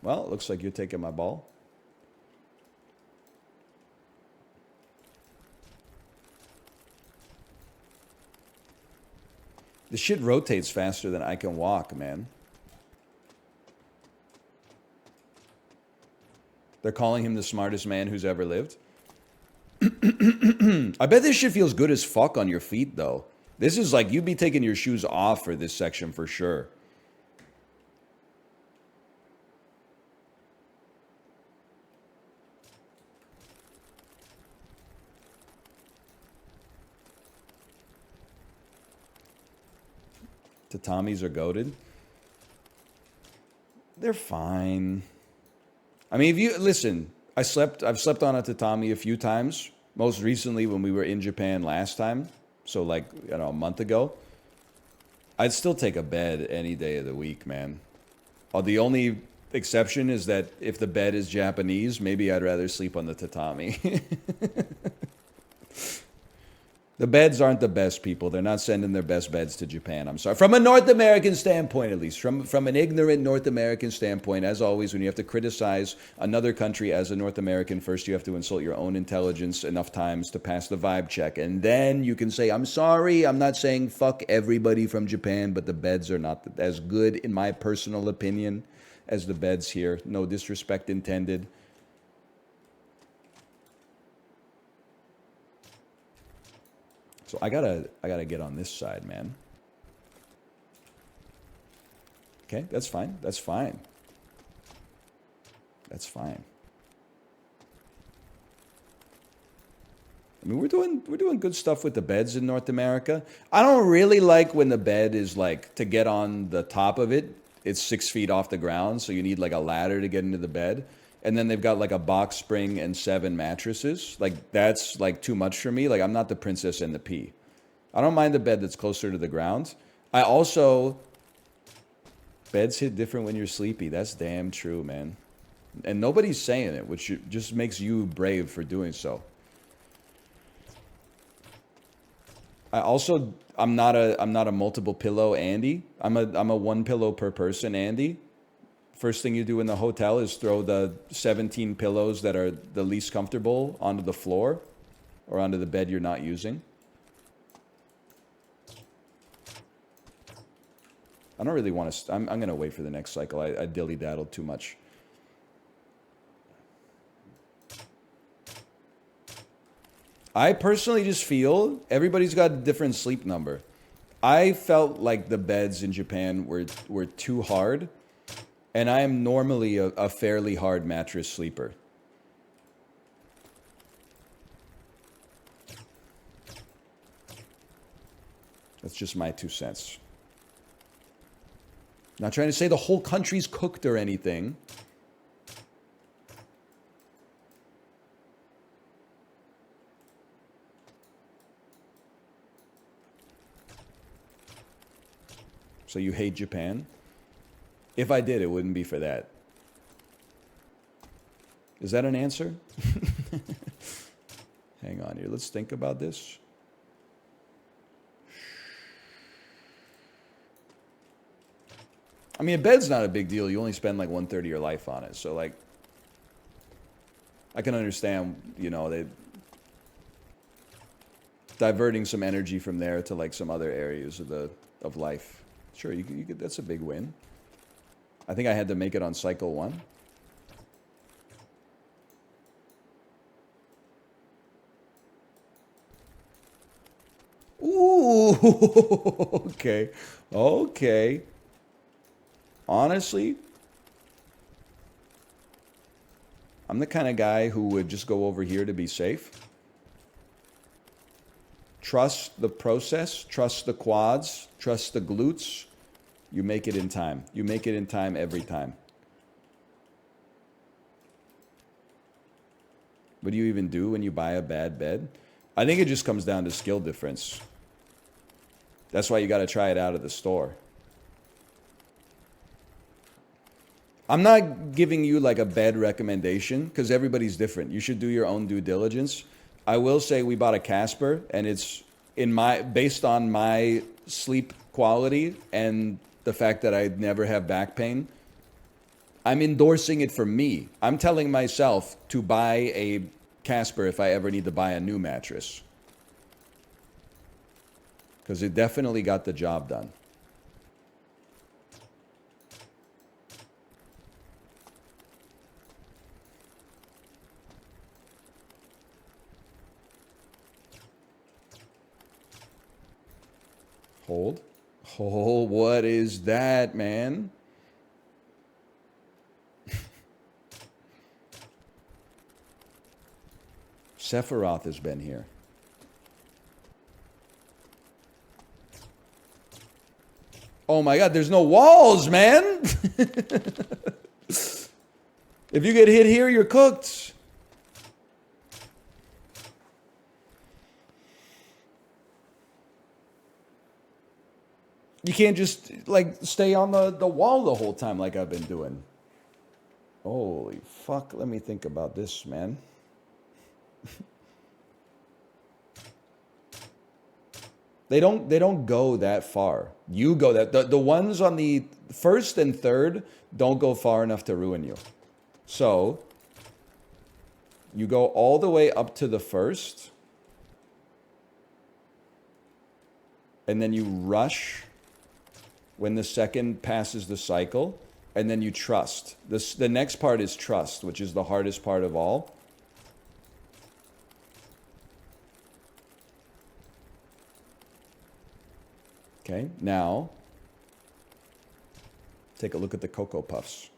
Well, it looks like you're taking my ball. The shit rotates faster than I can walk, man. They're calling him the smartest man who's ever lived. I bet this shit feels good as fuck on your feet, though. This is like, you'd be taking your shoes off for this section for sure. Tatamis are goated. They're fine. I mean, if you listen, I've slept on a tatami a few times. Most recently when we were in Japan last time, so like, you know, a month ago. I'd still take a bed any day of the week, man. The only exception is that if the bed is Japanese, maybe I'd rather sleep on the tatami. The beds aren't the best, people. They're not sending their best beds to Japan. I'm sorry. From a North American standpoint, at least. From an ignorant North American standpoint, as always, when you have to criticize another country as a North American, first you have to insult your own intelligence enough times to pass the vibe check. And then you can say, I'm sorry, I'm not saying fuck everybody from Japan, but the beds are not as good, in my personal opinion, as the beds here. No disrespect intended. So I gotta get on this side, man. Okay, that's fine. That's fine. That's fine. I mean, we're doing good stuff with the beds in North America. I don't really like when the bed is like, to get on the top of it, it's 6 feet off the ground, so you need like a ladder to get into the bed. And then they've got like a box spring and 7 mattresses. Like, that's like too much for me. Like, I'm not the princess and the pea. I don't mind the bed that's closer to the ground. I also, beds hit different when you're sleepy. That's damn true, man. And nobody's saying it, which just makes you brave for doing so. I'm not a multiple pillow Andy. I'm a one pillow per person Andy. First thing you do in the hotel is throw the 17 pillows that are the least comfortable onto the floor or onto the bed you're not using. I don't really want to... I'm going to wait for the next cycle. I dilly-daddled too much. I personally just feel everybody's got a different sleep number. I felt like the beds in Japan were too hard. And I am normally a fairly hard mattress sleeper. That's just my 2 cents. Not trying to say the whole country's cooked or anything. So you hate Japan? If I did, it wouldn't be for that. Is that an answer? Hang on here. Let's think about this. I mean, a bed's not a big deal. You only spend like 1/3 of your life on it. So, like, I can understand, you know, they diverting some energy from there to like some other areas of life. Sure, you could, that's a big win. I think I had to make it on cycle 1. Ooh, okay. Okay. Honestly, I'm the kind of guy who would just go over here to be safe. Trust the process, trust the quads, trust the glutes. You make it in time. You make it in time every time. What do you even do when you buy a bad bed? I think it just comes down to skill difference. That's why you got to try it out at the store. I'm not giving you like a bed recommendation because everybody's different. You should do your own due diligence. I will say we bought a Casper and it's based on my sleep quality and the fact that I never have back pain. I'm endorsing it for me. I'm telling myself to buy a Casper if I ever need to buy a new mattress. Because it definitely got the job done. Hold. Oh, what is that, man? Sephiroth has been here. Oh my god, there's no walls, man! If you get hit here, you're cooked. You can't just, like, stay on the wall the whole time like I've been doing. Holy fuck, let me think about this, man. They don't go that far. You go that the ones on the first and third don't go far enough to ruin you. So you go all the way up to the first, and then you rush when the second passes the cycle, and then you trust. The next part is trust, which is the hardest part of all. Okay, now take a look at the Cocoa Puffs.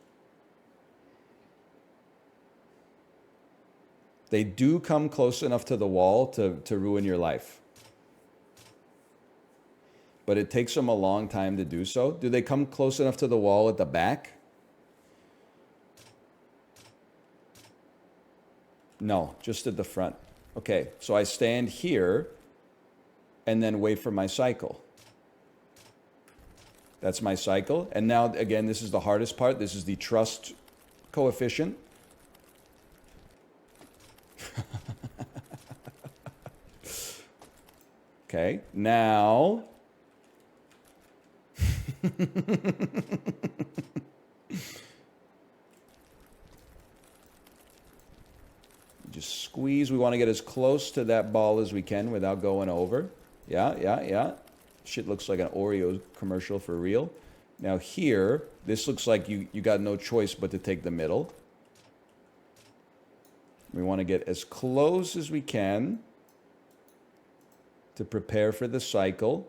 They do come close enough to the wall to ruin your life. But it takes them a long time to do so. Do they come close enough to the wall at the back? No, just at the front. Okay, so I stand here and then wait for my cycle. That's my cycle. And now, again, this is the hardest part. This is the trust coefficient. Okay, now... Just squeeze. We want to get as close to that ball as we can without going over. Yeah. Shit looks like an Oreo commercial for real. Now here, this looks like you got no choice but to take the middle. We want to get as close as we can to prepare for the cycle.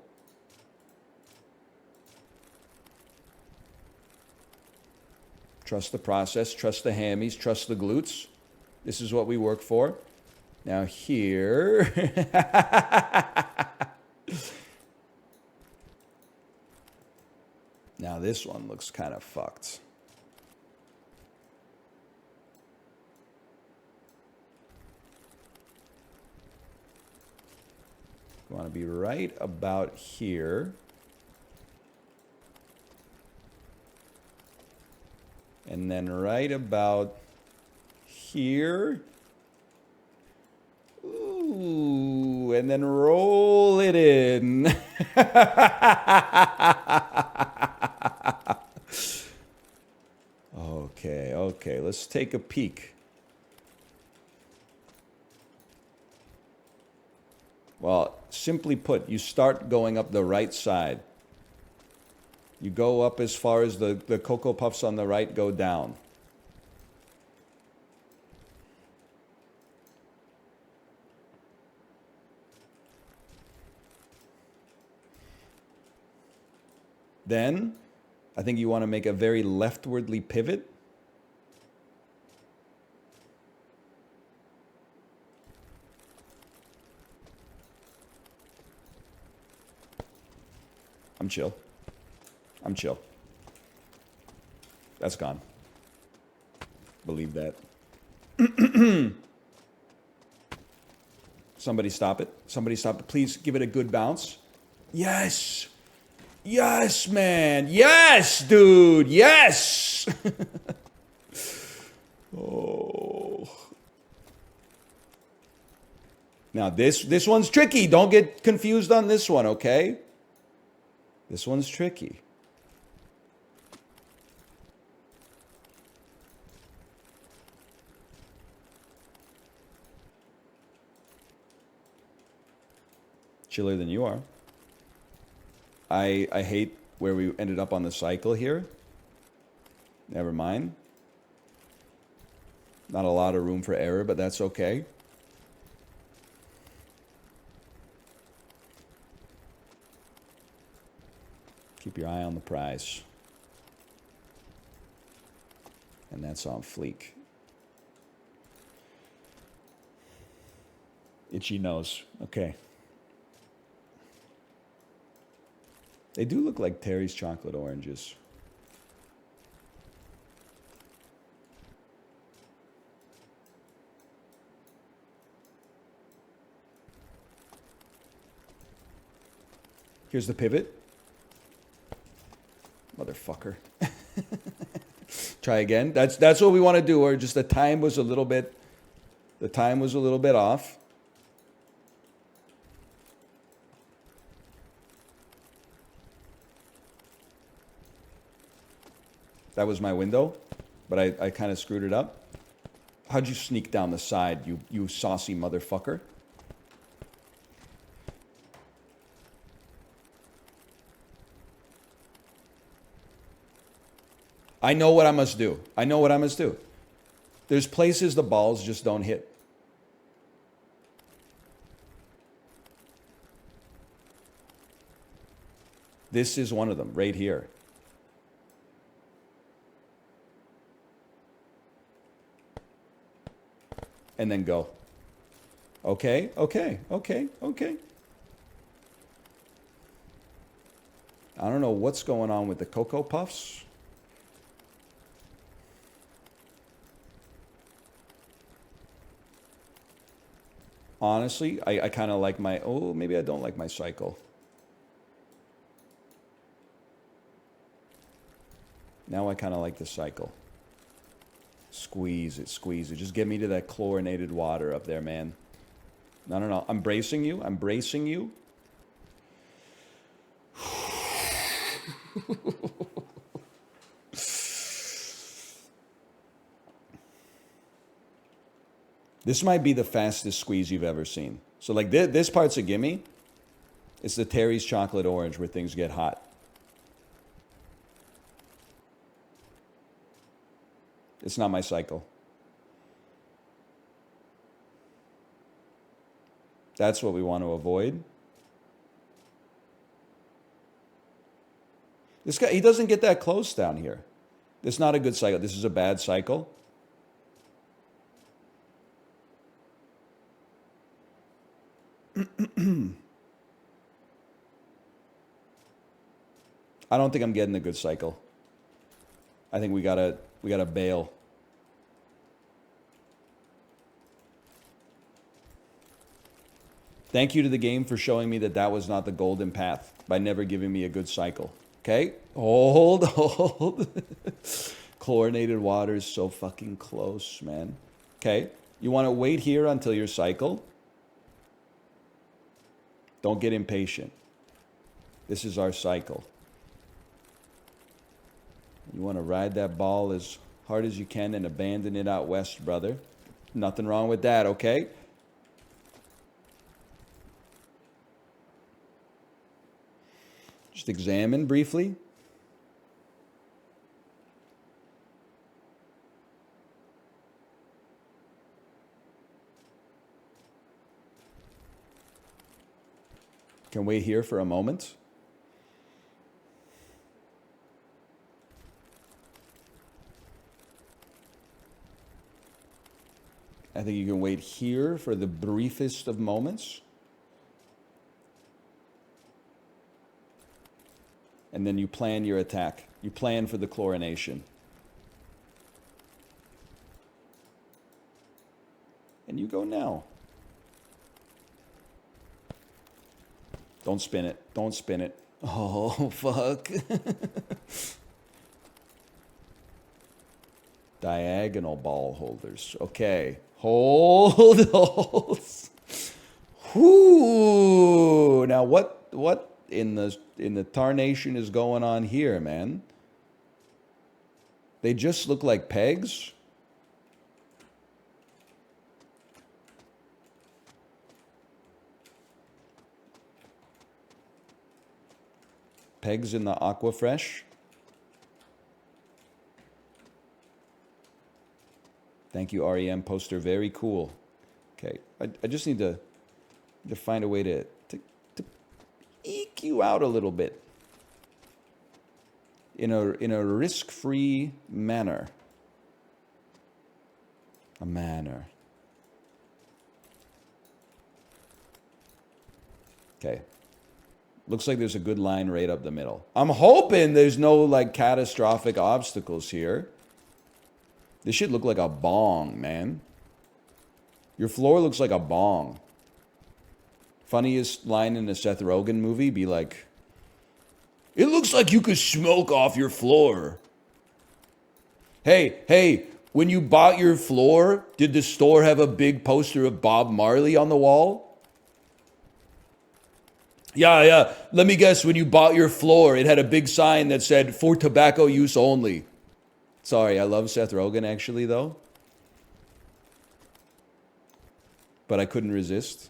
Trust the process, trust the hammies, trust the glutes. This is what we work for. Now here... Now this one looks kind of fucked. You want to be right about here. And then right about here. Ooh, and then roll it in. Okay, let's take a peek. Well, simply put, you start going up the right side. You go up as far as the Cocoa Puffs on the right go down. Then, I think you want to make a very leftwardly pivot. I'm chill. That's gone. Believe that. Somebody stop it. Somebody stop it. Please give it a good bounce. Yes. Yes, man. Yes, dude. Yes. Oh. Now this one's tricky. Don't get confused on this one, okay? This one's tricky. Chiller than you are. I hate where we ended up on the cycle here. Never mind. Not a lot of room for error, but that's okay. Keep your eye on the prize. And that's on fleek. Itchy nose. Okay. They do look like Terry's chocolate oranges. Here's the pivot. Motherfucker. Try again. That's what we want to do. Or just the time was a little bit off. That was my window, but I kind of screwed it up. How'd you sneak down the side, you saucy motherfucker? I know what I must do. I know what I must do. There's places the balls just don't hit. This is one of them, right here. And then go. Okay, okay, okay, okay. I don't know what's going on with the Cocoa Puffs. Honestly, I kind of like my, oh, maybe I don't like my cycle. Now I kind of like the cycle. Squeeze it, squeeze it. Just get me to that chlorinated water up there, man. No, no, no. I'm bracing you. I'm bracing you. This might be the fastest squeeze you've ever seen. So like this part's a gimme. It's the Terry's Chocolate Orange where things get hot. It's not my cycle. That's what we want to avoid. This guy, he doesn't get that close down here. This is not a good cycle. This is a bad cycle. I don't think I'm getting a good cycle. I think we gotta bail. Thank you to the game for showing me that that was not the golden path by never giving me a good cycle. Okay? Hold. Chlorinated water is so fucking close, man. Okay? You want to wait here until your cycle. Don't get impatient. This is our cycle. You want to ride that ball as hard as you can and abandon it out west, brother. Nothing wrong with that, okay? Just examine briefly. Can wait here for a moment. I think you can wait here for the briefest of moments. And then you plan your attack. You plan for the chlorination. And you go now. Don't spin it. Don't spin it. Oh, fuck. Diagonal ball holders. Okay. Hold. Whoo. Now what in the tarnation is going on here, man? They just look like pegs. Pegs in the Aquafresh. Thank you, REM poster. Very cool. Okay, I just need to find a way to eke you out a little bit in a risk-free manner. A manner. Okay. Looks like there's a good line right up the middle. I'm hoping there's no like catastrophic obstacles here. This shit look like a bong, man. Your floor looks like a bong. Funniest line in a Seth Rogen movie be like, it looks like you could smoke off your floor. Hey, when you bought your floor, did the store have a big poster of Bob Marley on the wall? Yeah. Let me guess, when you bought your floor, it had a big sign that said, for tobacco use only. Sorry, I love Seth Rogen actually though, but I couldn't resist.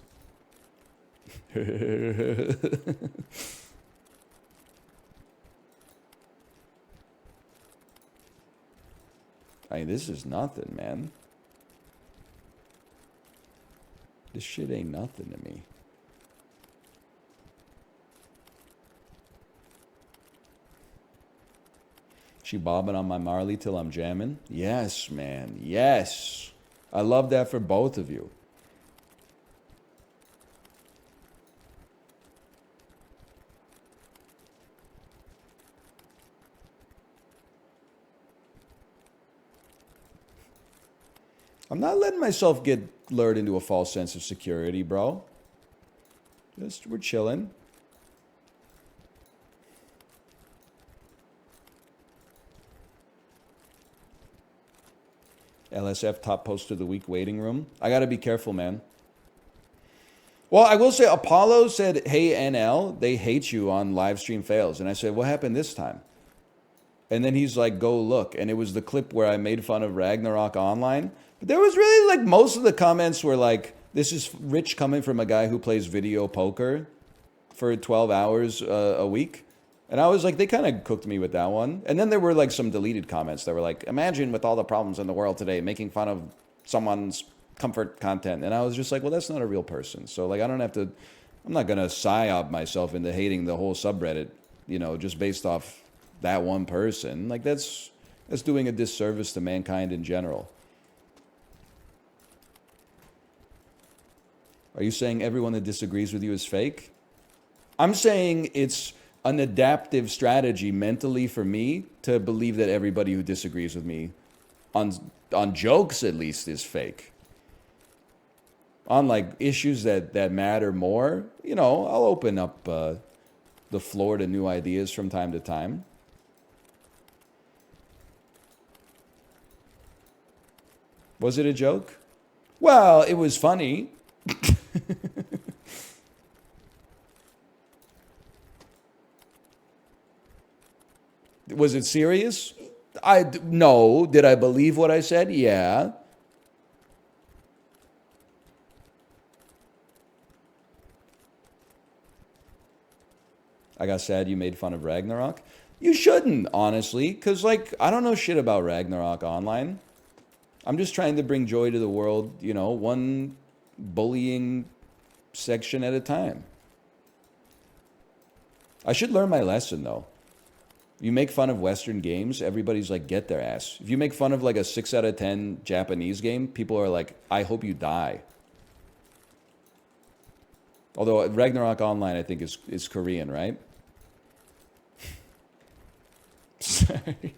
I mean, this is nothing, man. This shit ain't nothing to me. She bobbing on my Marley till I'm jamming? Yes, man. Yes. I love that for both of you. I'm not letting myself get lured into a false sense of security, bro. Just, we're chilling. LSF top post of the week waiting room. I gotta be careful, man. Well, I will say Apollo said, hey, NL, they hate you on live stream fails. And I said, what happened this time? And then he's like, go look. And it was the clip where I made fun of Ragnarok Online. But there was really like most of the comments were like, this is rich coming from a guy who plays video poker for 12 hours a week. And I was like, they kind of cooked me with that one. And then there were like some deleted comments that were like, imagine with all the problems in the world today, making fun of someone's comfort content. And I was just like, well, that's not a real person. So like, I don't have to, I'm not going to psyop myself into hating the whole subreddit, you know, just based off that one person. Like that's doing a disservice to mankind in general. Are you saying everyone that disagrees with you is fake? I'm saying it's an adaptive strategy mentally for me to believe that everybody who disagrees with me on jokes at least is fake. On like issues that matter more, you know, I'll open up the floor to new ideas from time to time. Was it a joke? Well, it was funny. Was it serious? No. Did I believe what I said? Yeah. I got sad you made fun of Ragnarok. You shouldn't, honestly, because, like, I don't know shit about Ragnarok Online. I'm just trying to bring joy to the world, you know, one bullying section at a time. I should learn my lesson, though. You make fun of Western games, everybody's like, get their ass. If you make fun of like a 6 out of 10 Japanese game, people are like, I hope you die. Although Ragnarok Online, I think, is Korean, right? Sorry.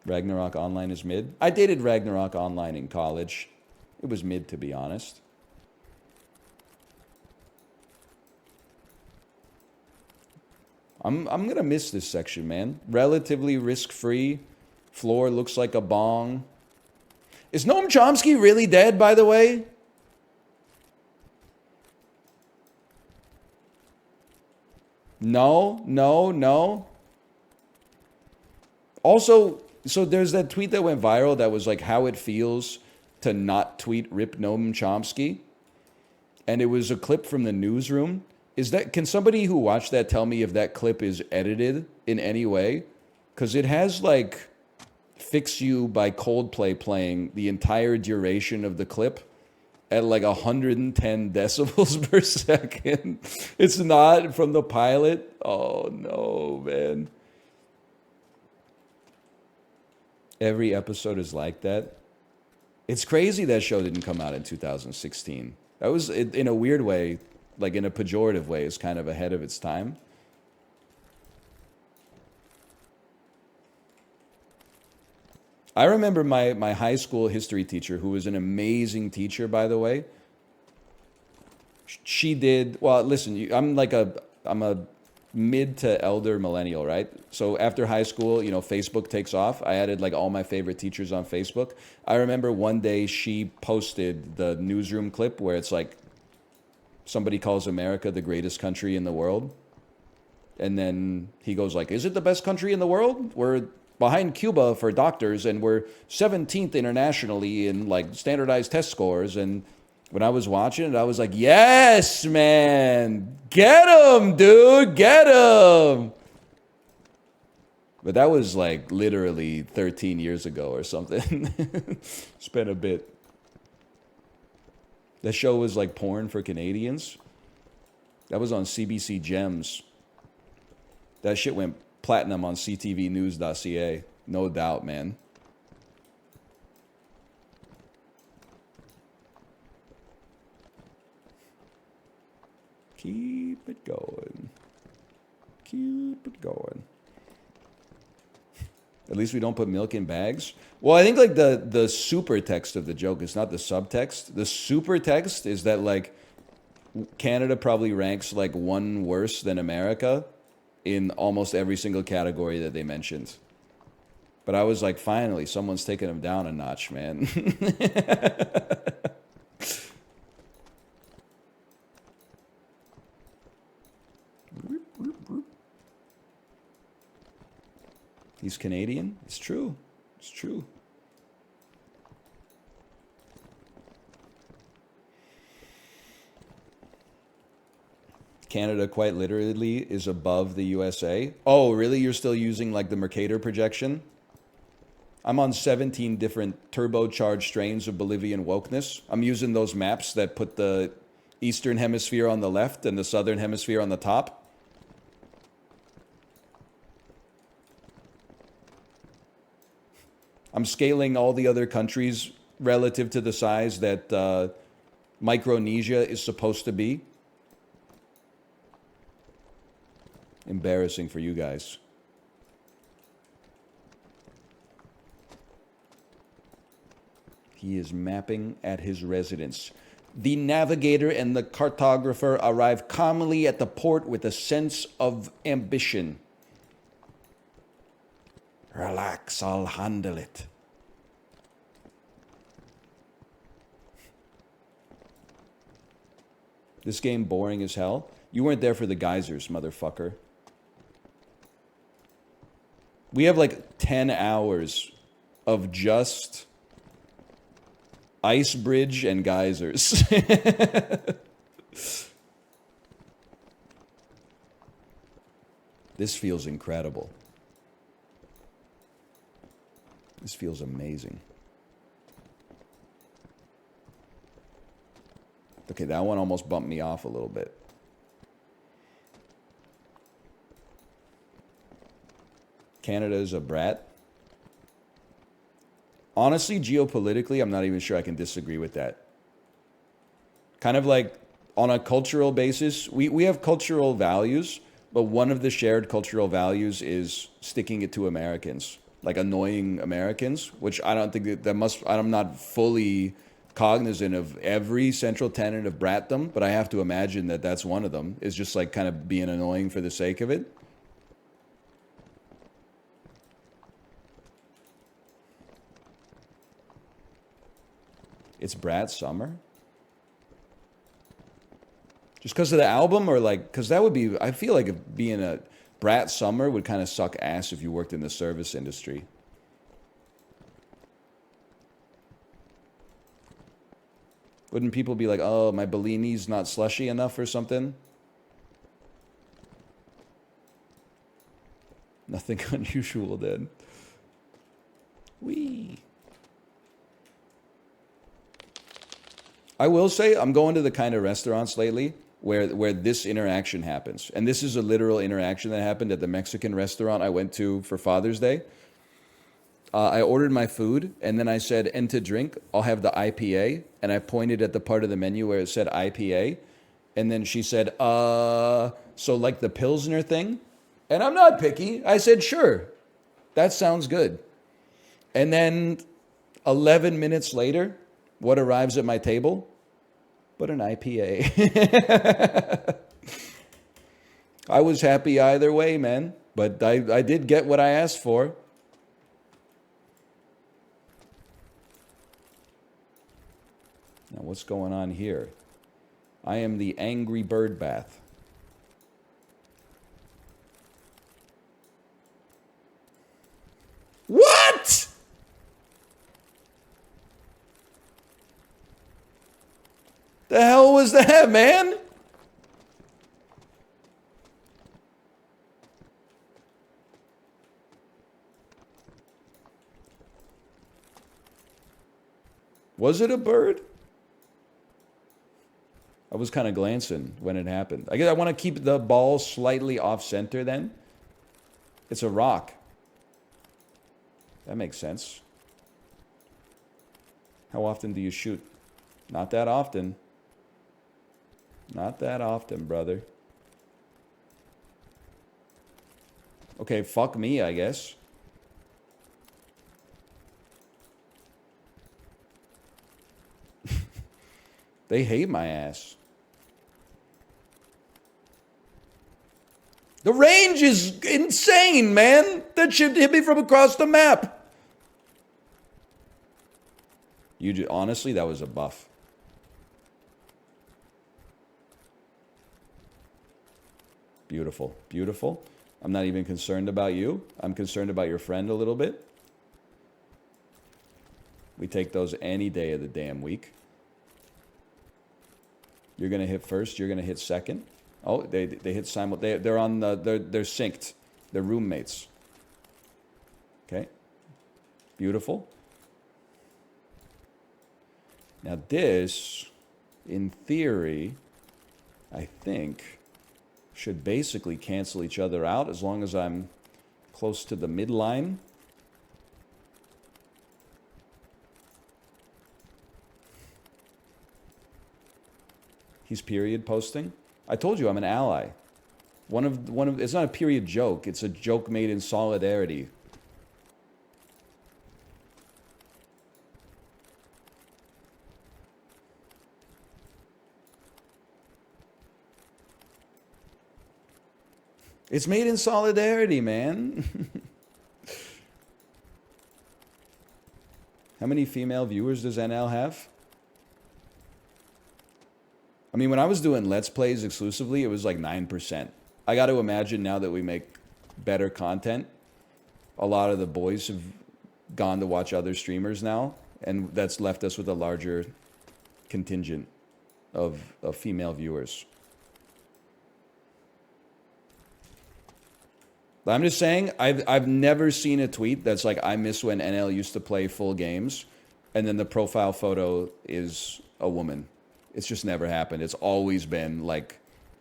Ragnarok Online is mid. I dated Ragnarok Online in college. It was mid, to be honest. I'm gonna miss this section, man. Relatively risk-free. Floor looks like a bong. Is Noam Chomsky really dead, by the way? No. Also, so there's that tweet that went viral that was like how it feels to not tweet Rip Noam Chomsky. And it was a clip from the newsroom. Can somebody who watched that tell me if that clip is edited in any way? Because it has like Fix You by Coldplay playing the entire duration of the clip at like 110 decibels per second. It's not from the pilot. Oh no, man. Every episode is like that. It's crazy that show didn't come out in 2016. That was, in a weird way, like in a pejorative way, is kind of ahead of its time. I remember my high school history teacher, who was an amazing teacher, by the way. She did, well, listen, I'm a mid to elder millennial, right? So after high school, you know, Facebook takes off. I added like all my favorite teachers on Facebook. I remember one day she posted the newsroom clip where it's like, somebody calls America the greatest country in the world. And then he goes like, is it the best country in the world? We're behind Cuba for doctors, and we're 17th internationally in like standardized test scores. And when I was watching it, I was like, yes, man, get him, dude, get him. But that was like literally 13 years ago or something. It's been a bit. That show was like porn for Canadians. That was on CBC Gems. That shit went platinum on ctvnews.ca. No doubt, man. Keep it going. Keep it going. At least we don't put milk in bags. Well, I think like the super text of the joke is not the subtext. The super text is that like Canada probably ranks like one worse than America in almost every single category that they mentioned. But I was like, finally, someone's taking them down a notch, man. He's Canadian? It's true. It's true. Canada quite literally is above the USA. Oh, really? You're still using like the Mercator projection? I'm on 17 different turbocharged strains of Bolivian wokeness. I'm using those maps that put the Eastern Hemisphere on the left and the Southern Hemisphere on the top. I'm scaling all the other countries relative to the size that Micronesia is supposed to be. Embarrassing for you guys. He is mapping at his residence. The navigator and the cartographer arrive calmly at the port with a sense of ambition. Relax, I'll handle it. This game boring as hell. You weren't there for the geysers, motherfucker. We have like 10 hours of just ice bridge and geysers. This feels incredible. This feels amazing. Okay, that one almost bumped me off a little bit. Canada is a brat. Honestly, geopolitically, I'm not even sure I can disagree with that. Kind of like on a cultural basis, we have cultural values, but one of the shared cultural values is sticking it to Americans, like annoying Americans, which I don't think I'm not fully cognizant of every central tenet of bratdom, but I have to imagine that that's one of them, is just like kind of being annoying for the sake of it. It's Brat Summer? Just because of the album, or like, because that would be, I feel like if being a Brat Summer would kind of suck ass if you worked in the service industry. Wouldn't people be like, oh, my Bellini's not slushy enough or something? Nothing unusual then. Wee. I will say I'm going to the kind of restaurants lately where this interaction happens. And this is a literal interaction that happened at the Mexican restaurant I went to for Father's Day. I ordered my food, and then I said, and to drink, I'll have the IPA. And I pointed at the part of the menu where it said IPA. And then she said, so like the Pilsner thing? And I'm not picky. I said, sure, that sounds good. And then 11 minutes later, what arrives at my table? But an IPA. I was happy either way, man. But I did get what I asked for. Now, what's going on here? I am the angry bird bath. The hell was that, man? Was it a bird? I was kind of glancing when it happened. I guess I want to keep the ball slightly off center then. It's a rock. That makes sense. How often do you shoot? Not that often. Not that often, brother. Okay, fuck me, I guess. They hate my ass. The range is insane, man. That shit hit me from across the map. Honestly, that was a buff. Beautiful, beautiful. I'm not even concerned about you. I'm concerned about your friend a little bit. We take those any day of the damn week. You're gonna hit first. You're gonna hit second. Oh, they hit simultaneously. They're on the they're synced. They're roommates. Okay. Beautiful. Now this, in theory, I think, should basically cancel each other out as long as I'm close to the midline. He's period posting. I told you I'm an ally. One of it's not a period joke. It's a joke made in solidarity. It's made in solidarity, man. How many female viewers does NL have? I mean, when I was doing Let's Plays exclusively, it was like 9%. I got to imagine now that we make better content, a lot of the boys have gone to watch other streamers now, and that's left us with a larger contingent of female viewers. But I'm just saying, I've never seen a tweet that's like, I miss when NL used to play full games, and then the profile photo is a woman. It's just never happened. It's always been like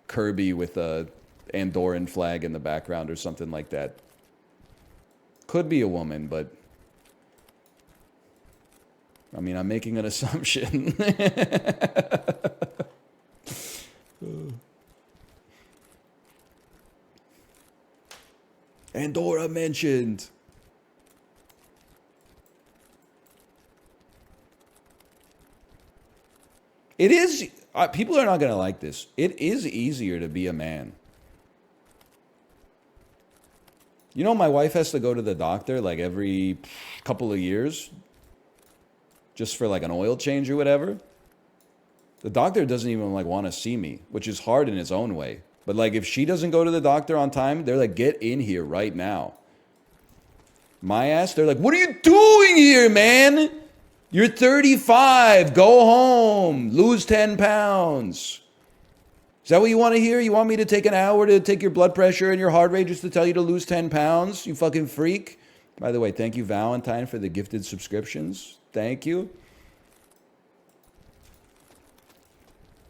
Kirby with a Andorran flag in the background or something like that. Could be a woman, but I mean, I'm making an assumption. Andorra mentioned. It is, people are not going to like this. It is easier to be a man. You know, my wife has to go to the doctor like every couple of years just for like an oil change or whatever. The doctor doesn't even like want to see me, which is hard in its own way. But like if she doesn't go to the doctor on time, they're like, get in here right now. My ass, they're like, what are you doing here, man? You're 35. Go home. Lose 10 pounds. Is that what you want to hear? You want me to take an hour to take your blood pressure and your heart rate just to tell you to lose 10 pounds? You fucking freak. By the way, thank you, Valentine, for the gifted subscriptions. Thank you.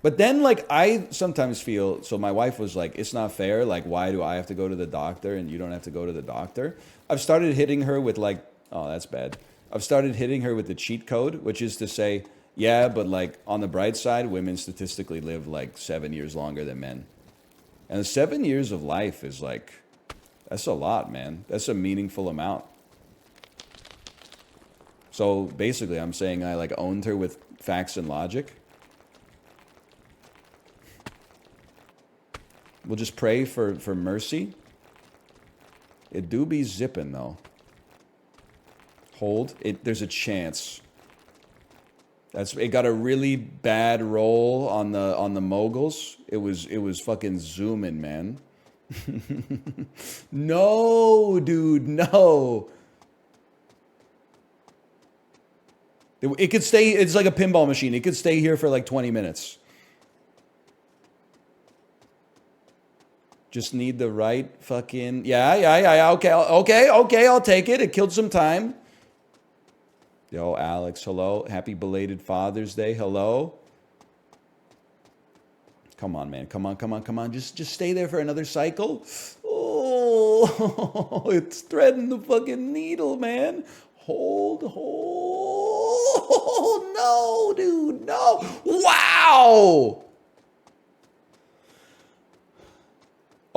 But then, like, I sometimes feel, so my wife was like, it's not fair. Like, why do I have to go to the doctor and you don't have to go to the doctor? I've started hitting her with like, oh, that's bad. I've started hitting her with the cheat code, which is to say, yeah, but like on the bright side, women statistically live like 7 years longer than men. And 7 years of life is like, that's a lot, man. That's a meaningful amount. So basically, I'm saying I like owned her with facts and logic. We'll just pray for mercy. It do be zipping though. Hold it. There's a chance. It got a really bad roll on the moguls. It was fucking zooming, man. No, dude, no. It could stay. It's like a pinball machine. It could stay here for like 20 minutes. Just need the right fucking... Yeah. Okay, I'll take it. It killed some time. Yo, Alex, hello. Happy belated Father's Day. Hello. Come on, man. Come on. Just stay there for another cycle. Oh, it's threading the fucking needle, man. Hold. No, dude, no. Wow.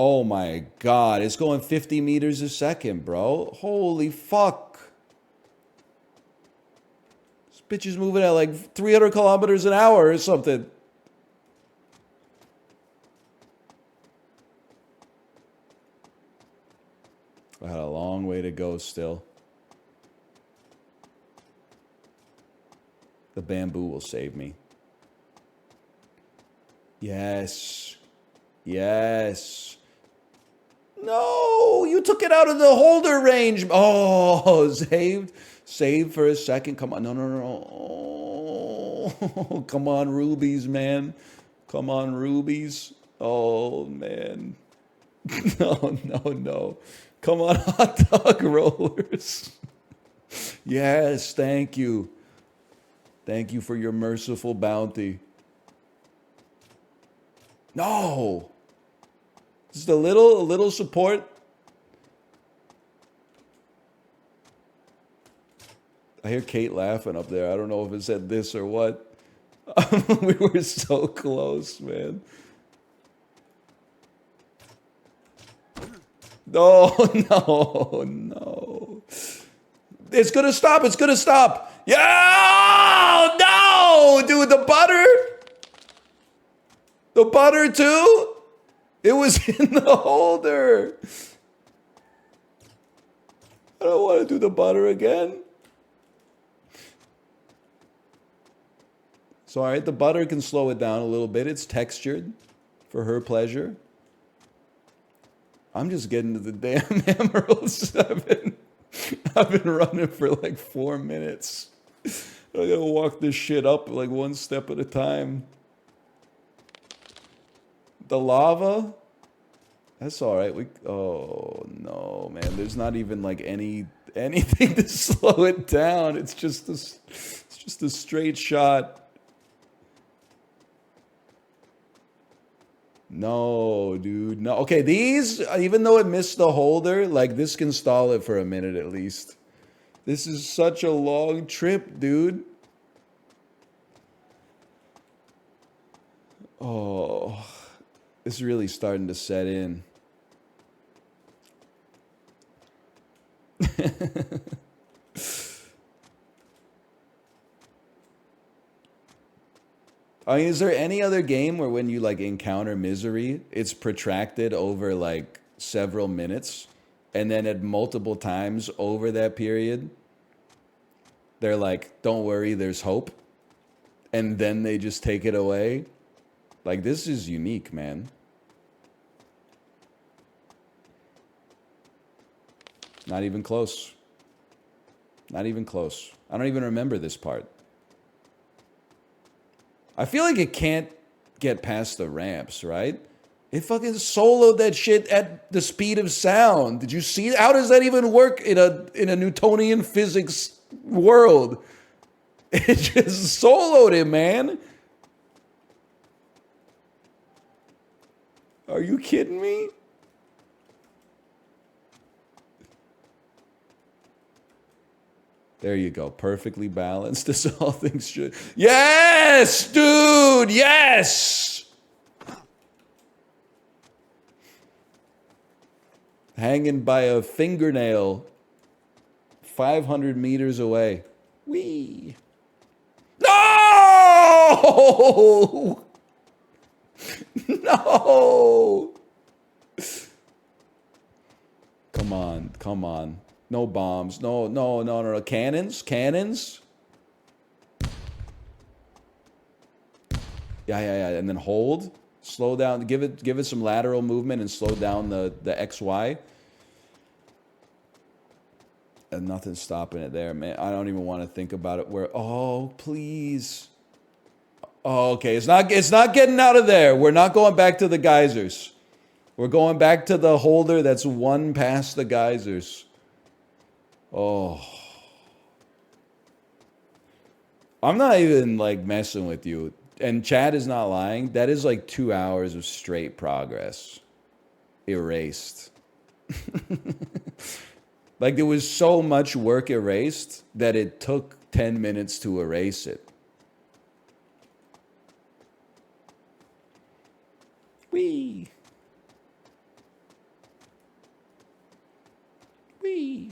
Oh my God, it's going 50 meters a second, bro. Holy fuck. This bitch is moving at like 300 kilometers an hour or something. I had a long way to go still. The bamboo will save me. Yes. No, you took it out of the holder range. Oh, saved for a second. Come on, no. Oh, come on, rubies, man. Come on, rubies. Oh, man. No. Come on, hot dog rollers. Yes, thank you. Thank you for your merciful bounty. No. Just a little support. I hear Kate laughing up there. I don't know if it said this or what. We were so close, man. No. It's gonna stop. Yeah! No! Dude, the butter too? It was in the holder. I don't want to do the butter again. So, all right, the butter can slow it down a little bit. It's textured for her pleasure. I'm just getting to the damn emeralds. I've been running for like 4 minutes. I gotta walk this shit up like one step at a time. The lava? That's all right. Oh no, man. There's not even like anything to slow it down. It's just a straight shot. No, dude. No. Okay, these, even though it missed the holder, like this can stall it for a minute at least. This is such a long trip, dude. Oh, it's really starting to set in. I mean, is there any other game where when you like encounter misery, it's protracted over like several minutes, and then at multiple times over that period, they're like, "Don't worry, there's hope," and then they just take it away? Like, this is unique, man. Not even close. Not even close. I don't even remember this part. I feel like it can't get past the ramps, right? It fucking soloed that shit at the speed of sound. Did you see? How does that even work in a Newtonian physics world? It just soloed it, man. Are you kidding me? There you go. Perfectly balanced as all things should. Yes, dude. Yes. Hanging by a fingernail 500 meters away. Whee. No! No! Come on. No bombs. No. Cannons. Yeah. And then hold. Slow down. Give it some lateral movement and slow down the XY. And nothing's stopping it there, man. I don't even want to think about it. Oh, please. Oh, okay. It's not getting out of there. We're not going back to the geysers. We're going back to the holder that's one past the geysers. Oh. I'm not even like messing with you. And Chad is not lying. That is like 2 hours of straight progress. Erased. Like there was so much work erased that it took 10 minutes to erase it. Wee. Wee.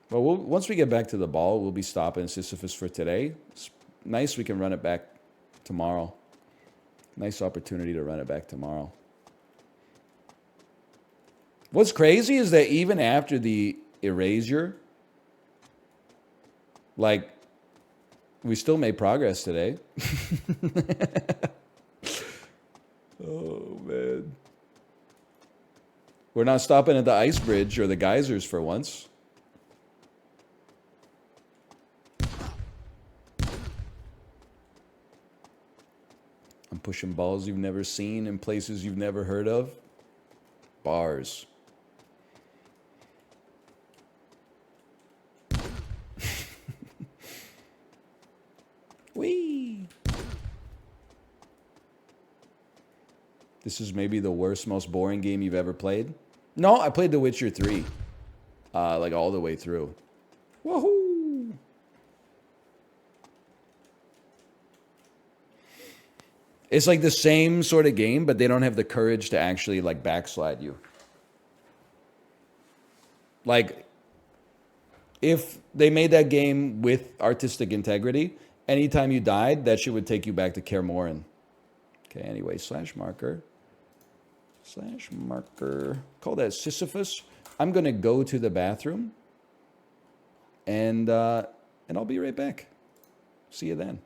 Well, once we get back to the ball, we'll be stopping Sisyphus for today. It's nice we can run it back tomorrow. Nice opportunity to run it back tomorrow. What's crazy is that even after the erasure, like, we still made progress today. Oh, man. We're not stopping at the ice bridge or the geysers for once. I'm pushing balls you've never seen in places you've never heard of. Bars. Whee! This is maybe the worst, most boring game you've ever played. No, I played The Witcher 3. Like all the way through. Woohoo! It's like the same sort of game, but they don't have the courage to actually like backslide you. Like, if they made that game with artistic integrity, anytime you died, that shit would take you back to Kaer Morhen. Okay, anyway, slash marker. Slash marker. Call that Sisyphus. I'm going to go to the bathroom. And I'll be right back. See you then.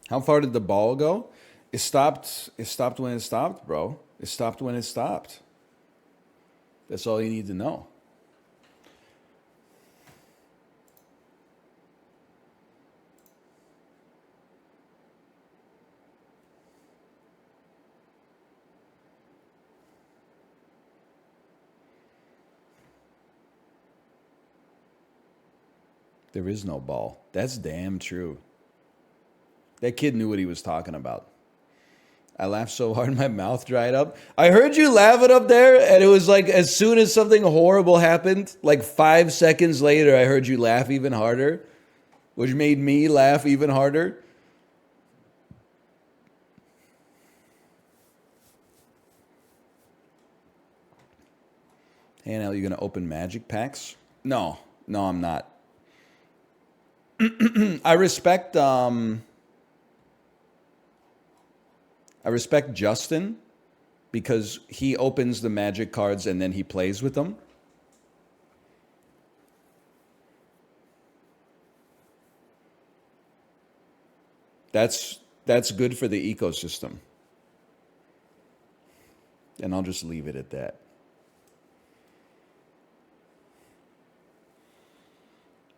How far did the ball go? It stopped. It stopped when it stopped, bro. It stopped when it stopped. That's all you need to know. There is no ball. That's damn true. That kid knew what he was talking about. I laughed so hard my mouth dried up. I heard you laughing up there, and it was like as soon as something horrible happened, like 5 seconds later, I heard you laugh even harder, which made me laugh even harder. Hey, Nell, you going to open magic packs? No, I'm not. I respect Justin because he opens the magic cards and then he plays with them. That's good for the ecosystem. And I'll just leave it at that.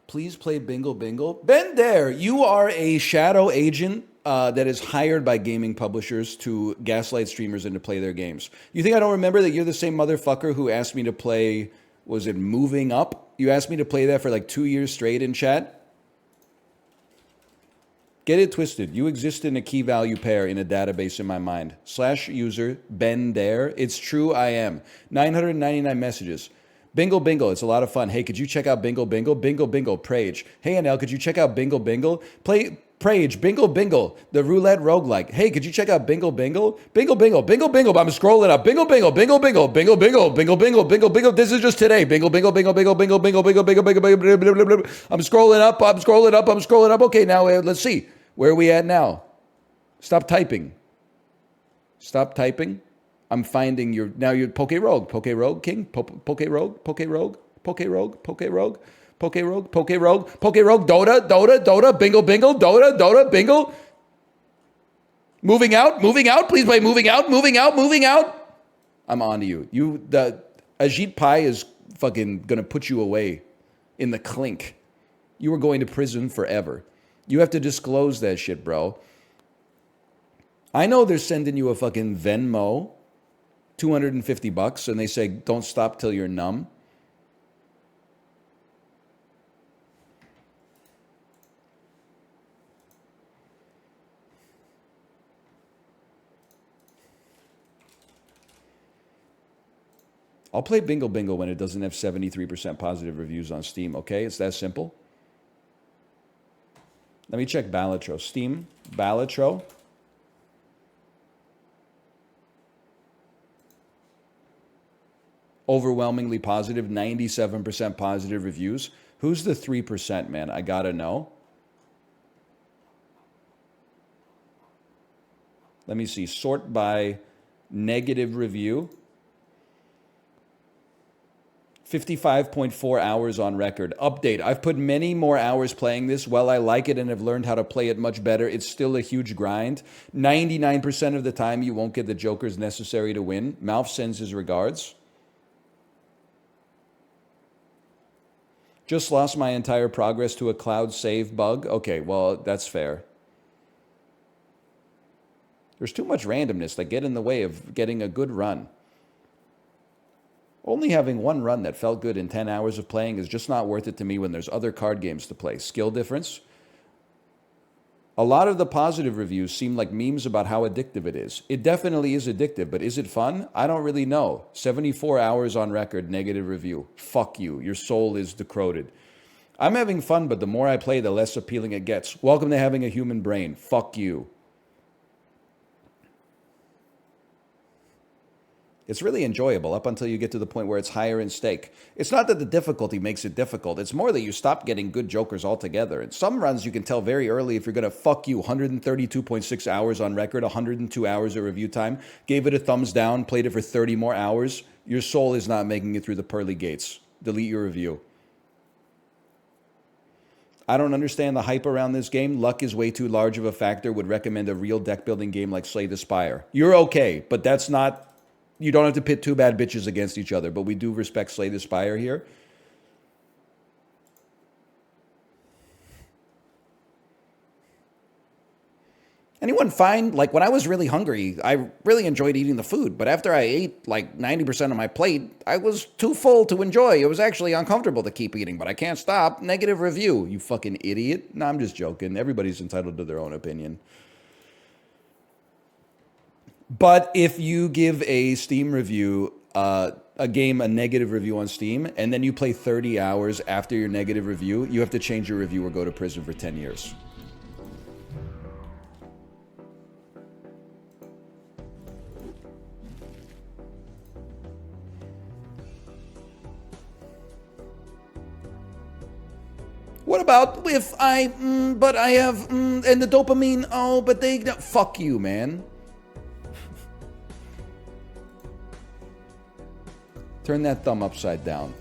Please play Bingle Bingle. Ben Dare, you are a shadow agent that is hired by gaming publishers to gaslight streamers and to play their games. You think I don't remember that you're the same motherfucker who asked me to play, was it Moving Up? You asked me to play that for like 2 years straight in chat? Get it twisted. You exist in a key value pair in a database in my mind. /user Ben Dare. It's true, I am. 999 messages. Bingle Bingle, it's a lot of fun. Hey, could you check out Bingle Bingle? Bingle Bingle, Prage. Hey, NL, could you check out Bingle Bingle? Play Prage, Bingle Bingle, the roulette roguelike. Hey, could you check out Bingle Bingle? Bingle Bingle, Bingle Bingle, I'm scrolling up. Bingle Bingle, Bingle Bingle, Bingle Bingle, Bingle Bingle, Bingle Bingle. This is just today. Bingle Bingle, Bingle Bingle, Bingle Bingle, Bingle Bingle, Bingle Bingle. I'm scrolling up, I'm scrolling up, I'm scrolling up. Okay, now let's see. Where are we at now? Stop typing. Stop typing. I'm finding your Poke Rogue King, Poke Rogue, Dota, Bingle, Bingle. Moving out, please play moving out. I'm on to you. The Ajit Pai is fucking gonna put you away in the clink. You are going to prison forever. You have to disclose that shit, bro. I know they're sending you a fucking Venmo. $250 and they say don't stop till you're numb. I'll play Bingle Bingle when it doesn't have 73% positive reviews on Steam, okay? It's that simple. Let me check Balatro. Steam, Balatro. Overwhelmingly positive, 97% positive reviews. Who's the 3%, man? I gotta know. Let me see. Sort by negative review. 55.4 hours on record. Update. I've put many more hours playing this. While I like it and have learned how to play it much better, it's still a huge grind. 99% of the time, you won't get the jokers necessary to win. Malf sends his regards. Just lost my entire progress to a cloud save bug. Okay, well, that's fair. There's too much randomness that get in the way of getting a good run. Only having one run that felt good in 10 hours of playing is just not worth it to me when there's other card games to play. Skill difference. A lot of the positive reviews seem like memes about how addictive it is. It definitely is addictive, but is it fun? I don't really know. 74 hours on record, negative review. Fuck you. Your soul is decroded. I'm having fun, but the more I play, the less appealing it gets. Welcome to having a human brain. Fuck you. It's really enjoyable up until you get to the point where it's higher in stake. It's not that the difficulty makes it difficult. It's more that you stop getting good jokers altogether. In some runs, you can tell very early if you're going to fuck you. 132.6 hours on record, 102 hours of review time. Gave it a thumbs down, played it for 30 more hours. Your soul is not making it through the pearly gates. Delete your review. I don't understand the hype around this game. Luck is way too large of a factor. Would recommend a real deck building game like Slay the Spire. You're okay, but that's not... You don't have to pit two bad bitches against each other, but we do respect Slay the Spire here. Anyone find, like, when I was really hungry, I really enjoyed eating the food. But after I ate, like, 90% of my plate, I was too full to enjoy. It was actually uncomfortable to keep eating, but I can't stop. Negative review, you fucking idiot. No, I'm just joking. Everybody's entitled to their own opinion. But if you give a Steam review, a game a negative review on Steam, and then you play 30 hours after your negative review, you have to change your review or go to prison for 10 years. What about if but I have, and the dopamine, oh, but they, fuck you, man. Turn that thumb upside down.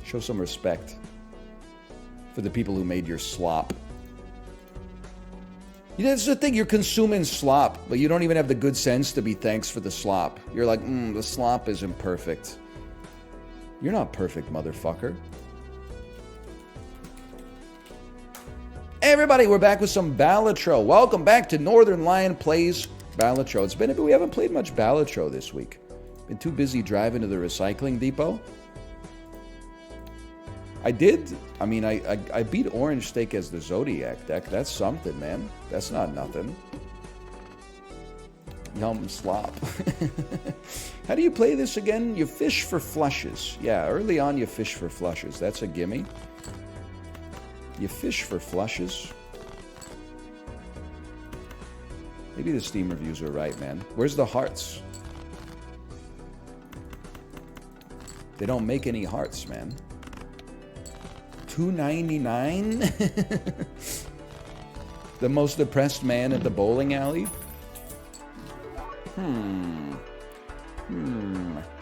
Show some respect for the people who made your slop. You know, that's the thing, you're consuming slop, but you don't even have the good sense to be thanks for the slop. You're like, the slop isn't perfect. You're not perfect, motherfucker. Hey everybody, we're back with some Balatro. Welcome back to Northern Lion Plays Balatro. It's been a bit, we haven't played much Balatro this week. Been too busy driving to the recycling depot. I beat Orange Steak as the Zodiac deck. That's something, man. That's not nothing. Yum slop. How do you play this again? You fish for flushes. Yeah, early on you fish for flushes. That's a gimme. You fish for flushes. Maybe the Steam reviews are right, man. Where's the hearts? They don't make any hearts, man. $2.99? The most depressed man at the bowling alley?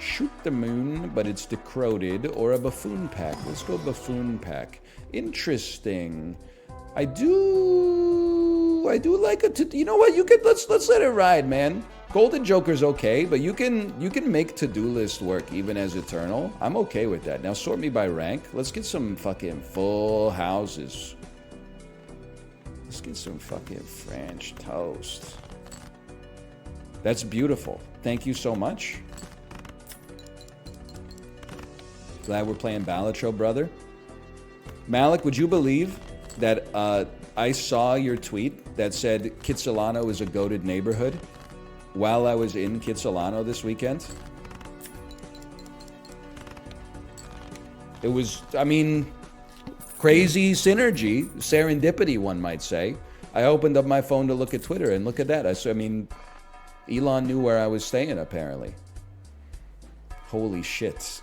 Shoot the moon, but it's decroded, or a buffoon pack. Let's go buffoon pack. Interesting. I do like it. You know what? You could let's let it ride, man. Golden Joker's okay, but you can make to-do list work even as Eternal. I'm okay with that. Now sort me by rank. Let's get some fucking full houses. Let's get some fucking French toast. That's beautiful. Thank you so much. Glad we're playing Balatro, brother. Malik, would you believe that I saw your tweet that said Kitsilano is a goated neighborhood while I was in Kitsilano this weekend? It was, crazy synergy, serendipity, one might say. I opened up my phone to look at Twitter, and look at that. Elon knew where I was staying, apparently. Holy shit.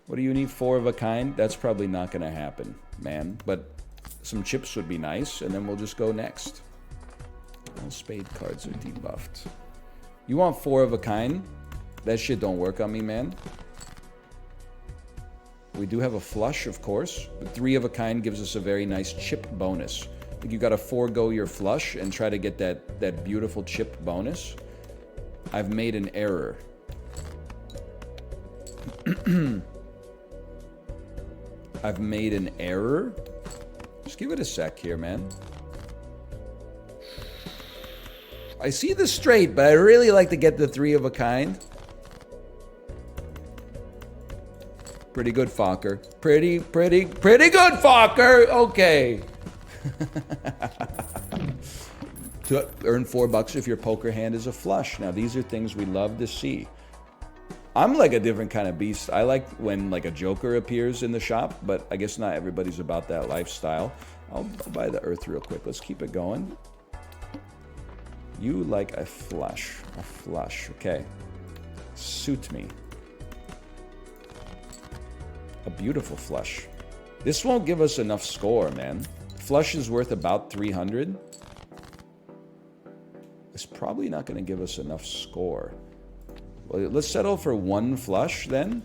What do you need? 4 of a kind? That's probably not going to happen, man. But some chips would be nice, and then we'll just go next. All spade cards are debuffed. You want 4 of a kind? That shit don't work on me, man. We do have a flush, of course, but 3 of a kind gives us a very nice chip bonus. I think you got to forego your flush and try to get that beautiful chip bonus. I've made an error. I've made an error? Just give it a sec here, man. I see the straight, but I really like to get the 3 of a kind. Pretty good, Fokker. Pretty good, Fokker! Okay. To earn $4 if your poker hand is a flush. Now, these are things we love to see. I'm like a different kind of beast. I like when like a Joker appears in the shop, but I guess not everybody's about that lifestyle. I'll buy the earth real quick. Let's keep it going. You like a flush. A flush. Okay. Suit me. A beautiful flush. This won't give us enough score, man. Flush is worth about 300. is probably not going to give us enough score. Well, let's settle for 1 flush then.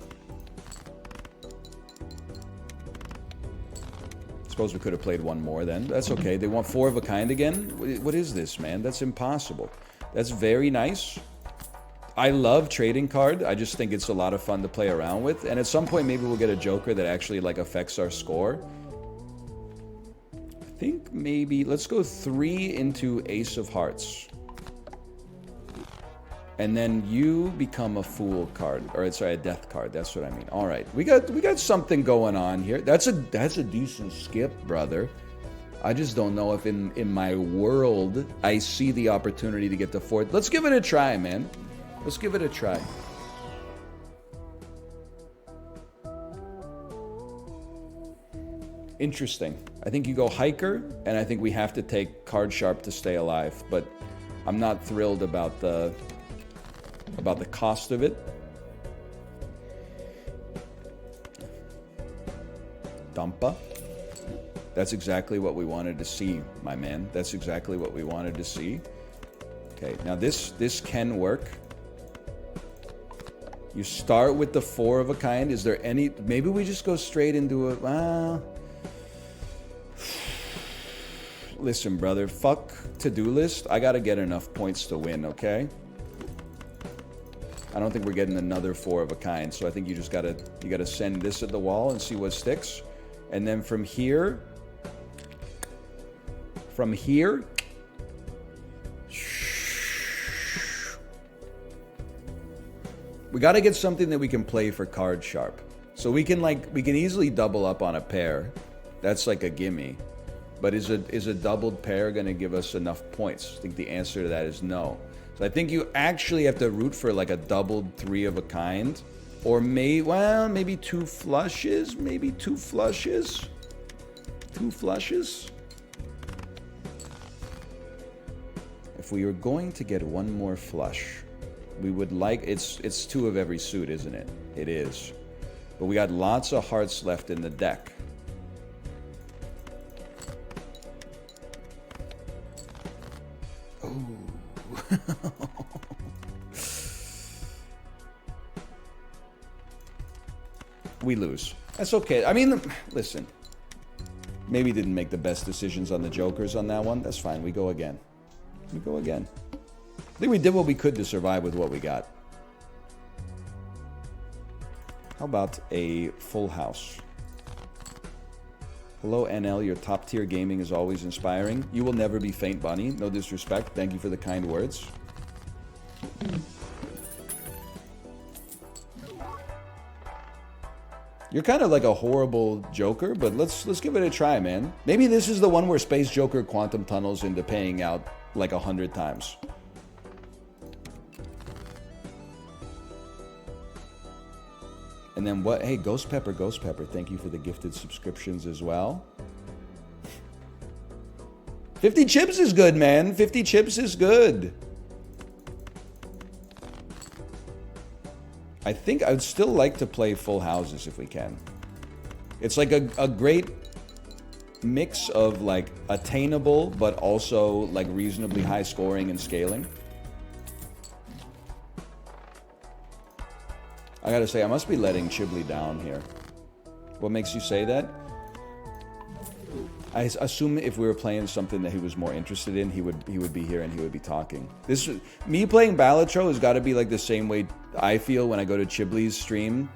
Suppose we could have played 1 more then. That's okay. They want 4 of a kind again? What is this, man? That's impossible. That's very nice. I love trading card. I just think it's a lot of fun to play around with. And at some point, maybe we'll get a joker that actually like affects our score. I think maybe let's go 3 into Ace of Hearts. And then you become a fool card, or sorry, a death card. That's what I mean. All right, we got something going on here. That's a decent skip, brother. I just don't know if in my world I see the opportunity to get to 4th. Let's give it a try, man. Let's give it a try. Interesting. I think you go hiker, and I think we have to take card sharp to stay alive. But I'm not thrilled about the cost of it. Dumpa. That's exactly what we wanted to see, my man. That's exactly what we wanted to see. Okay, now this can work. You start with the 4 of a kind. Is there any... Maybe we just go straight into a... Listen, brother. Fuck to-do list. I gotta get enough points to win, okay? I don't think we're getting another 4 of a kind, so I think you just gotta send this at the wall and see what sticks. And then from here, we gotta get something that we can play for card sharp. So we can easily double up on a pair. That's like a gimme. But is a doubled pair gonna give us enough points? I think the answer to that is no. So I think you actually have to root for like a doubled 3 of a kind. Or maybe 2 flushes. Maybe 2 flushes. 2 flushes. If we were going to get 1 more flush, we would like... It's 2 of every suit, isn't it? It is. But we got lots of hearts left in the deck. Oh. We lose. That's okay. I mean, listen. Maybe didn't make the best decisions on the jokers on that one. That's fine. We go again. We go again. I think we did what we could to survive with what we got. How about a full house? Hello, NL. Your top tier gaming is always inspiring. You will never be faint, Bunny. No disrespect. Thank you for the kind words. You're kind of like a horrible joker, but let's give it a try, man. Maybe this is the one where Space Joker quantum tunnels into paying out like 100 times. And then what? Hey, Ghost Pepper, thank you for the gifted subscriptions as well. 50 chips is good, man. 50 chips is good. I think I'd still like to play full houses if we can. It's like a great mix of like attainable, but also like reasonably high scoring and scaling. I gotta say, I must be letting Chiblee down here. What makes you say that? I assume if we were playing something that he was more interested in, he would be here and he would be talking. Me playing Balatro has got to be like the same way I feel when I go to Chiblee's stream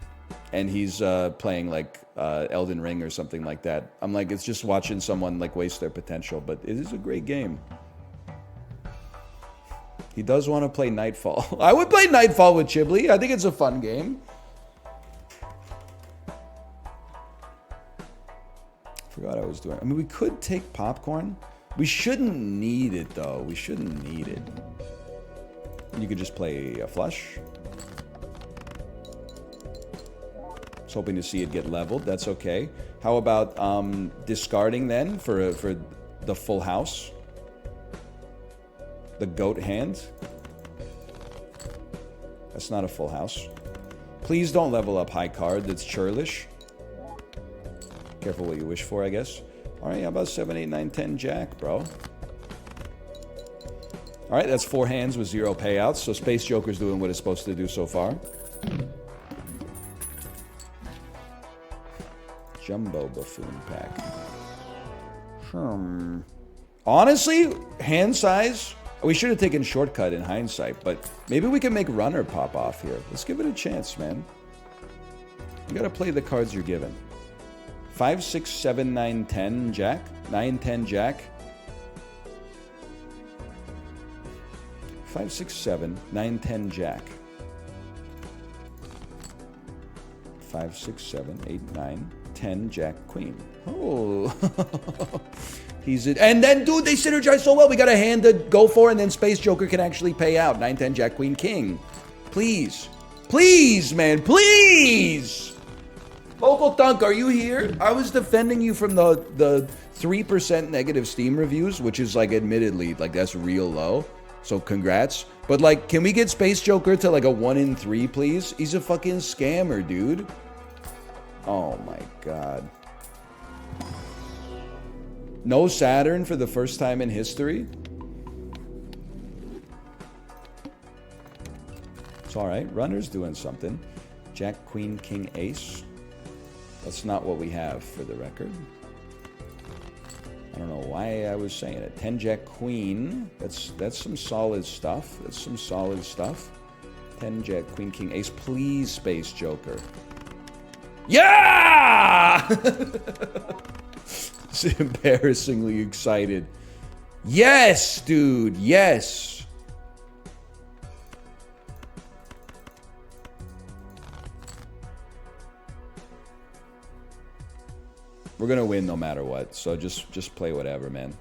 and he's playing like Elden Ring or something like that. I'm like, it's just watching someone like waste their potential, but it is a great game. He does want to play Nightfall. I would play Nightfall with Chiblee. I think it's a fun game. Forgot I was doing. I mean, we could take popcorn. We shouldn't need it, though. We shouldn't need it. You could just play a flush. I was hoping to see it get leveled. That's okay. How about discarding then for the full house? The goat hand. That's not a full house. Please don't level up high card. That's churlish. Careful what you wish for, I guess. All right, how about 7, 8, 9, 10 jack, bro? All All right, that's 4 hands with 0 payouts. So Space Joker's doing what it's supposed to do so far. Jumbo Buffoon pack. Honestly, hand size, we should have taken shortcut in hindsight, but maybe we can make runner pop off here. Let's give it a chance, man. You gotta play the cards you're given. 5, 6, 7, 9, 10, jack. 9, 10, jack. 5, 6, 7, 9, 10, jack. 5, 6, 7, 8, 9, 10, jack, queen. Oh. He's it. And then, dude, they synergize so well. We got a hand to go for, and then Space Joker can actually pay out. 9, 10, jack, queen, king. Please. Please, man. Please. Local Thunk, are you here? I was defending you from the 3% negative Steam reviews, which is, like, admittedly, like, that's real low. So congrats. But, like, can we get Space Joker to, like, a 1 in 3, please? He's a fucking scammer, dude. Oh, my God. No Saturn for the first time in history? It's all right. Runner's doing something. Jack, queen, king, ace. That's not what we have for the record. I don't know why I was saying it. 10, jack, queen. That's some solid stuff. That's some solid stuff. 10, jack, queen, king, ace. Please, Space Joker. Yeah! It's embarrassingly excited. Yes, dude. Yes. We're gonna win no matter what, so just play whatever, man.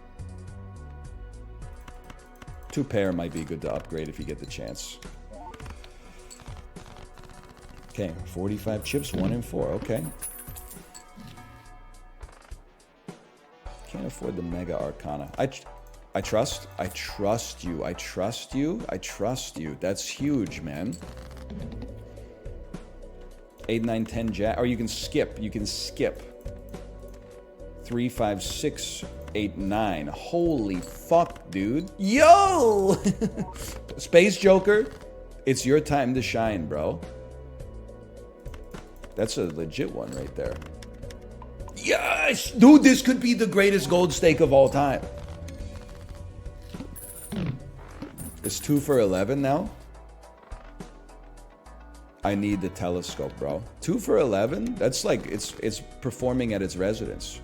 2 pair might be good to upgrade if you get the chance. Okay, 45 chips, 1 in 4. Okay. Can't afford the Mega Arcana. I trust you. I trust you. I trust you. That's huge, man. 8, 9, 10 jack. Or you can skip. You can skip. 3, 5, 6, 8, 9. Holy fuck, dude. Yo! Space Joker, it's your time to shine, bro. That's a legit one right there. Yes! Dude, this could be the greatest gold stake of all time. It's 2 for 11 now. I need the telescope, bro. 2 for 11? That's like, it's performing at its residence.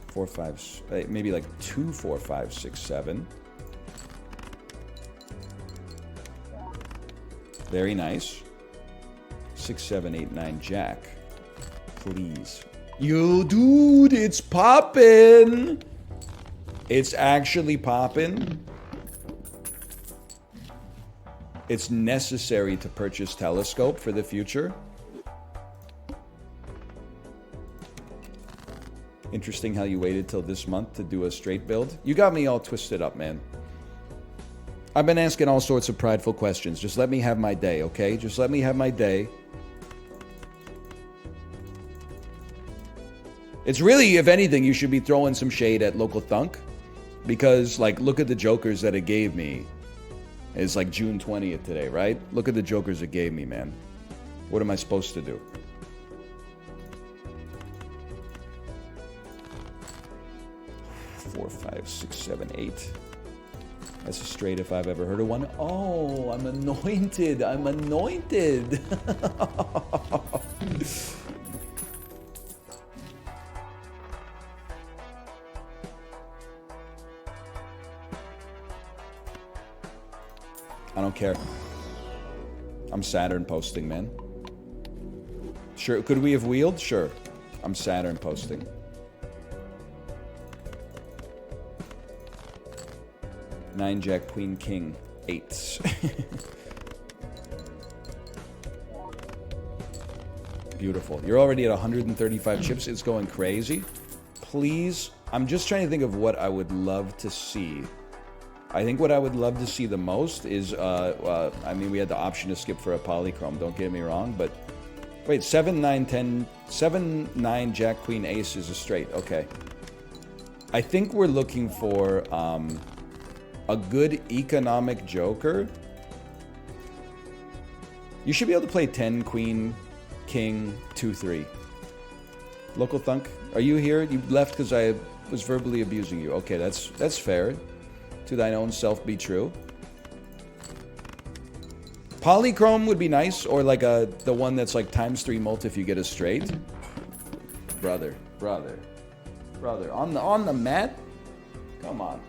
Four, 5, maybe like 2, 4, 5, 6, 7. Very nice. 6, 7, 8, 9, jack. Please. Yo, dude, it's poppin'. It's actually poppin'. It's necessary to purchase telescope for the future. Interesting how you waited till this month to do a straight build. You got me all twisted up, man. I've been asking all sorts of prideful questions. Just let me have my day, okay? Just let me have my day. It's really, if anything, you should be throwing some shade at Local Thunk. Because, like, look at the jokers that it gave me. It's like June 20th today, right? Look at the jokers it gave me, man. What am I supposed to do? Four, 5, 6, 7, 8. That's a straight if I've ever heard of one. Oh, I'm anointed. I'm anointed. I don't care. I'm Saturn posting, man. Sure, could we have wheeled? Sure. I'm Saturn posting. Nine, jack, queen, king, 8. Beautiful. You're already at 135 chips. It's going crazy. Please. I'm just trying to think of what I would love to see. I think what I would love to see the most is, I mean, we had the option to skip for a polychrome, don't get me wrong, but wait, 7, 9, 10, 7, 9, jack, queen, ace is a straight. Okay. I think we're looking for a good economic joker. You should be able to play 10, queen, king, 2, 3. Local thunk, are you here? You left because I was verbally abusing you. Okay, that's fair. To thine own self be true. Polychrome would be nice, or like the one that's like ×3 mult if you get a straight. Brother. On the mat? Come on.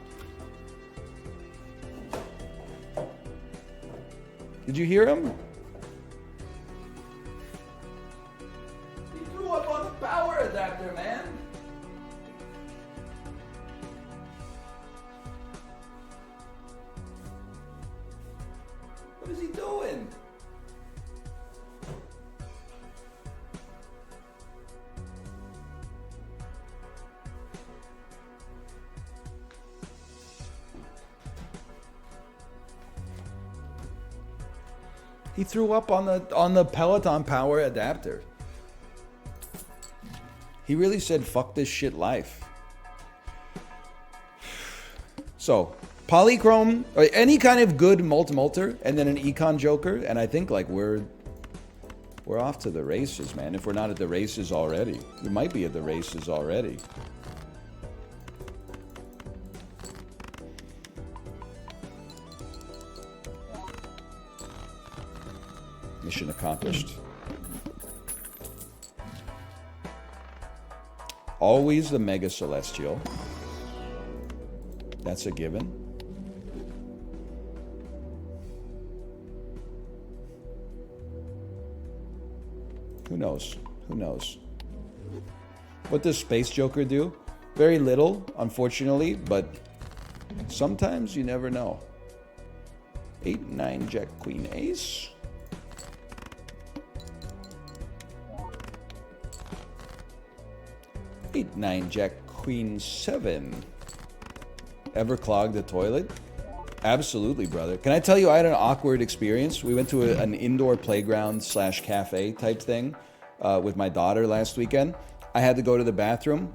Did you hear him? He threw up on the power adapter, man. What is he doing? He threw up on the Peloton power adapter. He really said, fuck this shit life. So, Polychrome, or any kind of good multi-multer, and then an econ joker, and I think like we're off to the races, man. If we're not at the races already. We might be at the races already. Mission accomplished. Always the Mega Celestial. That's a given. Who knows? Who knows? What does Space Joker do? Very little, unfortunately, but sometimes you never know. 8, 9, Jack, Queen, Ace. 8, 9, Jack, Queen, 7. Ever clogged the toilet? Absolutely, brother. Can I tell you, I had an awkward experience. We went to an indoor playground / cafe type thing with my daughter last weekend. I had to go to the bathroom.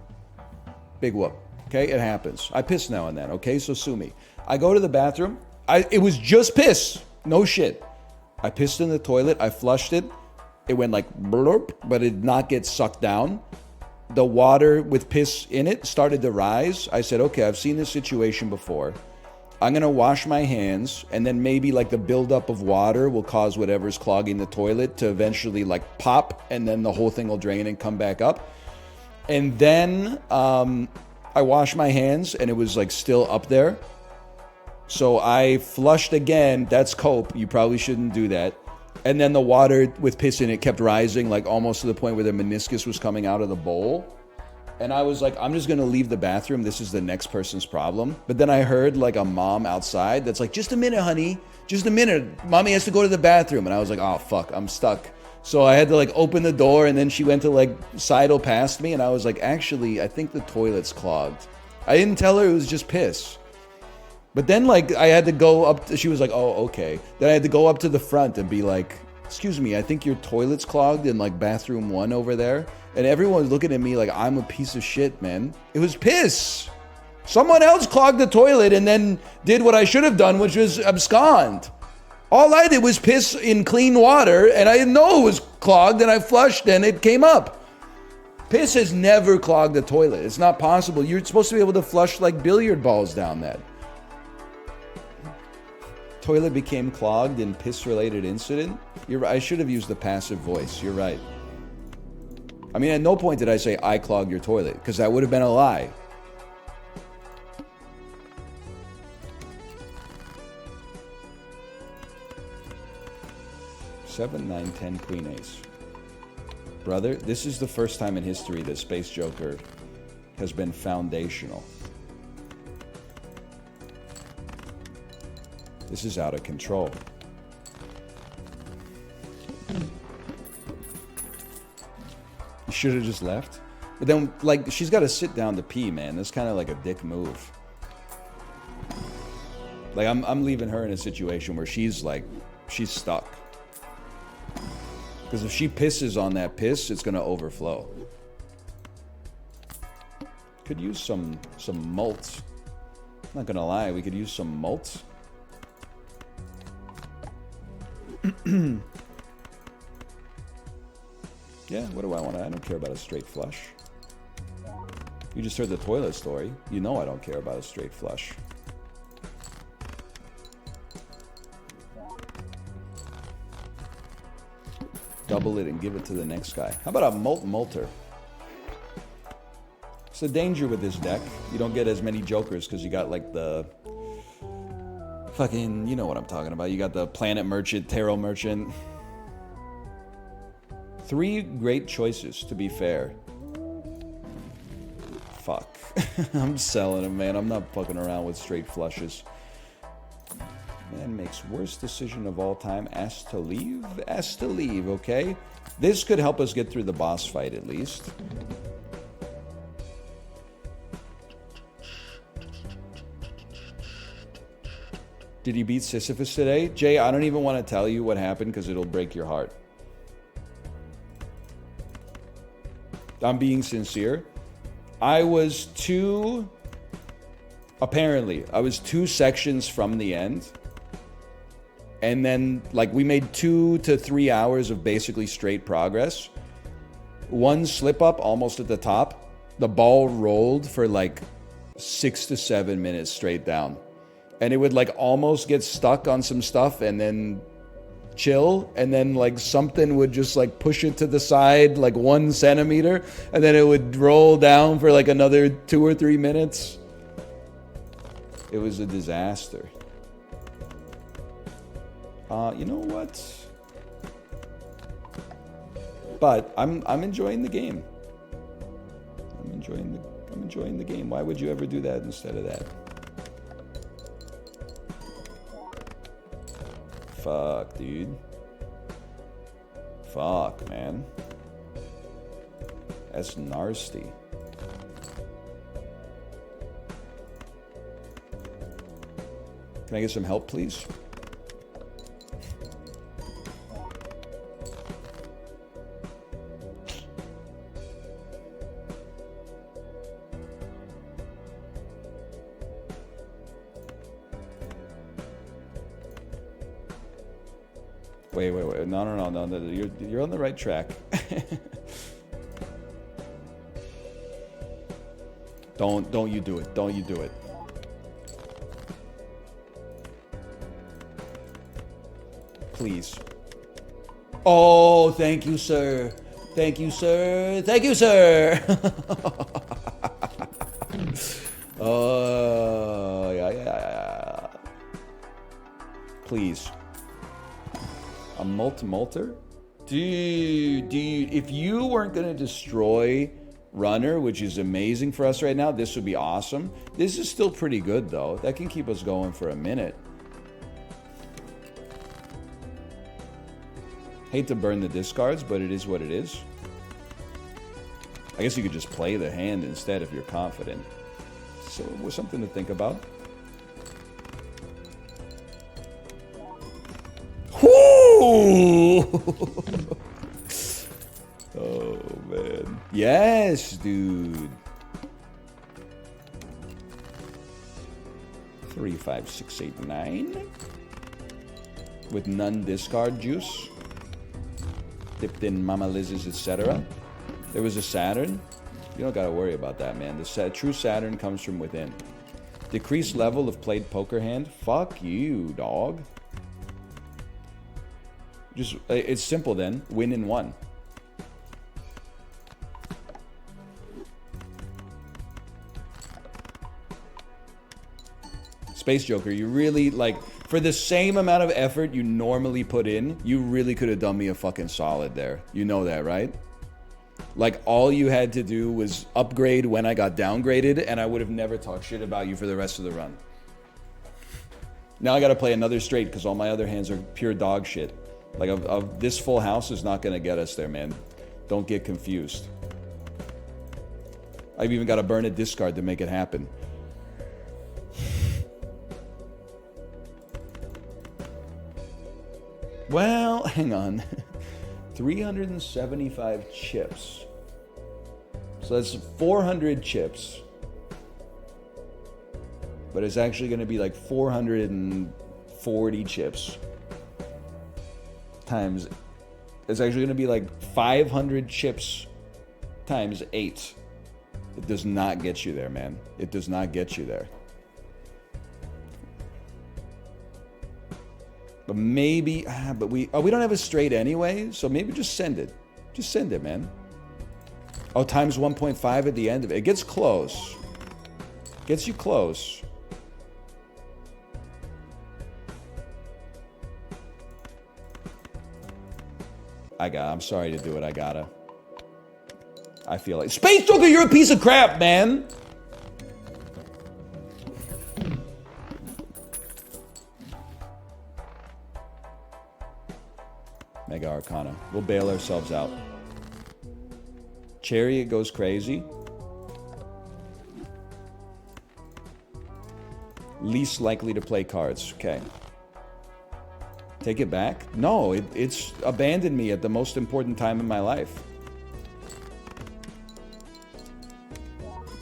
Big whoop. Okay, it happens. I piss now and then. Okay, so sue me. I go to the bathroom. It was just piss. No shit. I pissed in the toilet. I flushed it. It went like blurp, but it did not get sucked down. The water with piss in it started to rise. I said, okay, I've seen this situation before. I'm going to wash my hands, and then maybe like the buildup of water will cause whatever's clogging the toilet to eventually like pop, and then the whole thing will drain and come back up. And then I washed my hands, and it was like still up there. So I flushed again. That's cope. You probably shouldn't do that. And then the water with piss in it kept rising, like almost to the point where the meniscus was coming out of the bowl. And I was like, I'm just going to leave the bathroom. This is the next person's problem. But then I heard like a mom outside that's like, just a minute, honey. Just a minute. Mommy has to go to the bathroom. And I was like, oh, fuck, I'm stuck. So I had to like open the door, and then she went to like sidle past me. And I was like, actually, I think the toilet's clogged. I didn't tell her it was just piss. But then, like, I had to go up she was like, oh, okay. Then I had to go up to the front and be like, excuse me, I think your toilet's clogged in, like, bathroom 1 over there. And everyone was looking at me like I'm a piece of shit, man. It was piss. Someone else clogged the toilet and then did what I should have done, which was abscond. All I did was piss in clean water, and I didn't know it was clogged, and I flushed, and it came up. Piss has never clogged the toilet. It's not possible. You're supposed to be able to flush, like, billiard balls down that. Toilet became clogged in piss-related incident? I should have used the passive voice. You're right. I mean, at no point did I say I clogged your toilet, because that would have been a lie. Seven, 9, 10, Queen, Ace. Brother, this is the first time in history that Space Joker has been foundational. This is out of control. You should have just left. But then, like, she's got to sit down to pee, man. That's kind of like a dick move. Like, I'm leaving her in a situation where she's stuck. Because if she pisses on that piss, it's going to overflow. Could use some malt. Not gonna lie, we could use some malt. Yeah, what do I want? I don't care about a straight flush. You just heard the toilet story. You know I don't care about a straight flush. Double it and give it to the next guy. How about a Molter? It's the danger with this deck. You don't get as many jokers because you got like the fucking, you know what I'm talking about. You got the Planet Merchant, Tarot Merchant. 3 great choices, to be fair. Fuck. I'm selling them, man. I'm not fucking around with straight flushes. Man makes worst decision of all time. Asked to leave? Asked to leave, okay? This could help us get through the boss fight, at least. Did he beat Sisyphus today? Jay, I don't even want to tell you what happened because it'll break your heart. I'm being sincere. Apparently, I was 2 sections from the end. And then, like, we made 2 to 3 hours of basically straight progress. One slip up almost at the top. The ball rolled for like 6 to 7 minutes straight down. And it would like almost get stuck on some stuff and then chill. And then like something would just like push it to the side like 1 centimeter. And then it would roll down for like another 2 or 3 minutes. It was a disaster. You know what? But I'm enjoying the game. I'm enjoying the game. Why would you ever do that instead of that? Fuck, dude. Fuck, man. That's nasty. Can I get some help, please? Wait. No. You're on the right track. Don't you do it. Don't you do it. Please. Oh, thank you, sir. Thank you, sir. Thank you, sir. Oh, yeah. Please. A Molter? Dude, if you weren't going to destroy Runner, which is amazing for us right now, this would be awesome. This is still pretty good, though. That can keep us going for a minute. Hate to burn the discards, but it is what it is. I guess you could just play the hand instead if you're confident. So it was something to think about. Oh, man. Yes, dude. 3, 5, 6, 8, 9. With none discard juice. Dipped in Mama Liz's, etc. There was a Saturn. You don't gotta worry about that, man. The true Saturn comes from within. Decreased level of played poker hand. Fuck you, dog. Just, it's simple then. Win in 1. Space Joker, you really, like, for the same amount of effort you normally put in, you really could have done me a fucking solid there. You know that, right? Like, all you had to do was upgrade when I got downgraded, and I would have never talked shit about you for the rest of the run. Now I gotta play another straight, because all my other hands are pure dog shit. Like, this full house is not gonna get us there, man. Don't get confused. I've even gotta burn a discard to make it happen. Well, hang on. 375 chips. So that's 400 chips. but it's actually going to be like 440 chips times. It's actually going to be like 500 chips times 8. It does not get you there, man. It does not get you there. But maybe, but we don't have a straight anyway, so maybe just send it. Just send it, man. Oh, times 1.5 at the end of it. It gets close. Gets you close. I'm sorry to do it. I gotta. I feel like Space Joker, you're a piece of crap, man. Mega Arcana. We'll bail ourselves out. Chariot goes crazy. Least likely to play cards. Okay. Take it back? No, it's abandoned me at the most important time in my life.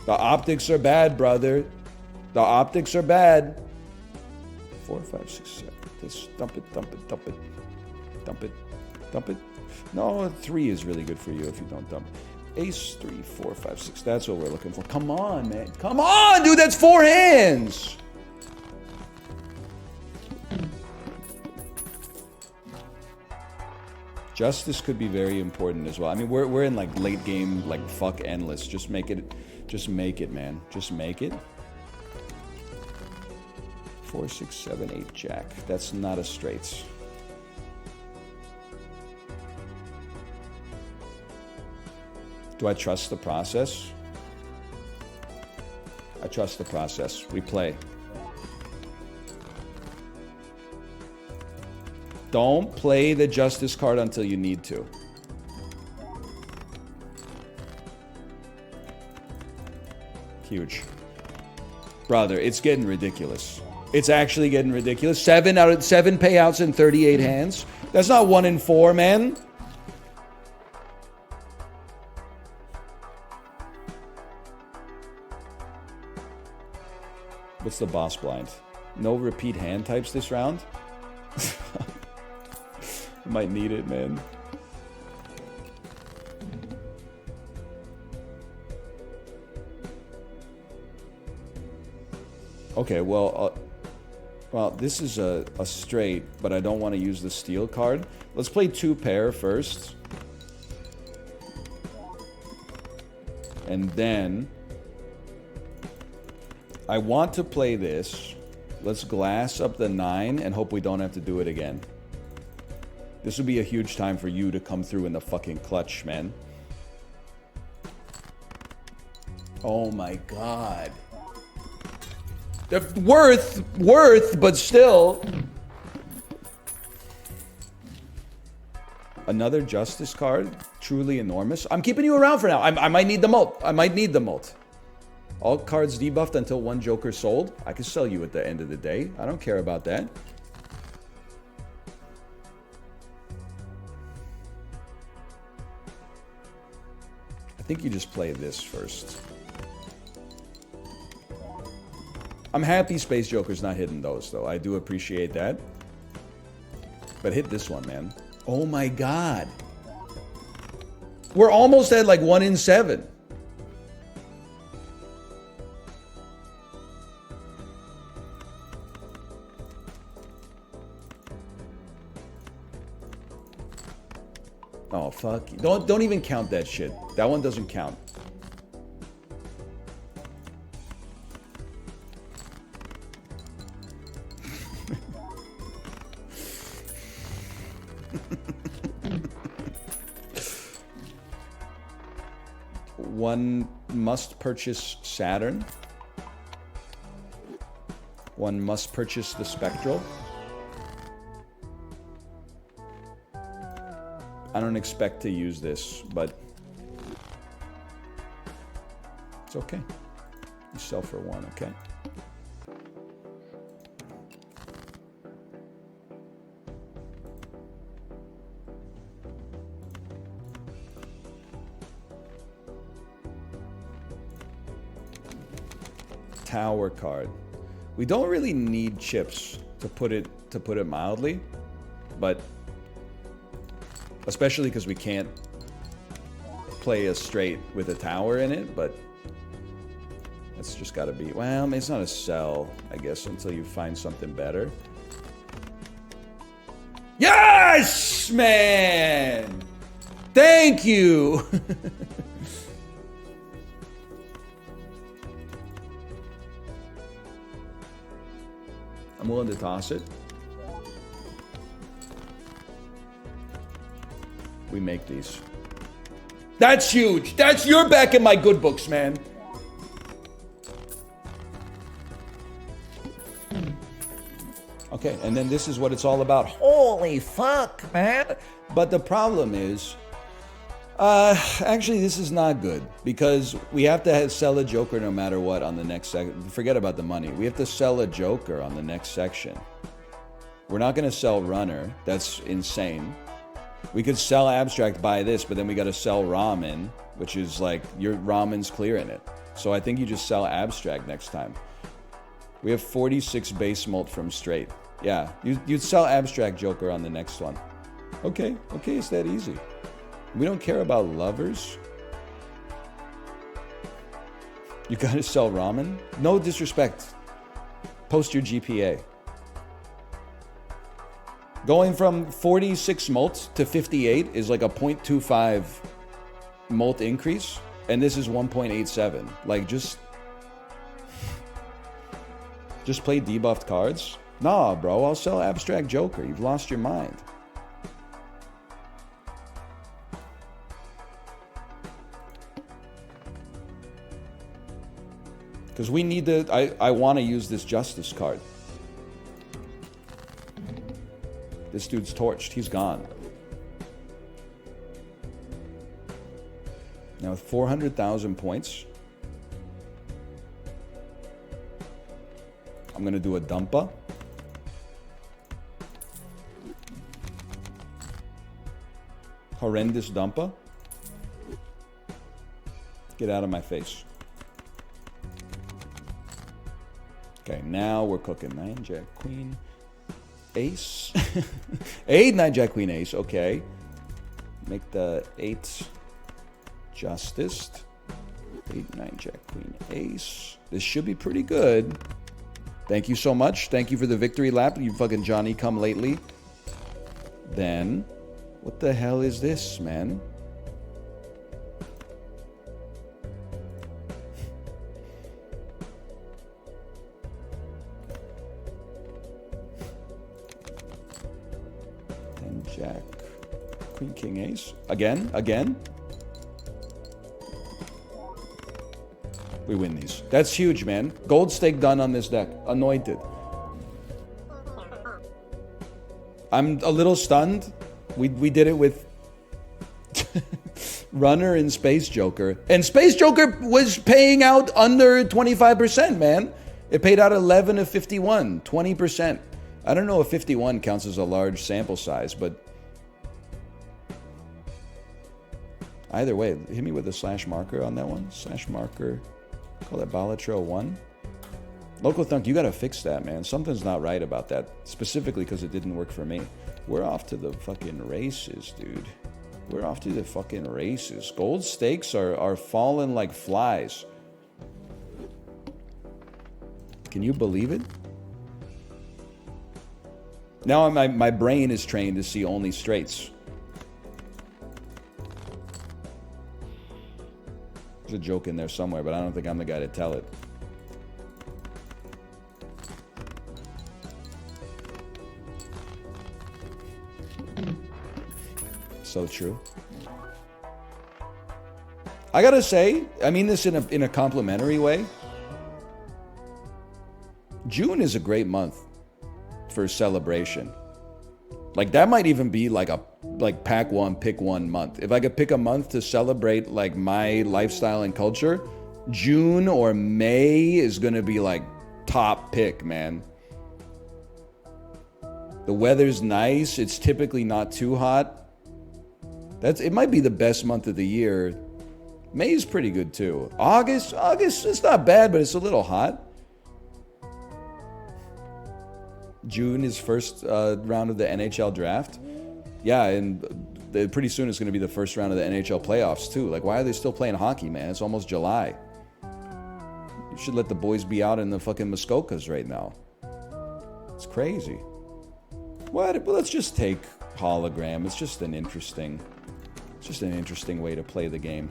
The optics are bad, brother. The optics are bad. 4, 5, 6, 7. Just dump it, dump it, dump it. Dump it, dump it. No, 3 is really good for you if you don't dump. Ace, 3, 4, 5, 6. That's what we're looking for. Come on, man. Come on, dude. That's 4 hands. Justice could be very important as well. I mean, we're in like late game, like fuck endless. Just make it, man. Just make it. 4, 6, 7, 8, jack. That's not a straight. Do I trust the process? I trust the process. We play. Don't play the Justice card until you need to. Huge. Brother, it's getting ridiculous. It's actually getting ridiculous. 7 payouts in 38 hands. That's not 1 in 4, man. What's the boss blind? No repeat hand types this round? Might need it, man. Okay, well, this is a straight, but I don't want to use the steel card. Let's play 2 pair first. And then I want to play this. Let's glass up the 9 and hope we don't have to do it again. This would be a huge time for you to come through in the fucking clutch, man. Oh my god. Worth, but still. Another Justice card? Truly enormous. I'm keeping you around for now. I might need the mult. I might need the mult. All cards debuffed until 1 Joker sold. I can sell you at the end of the day. I don't care about that. I think you just play this first. I'm happy Space Joker's not hitting those, though. I do appreciate that. But hit this one, man. Oh my god. We're almost at like 1 in 7. Oh fuck. Don't even count that shit. That one doesn't count. One must purchase Saturn. One must purchase the Spectral. I don't expect to use this, but it's okay. You sell for 1, okay? Tower card. We don't really need chips to put it mildly, but especially because we can't play a straight with a tower in it, but that's just gotta be, well, it's not a sell, I guess, until you find something better. Yes, man! Thank you! I'm willing to toss it. We make these. That's huge! You're back in my good books, man. Okay, and then this is what it's all about. Holy fuck, man! But the problem is, actually, this is not good because we have to sell a joker no matter what on the next section. Forget about the money. We have to sell a joker on the next section. We're not going to sell runner. That's insane. We could sell abstract, buy this, but then we got to sell ramen, which is like your ramen's clearing it. So I think you just sell abstract next time. We have 46 base mult from straight. Yeah, you'd sell abstract joker on the next one. Okay, it's that easy. We don't care about lovers. You gotta sell ramen? No disrespect. Post your GPA. Going from 46 mult to 58 is like a 0.25 mult increase, and this is 1.87. Like, just play debuffed cards? Nah, bro, I'll sell abstract joker. You've lost your mind. Because we need to... I want to use this justice card. This dude's torched. He's gone. Now with 400,000 points, I'm going to do a dumpa. Horrendous dumpa. Get out of my face. Okay, now we're cooking. 9, Jack, Queen, Ace. 8, 9, Jack, Queen, Ace. Okay. Make the 8 Justiced. 8, 9, Jack, Queen, Ace. This should be pretty good. Thank you so much. Thank you for the victory lap. You fucking Johnny come lately. Then, what the hell is this, man? Jack, Queen, King, Ace. Again. We win these. That's huge, man. Gold stake done on this deck. Anointed. I'm a little stunned. We did it with Runner and Space Joker. And Space Joker was paying out under 25%, man. It paid out 11 of 51, 20%. I don't know if 51 counts as a large sample size, but either way, hit me with a slash marker on that one. Slash marker. Call that Balatro 1. Local Thunk, you gotta fix that, man. Something's not right about that. Specifically because it didn't work for me. We're off to the fucking races, dude. We're off to the fucking races. Gold stakes are falling like flies. Can you believe it? Now my brain is trained to see only straights. There's a joke in there somewhere, but I don't think I'm the guy to tell it. So true. I gotta say, I mean this in a complimentary way. June is a great month for celebration. Like that might even be like pack one, pick one month. If I could pick a month to celebrate like my lifestyle and culture, June or May is gonna be like top pick, man. The weather's nice. It's typically not too hot. It might be the best month of the year. May is pretty good too. August, it's not bad, but it's a little hot. June is first round of the NHL draft. Yeah, and pretty soon it's going to be the first round of the NHL playoffs too. Like, why are they still playing hockey, man? It's almost July. You should let the boys be out in the fucking Muskokas right now. It's crazy. What? Well, let's just take hologram. It's just an interesting way to play the game.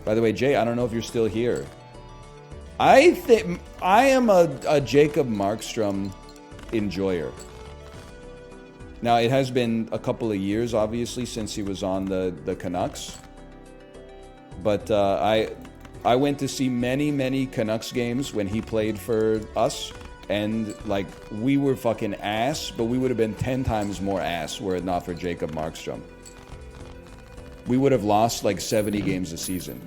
By the way, Jay, I don't know if you're still here. I think I am a Jacob Markstrom enjoyer. Now, it has been a couple of years, obviously, since he was on the Canucks. But I went to see many Canucks games when he played for us. And, like, we were fucking ass, but we would have been 10 times more ass were it not for Jacob Markstrom. We would have lost, like, 70 games a season.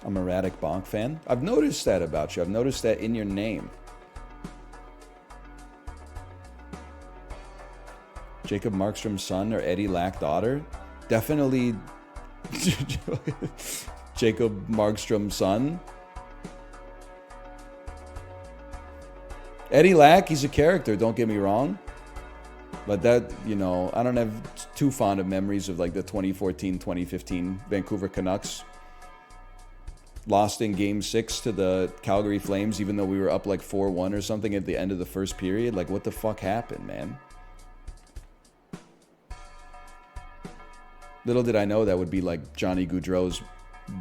I'm a Radek Bonk fan. I've noticed that about you. I've noticed that in your name. Jacob Markstrom's son or Eddie Lack daughter? Definitely Jacob Markstrom's son. Eddie Lack, he's a character, don't get me wrong. But that, you know, I don't have too fond of memories of like the 2014-2015 Vancouver Canucks. Lost in Game 6 to the Calgary Flames, even though we were up like 4-1 or something at the end of the first period. Like, what the fuck happened, man? Little did I know that would be like Johnny Gaudreau's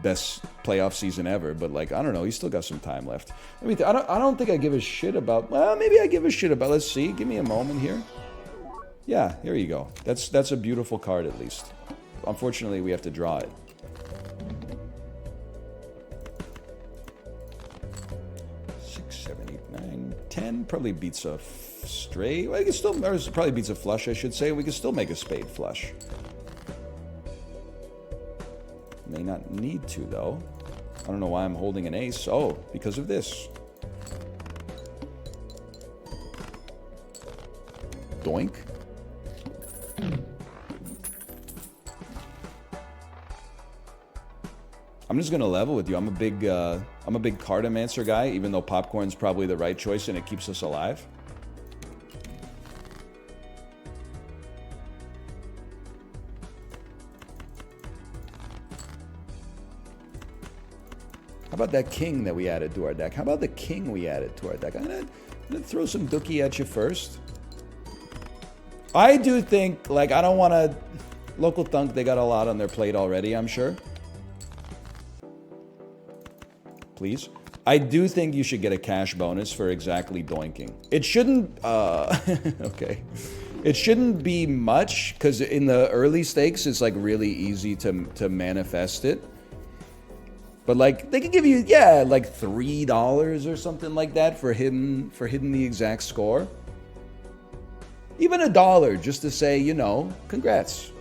best playoff season ever. But like, I don't know. He's still got some time left. I mean, I don't think I give a shit about... Well, maybe I give a shit about... Let's see. Give me a moment here. Yeah, here you go. That's a beautiful card, at least. Unfortunately, we have to draw it. Probably beats a straight. Well, probably beats a flush, I should say. We could still make a spade flush. May not need to, though. I don't know why I'm holding an ace. Oh, because of this. Doink. I'm just gonna level with you. I'm a big Cartomancer guy, even though popcorn's probably the right choice and it keeps us alive. How about that king that we added to our deck? How about the king we added to our deck? I'm gonna throw some dookie at you first. I do think, like, I don't want to... Local Thunk, they got a lot on their plate already, I'm sure. Please. I do think you should get a cash bonus for exactly doinking. It shouldn't... okay. It shouldn't be much, because in the early stakes, it's, like, really easy to manifest it. But, like, they could give you, yeah, like $3 or something like that for hitting the exact score. Even $1 just to say, you know, congrats.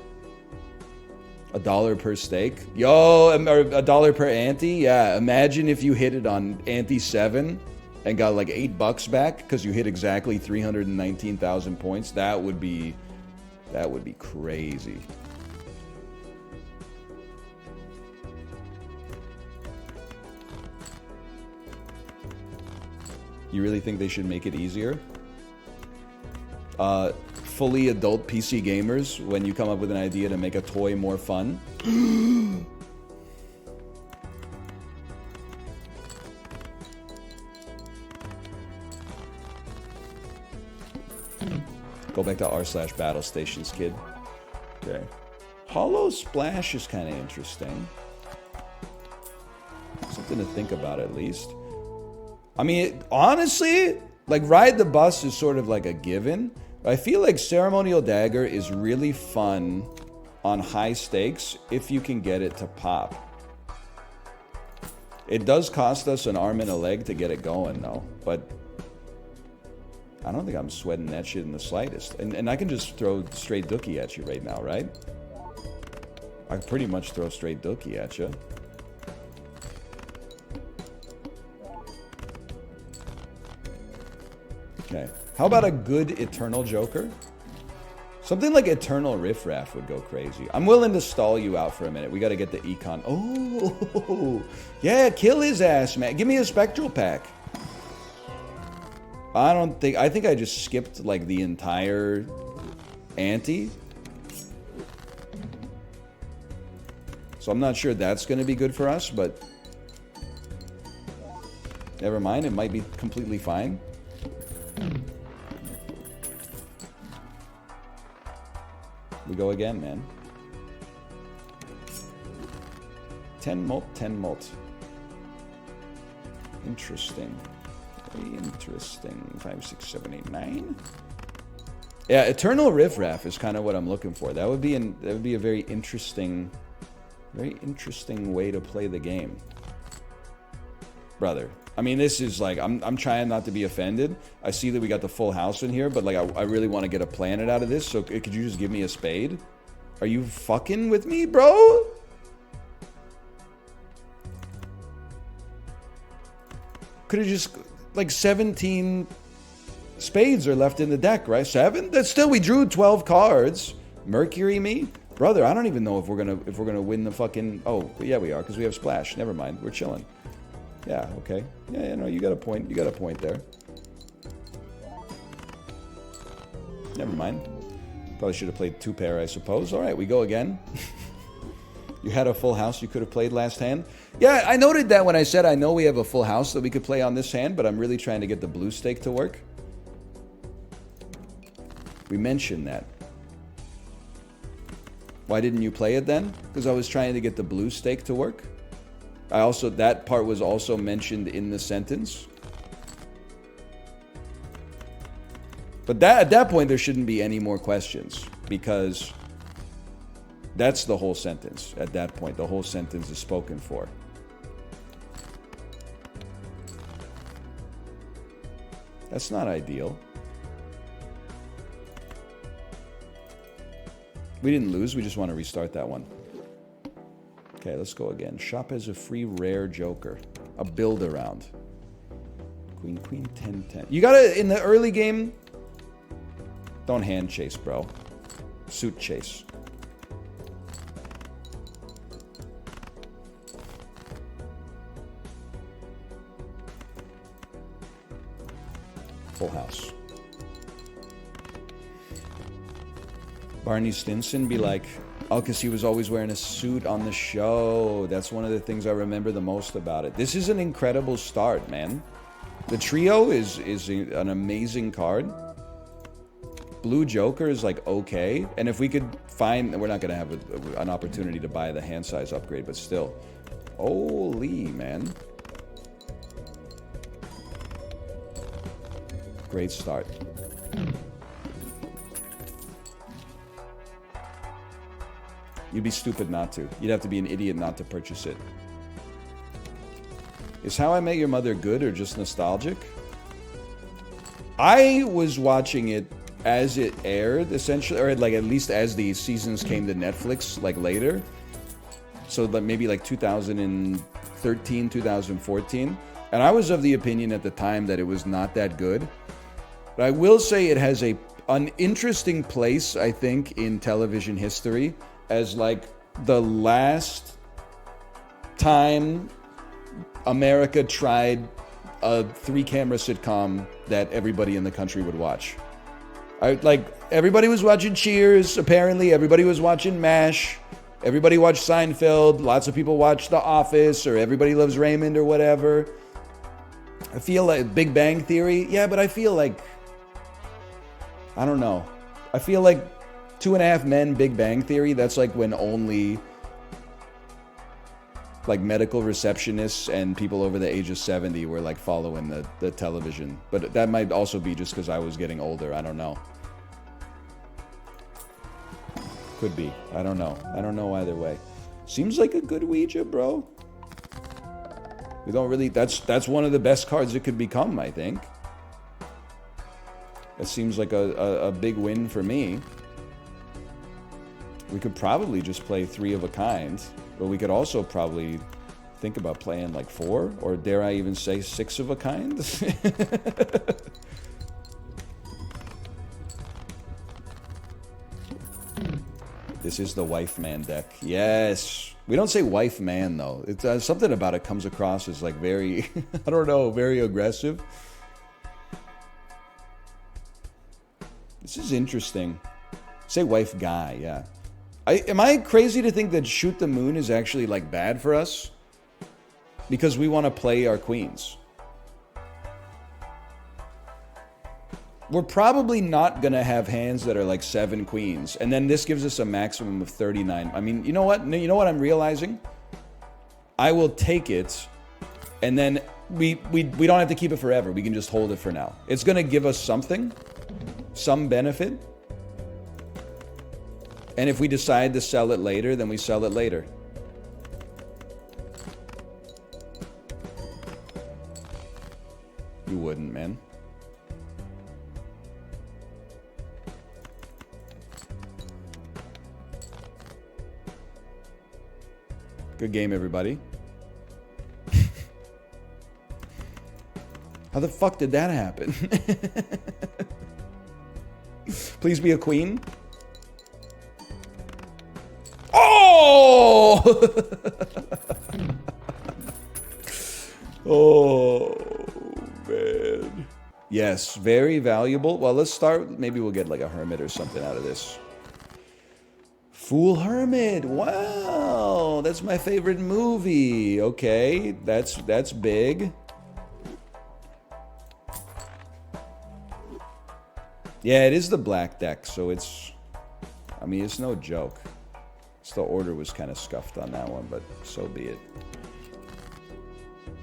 $1 per stake. Yo, or $1 per ante. Yeah, imagine if you hit it on ante 7 and got like $8 back because you hit exactly 319,000 points. That would be crazy. You really think they should make it easier? Fully adult PC gamers, when you come up with an idea to make a toy more fun. Go back to r/battle stations, kid. Okay. Hollow Splash is kind of interesting. Something to think about, at least. I mean, honestly, like, Ride the Bus is sort of like a given. I feel like Ceremonial Dagger is really fun on high stakes if you can get it to pop. It does cost us an arm and a leg to get it going, though. But I don't think I'm sweating that shit in the slightest. And I can just throw straight dookie at you right now, right? I can pretty much throw straight dookie at you. Okay. How about a good Eternal Joker? Something like Eternal Riffraff would go crazy. I'm willing to stall you out for a minute. We got to get the econ. Oh, yeah, kill his ass, man. Give me a spectral pack. I think I just skipped like the entire ante. So I'm not sure that's going to be good for us, but never mind. It might be completely fine. We go again, man. 10 molt, 10 molt. Interesting. Very interesting. 5, 6, 7, 8, 9. Yeah, Eternal Riffraff is kind of what I'm looking for. That would be a very interesting way to play the game. Brother. I mean, this is like, I'm trying not to be offended. I see that we got the full house in here, but like, I really want to get a planet out of this, so could you just give me a spade? Are you fucking with me, bro? Could have just, like, 17 spades are left in the deck, right? 7? That's still, we drew 12 cards. Mercury me? Brother, I don't even know if we're gonna win the fucking, oh, yeah, we are, because we have splash. Never mind, we're chilling. Yeah, okay. Yeah, no, you got a point. You got a point there. Never mind. Probably should have played 2 pair, I suppose. All right, we go again. You had a full house you could have played last hand. Yeah, I noted that when I said I know we have a full house that we could play on this hand, but I'm really trying to get the blue stake to work. We mentioned that. Why didn't you play it then? Because I was trying to get the blue stake to work. That part was also mentioned in the sentence. But at that point, there shouldn't be any more questions, because that's the whole sentence. At that point, the whole sentence is spoken for. That's not ideal. We didn't lose, we just want to restart that one. Okay, let's go again. Shop has a free rare joker. A build around. Queen, queen, 10, 10. You gotta, in the early game, don't hand chase, bro. Suit chase. Full house. Barney Stinson be like, oh, because he was always wearing a suit on the show. That's one of the things I remember the most about it. This is an incredible start, man. The trio is an amazing card. Blue Joker is like okay. And if we could find... We're not going to have an opportunity to buy the hand size upgrade, but still. Holy, man. Great start. You'd be stupid not to. You'd have to be an idiot not to purchase it. Is How I Met Your Mother good or just nostalgic? I was watching it as it aired, essentially, or like at least as the seasons came to Netflix, like later. So like maybe like 2013, 2014. And I was of the opinion at the time that it was not that good. But I will say it has an interesting place, I think, in television history as like the last time America tried a 3-camera sitcom that everybody in the country would watch. Like, everybody was watching Cheers, apparently. Everybody was watching MASH. Everybody watched Seinfeld. Lots of people watched The Office, or Everybody Loves Raymond, or whatever. I feel like Big Bang Theory. Yeah, but I feel like... I don't know. I feel like 2.5 Men, Big Bang Theory, that's like when only... like medical receptionists and people over the age of 70 were like following the television. But that might also be just because I was getting older. I don't know. Could be. I don't know. I don't know either way. Seems like a good Ouija, bro. We don't really... That's one of the best cards it could become, I think. That seems like a big win for me. We could probably just play 3 of a kind. But we could also probably think about playing like 4, or dare I even say 6 of a kind? This is the wife man deck. Yes. We don't say wife man, though. It's something about it comes across as like very, I don't know, very aggressive. This is interesting. Say wife guy, yeah. Am I crazy to think that Shoot the Moon is actually like bad for us? Because we want to play our queens. We're probably not going to have hands that are like 7 queens. And then this gives us a maximum of 39. I mean, you know what? You know what I'm realizing? I will take it, and then we don't have to keep it forever. We can just hold it for now. It's going to give us something, some benefit. And if we decide to sell it later, then we sell it later. You wouldn't, man. Good game, everybody. How the fuck did that happen? Please be a queen. Oh! Oh, man. Yes, very valuable. Well, let's start. Maybe we'll get like a hermit or something out of this. Fool Hermit. Wow, that's my favorite movie. Okay, that's big. Yeah, it is the black deck, so it's, I mean, it's no joke. The order was kind of scuffed on that one, but so be it.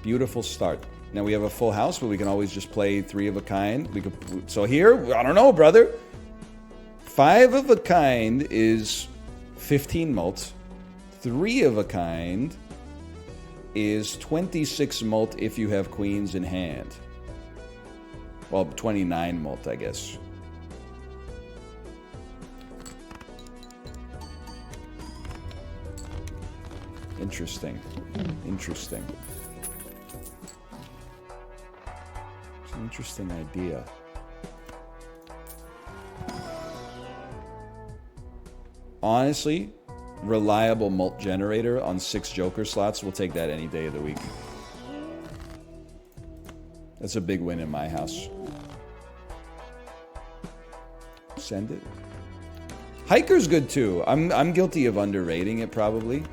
Beautiful start. Now we have a full house, but we can always just play 3 of a kind. We could, so here, I don't know, brother. 5 of a kind is 15 mult. 3 of a kind is 26 mult if you have queens in hand. Well, 29 mult, I guess. Interesting. Interesting. It's an interesting idea. Honestly, reliable mult generator on 6 joker slots, we'll take that any day of the week. That's a big win in my house. Send it. Hiker's good too. I'm guilty of underrating it probably.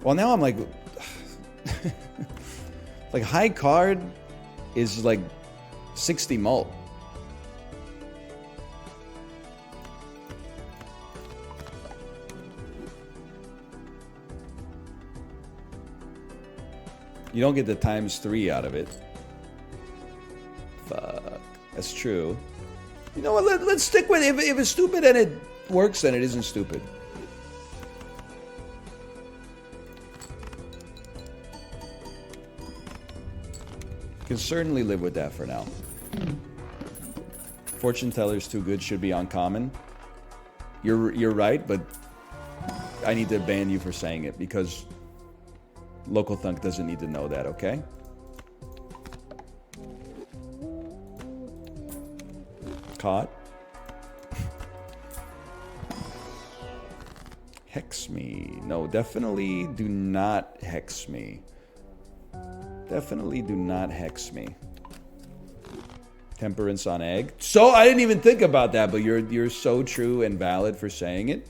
Well, now I'm like, like high card is like 60 mult. You don't get the ×3 out of it. Fuck, that's true. You know what? Let's stick with it. If it's stupid and it works, then it isn't stupid. Can certainly live with that for now. Fortune teller's too good, should be uncommon. You're right, but I need to ban you for saying it because Local Thunk doesn't need to know that, okay? Caught. Hex me. No, definitely do not hex me. Definitely do not hex me. Temperance on egg. So I didn't even think about that, but you're so true and valid for saying it.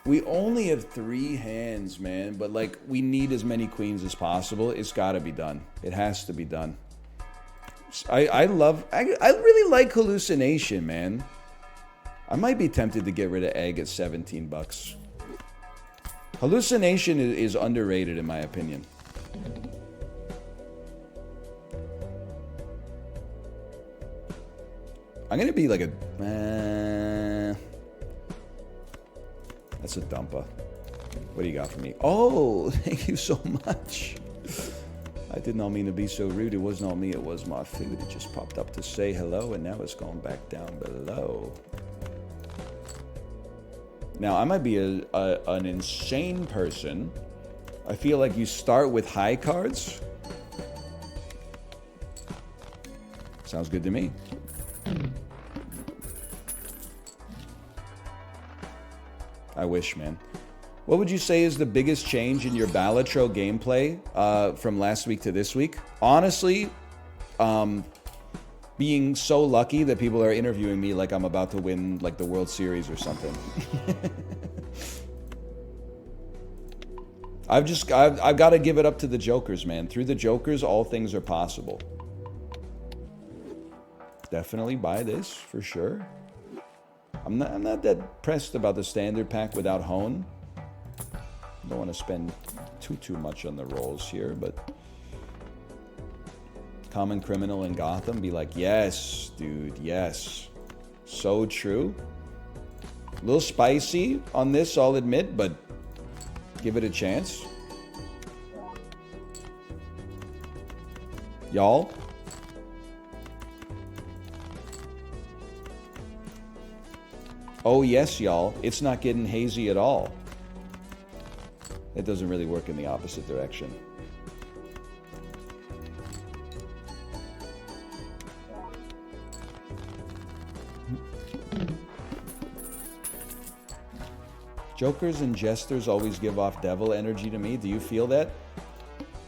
We only have 3 hands, man, but like we need as many queens as possible. It's got to be done. It has to be done. I really like hallucination, man. I might be tempted to get rid of egg at 17 bucks. Hallucination is underrated in my opinion. I'm gonna be like a... that's a dumper. What do you got for me? Oh, thank you so much. I did not mean to be so rude. It was not me, it was my food. It just popped up to say hello, and now it's going back down below. Now, I might be an insane person. I feel like you start with high cards, Sounds good to me. I wish, man. What would you say is the biggest change in your Balatro gameplay from last week to this week? Honestly, being so lucky that people are interviewing me like I'm about to win like the World Series or something. I've got to give it up to the Jokers, man. Through the Jokers, all things are possible. Definitely buy this for sure. I'm not that pressed about the standard pack without Hone. Don't want to spend too much on the rolls here, but Common Criminal in Gotham, be like, yes, dude, yes. So true. A little spicy on this, I'll admit, but give it a chance. Y'all. Oh, yes, y'all. It's not getting hazy at all. It doesn't really work in the opposite direction. Jokers and jesters always give off devil energy to me. Do you feel that?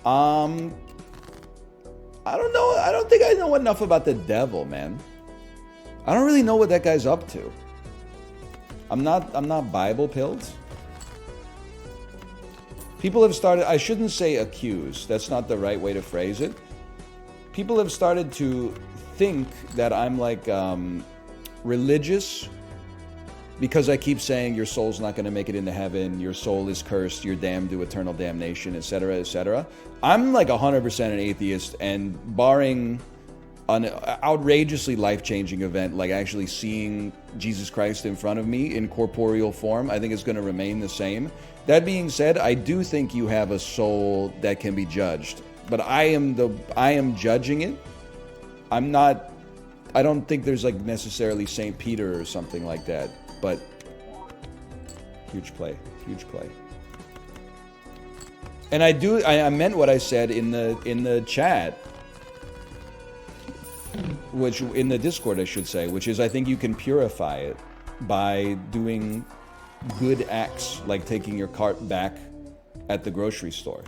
I don't know. I don't think I know enough about the devil, man. I don't really know what that guy's up to. I'm not Bible pilled. People have started, I shouldn't say accuse. That's not the right way to phrase it. People have started to think that I'm like religious because I keep saying your soul's not going to make it into heaven, your soul is cursed, you're damned to eternal damnation, etc., etc. I'm like 100% an atheist, and barring an outrageously life-changing event like actually seeing Jesus Christ in front of me in corporeal form, I think it's going to remain the same. That being said, I do think you have a soul that can be judged, but I am judging it. I don't think there's like necessarily Saint Peter or something like that, but huge play. And I meant what I said in the chat, which in the Discord I should say, which is I think you can purify it by doing good acts like taking your cart back at the grocery store.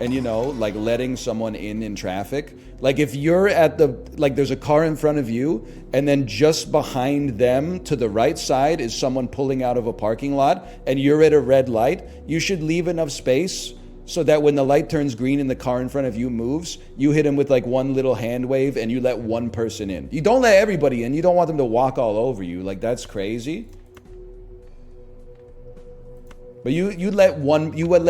And you know, like letting someone in traffic. Like if you're at there's a car in front of you, and then just behind them to the right side is someone pulling out of a parking lot, and you're at a red light, you should leave enough space so that when the light turns green and the car in front of you moves, you hit him with like one little hand wave and you let one person in. You don't let everybody in. You don't want them to walk all over you. Like, that's crazy. But you let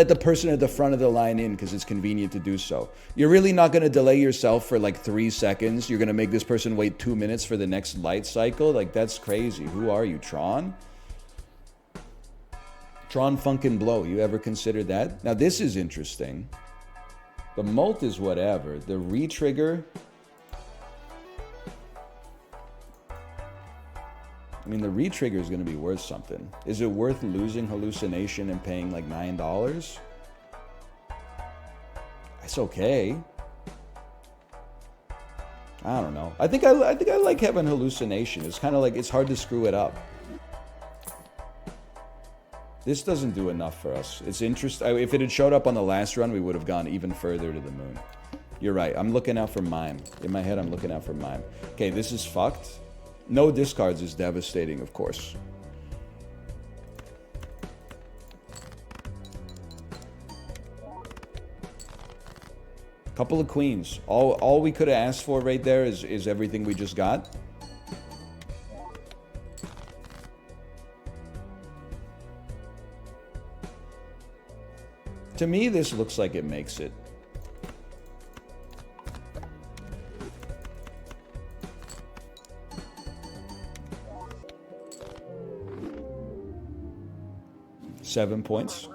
the person at the front of the line in because it's convenient to do so. You're really not going to delay yourself for like 3 seconds. You're going to make this person wait 2 minutes for the next light cycle. Like, that's crazy. Who are you, Tron? Tron Funkin' Blow. You ever considered that? Now, this is interesting. The molt is whatever. The retrigger. I mean, the retrigger is going to be worth something. Is it worth losing hallucination and paying like $9? It's okay. I don't know. I think I like having hallucination. It's kind of like it's hard to screw it up. This doesn't do enough for us. It's interesting. If it had showed up on the last run, we would have gone even further to the moon. You're right. I'm looking out for mime. In my head, I'm looking out for mime. Okay, this is fucked. No discards is devastating, of course. Couple of queens. All we could have asked for right there is everything we just got. To me, this looks like it makes it. $7 points.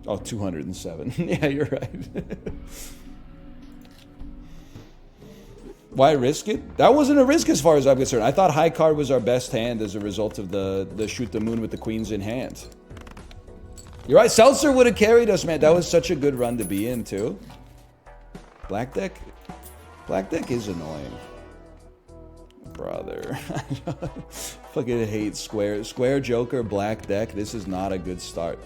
Oh, 207. Yeah, you're right. Why risk it? That wasn't a risk as far as I'm concerned. I thought high card was our best hand as a result of the shoot the moon with the queens in hand. You're right. Seltzer would have carried us, man. That was such a good run to be in, too. Black deck? Black deck is annoying. Brother. Fucking hate square. Square Joker, black deck. This is not a good start.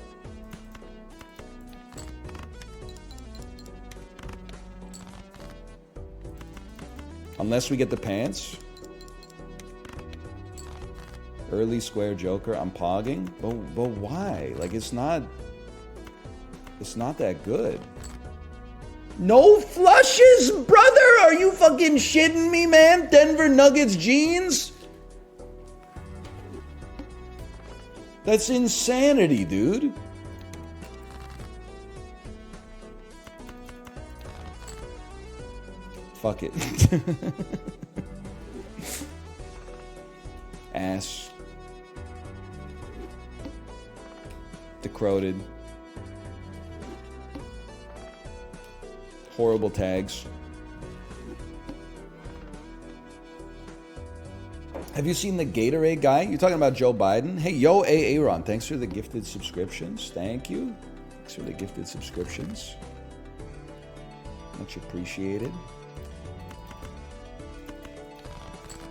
Unless we get the pants. Early square Joker. I'm pogging. But why? Like, it's not that good. No flushes, brother! Are you fucking shitting me, man? Denver Nuggets jeans? That's insanity, dude. Fuck it. Ass. Decroded. Horrible tags. Have you seen the Gatorade guy? You're talking about Joe Biden? Hey, yo, Aaron, thanks for the gifted subscriptions. Thank you. Thanks for the gifted subscriptions. Much appreciated.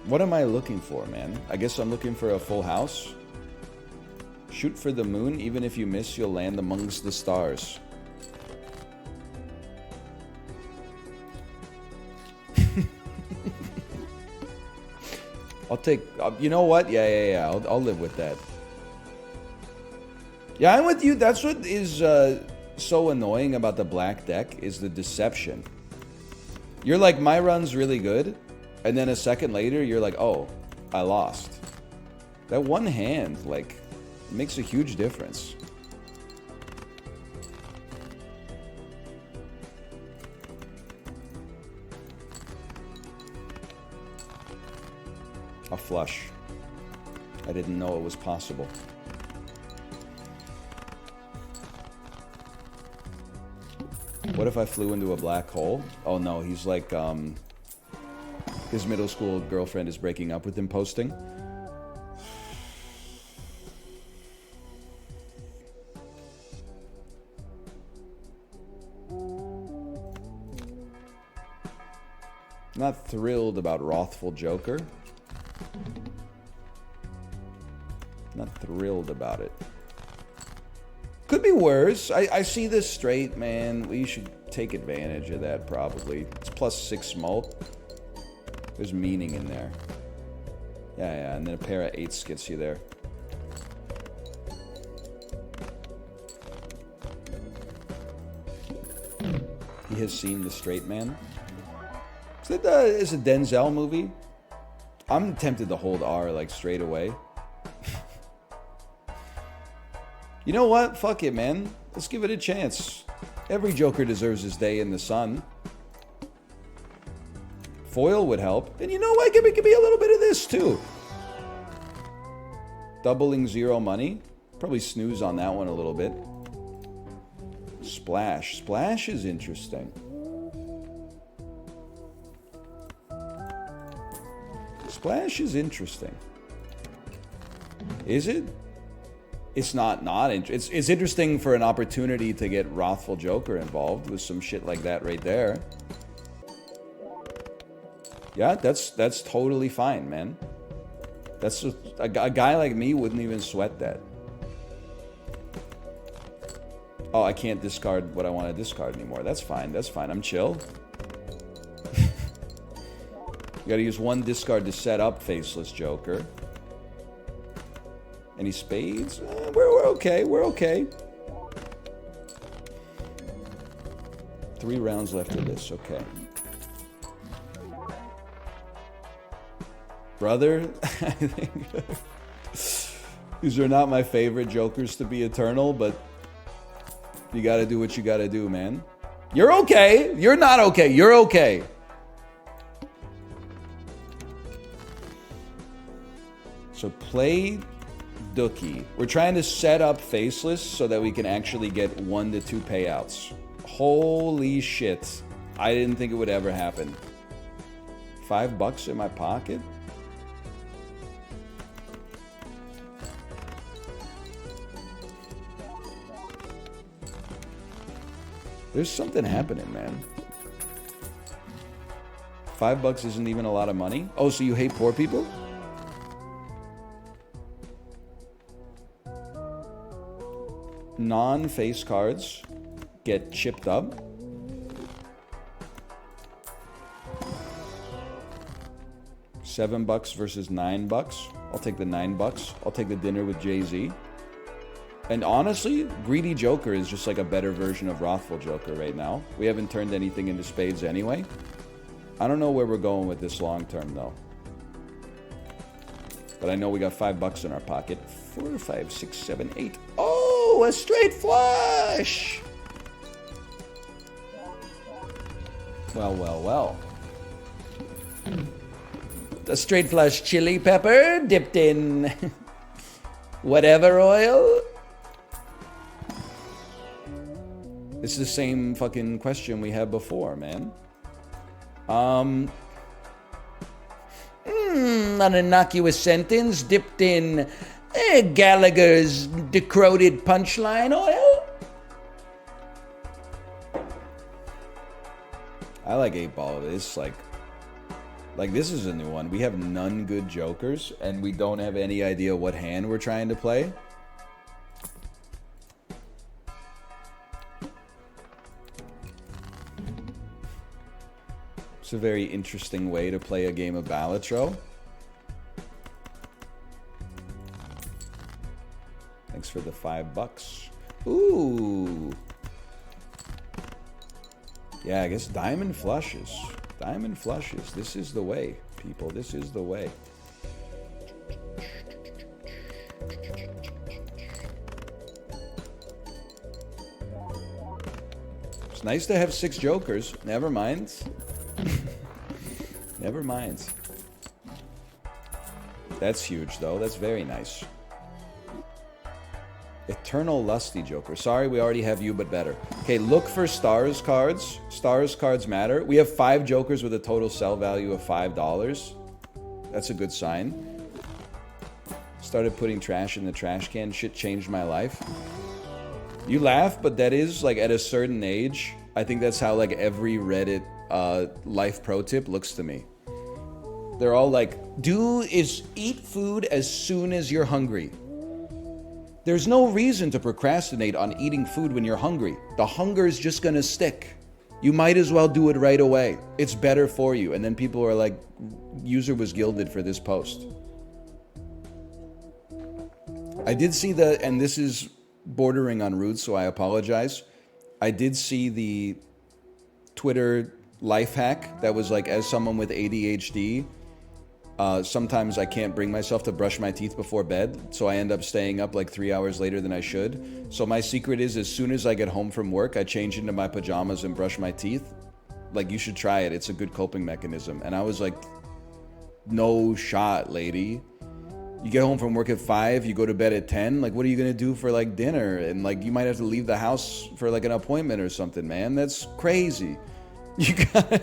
What am I looking for, man? I guess I'm looking for a full house. Shoot for the moon. Even if you miss, you'll land amongst the stars. I'll take... you know what? Yeah. I'll live with that. Yeah, I'm with you. That's what is so annoying about the black deck is the deception. You're like, my run's really good. And then a second later, you're like, oh, I lost. That one hand, like, makes a huge difference. A flush. I didn't know it was possible. What if I flew into a black hole? Oh no, he's like, his middle school girlfriend is breaking up with him posting. Not thrilled about Wrathful Joker. Not thrilled about it. Could be worse. I see this straight, man. We should take advantage of that, probably. It's +6 smoke. There's meaning in there. Yeah, and then a pair of 8s gets you there. He has seen The Straight Man. Is it a Denzel movie? I'm tempted to hold R, like, straight away. You know what? Fuck it, man. Let's give it a chance. Every Joker deserves his day in the sun. Foil would help. And you know what? It could be a little bit of this, too. Doubling 0 money. Probably snooze on that one a little bit. Splash. Splash is interesting. Splash is interesting. Is it? It's not it's interesting for an opportunity to get Wrathful Joker involved with some shit like that right there. Yeah, that's totally fine, man. That's just, a guy like me wouldn't even sweat that. Oh, I can't discard what I want to discard anymore. That's fine. That's fine. I'm chill. You gotta use 1 discard to set up Faceless Joker. Any spades? We're okay. We're okay. 3 rounds left of this. Okay. Brother, I think these are not my favorite Jokers to be eternal, but you gotta do what you gotta do, man. You're okay. You're not okay. You're okay. So play Dookie. We're trying to set up Faceless so that we can actually get 1 to 2 payouts. Holy shit. I didn't think it would ever happen. $5 in my pocket? There's something happening, man. $5 isn't even a lot of money. Oh, so you hate poor people? Non-face cards get chipped up. $7 versus $9. I'll take the $9. I'll take the dinner with Jay-Z. And honestly, Greedy Joker is just like a better version of Wrathful Joker right now. We haven't turned anything into spades anyway. I don't know where we're going with this long term though. But I know we got $5 in our pocket. 4, 5, 6, 7, 8. Oh, a straight flush! Well, well, well. A straight flush chili pepper dipped in whatever oil. It's the same fucking question we had before, man. An innocuous sentence dipped in Gallagher's decroded punchline oil. I like 8-ball. It's like this is a new one. We have none good jokers, and we don't have any idea what hand we're trying to play. It's a very interesting way to play a game of Balatro. Thanks for the $5. Ooh. Yeah, I guess diamond flushes. Diamond flushes. This is the way, people. This is the way. It's nice to have 6 jokers. Never mind. Never mind. That's huge, though. That's very nice. Eternal Lusty Joker. Sorry, we already have you, but better. Okay, look for stars cards. Stars cards matter. We have 5 jokers with a total sell value of $5. That's a good sign. Started putting trash in the trash can. Shit changed my life. You laugh, but that is, like, at a certain age, I think that's how, like, every Reddit life pro tip looks to me. They're all like, eat food as soon as you're hungry. There's no reason to procrastinate on eating food when you're hungry. The hunger is just gonna stick. You might as well do it right away. It's better for you. And then people are like, user was gilded for this post. I did see and this is bordering on rude, so I apologize. I did see the Twitter life hack that was like, as someone with ADHD, sometimes I can't bring myself to brush my teeth before bed, so I end up staying up like 3 hours later than I should. So my secret is, as soon as I get home from work, I change into my pajamas and brush my teeth. Like, you should try it. It's a good coping mechanism. And I was like, no shot, lady. You get home from work at 5, you go to bed at 10. Like, what are you gonna do for like dinner? And like, you might have to leave the house for like an appointment or something, man. That's crazy. You got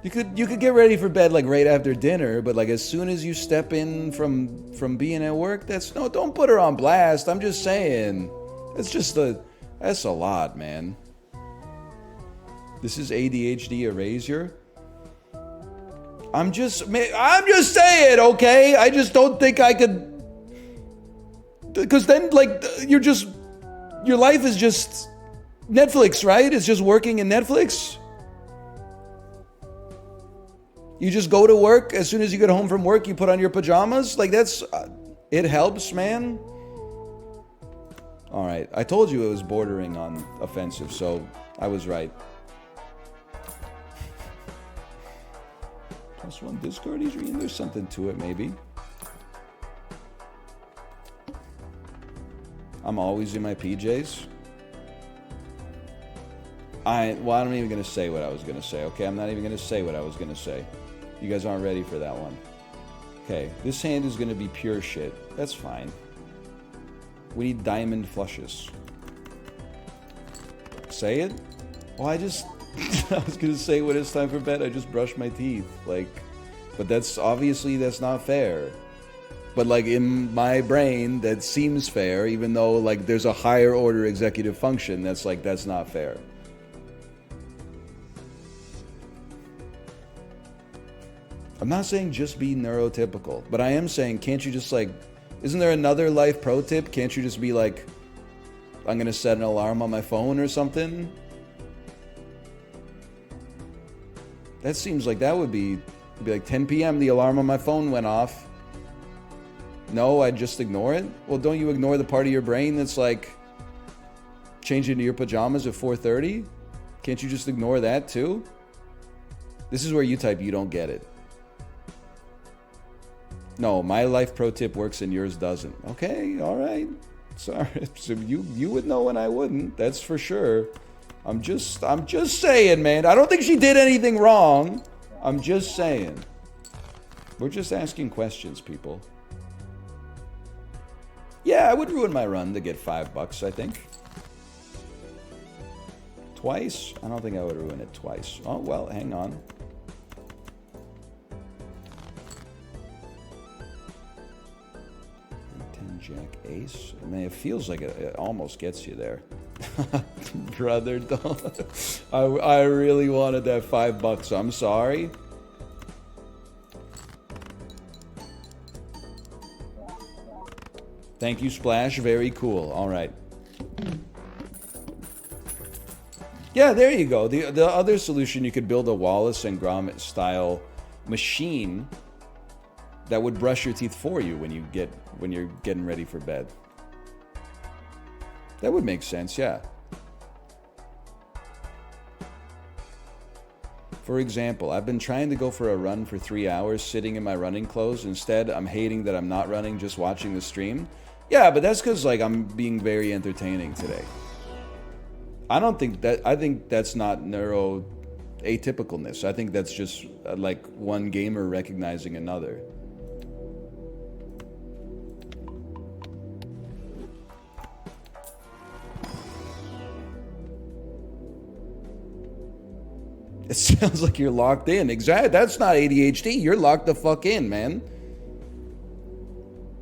You could get ready for bed like right after dinner, but like as soon as you step in from being at work, don't put her on blast. I'm just saying, that's a lot, man. This is ADHD erasure. I'm just saying, okay? I just don't think I could, because then like your life is just Netflix, right? It's just working in Netflix. You just go to work. As soon as you get home from work, you put on your pajamas. Like, that's... it helps, man. All right. I told you it was bordering on offensive, so I was right. +1 Discord, Adrian. There's something to it, maybe. I'm always in my PJs. I'm not even going to say what I was going to say, okay? I'm not even going to say what I was going to say. You guys aren't ready for that one. Okay, this hand is going to be pure shit. That's fine. We need diamond flushes. Say it? Well, I was gonna say when it's time for bed, I just brush my teeth. Like, but that's obviously that's not fair. But like in my brain, that seems fair, even though like there's a higher order executive function that's like that's not fair. I'm not saying just be neurotypical, but I am saying can't you just like, isn't there another life pro tip? Can't you just be like, I'm gonna set an alarm on my phone or something? That seems like that would be like 10 p.m. the alarm on my phone went off. No, I just ignore it? Well, don't you ignore the part of your brain that's like changing into your pajamas at 4:30? Can't you just ignore that too? This is where you type you don't get it. No, my life pro tip works and yours doesn't. Okay, all right. Sorry. So you would know and I wouldn't. That's for sure. I'm just saying, man. I don't think she did anything wrong. I'm just saying. We're just asking questions, people. Yeah, I would ruin my run to get $5, I think. Twice? I don't think I would ruin it twice. Oh, well, hang on. Jack ace. I mean, it feels like it almost gets you there. Brother, don't. I really wanted that $5. I'm sorry. Thank you, Splash. Very cool. All right. Yeah, there you go. The other solution, you could build a Wallace and Gromit style machine that would brush your teeth for you when you're getting ready for bed. That would make sense, yeah. For example, I've been trying to go for a run for 3 hours sitting in my running clothes. Instead, I'm hating that I'm not running, just watching the stream. Yeah, but that's because like I'm being very entertaining today. I think that's not neuro atypicalness. I think that's just like one gamer recognizing another. It sounds like you're locked in. Exactly. That's not ADHD. You're locked the fuck in, man.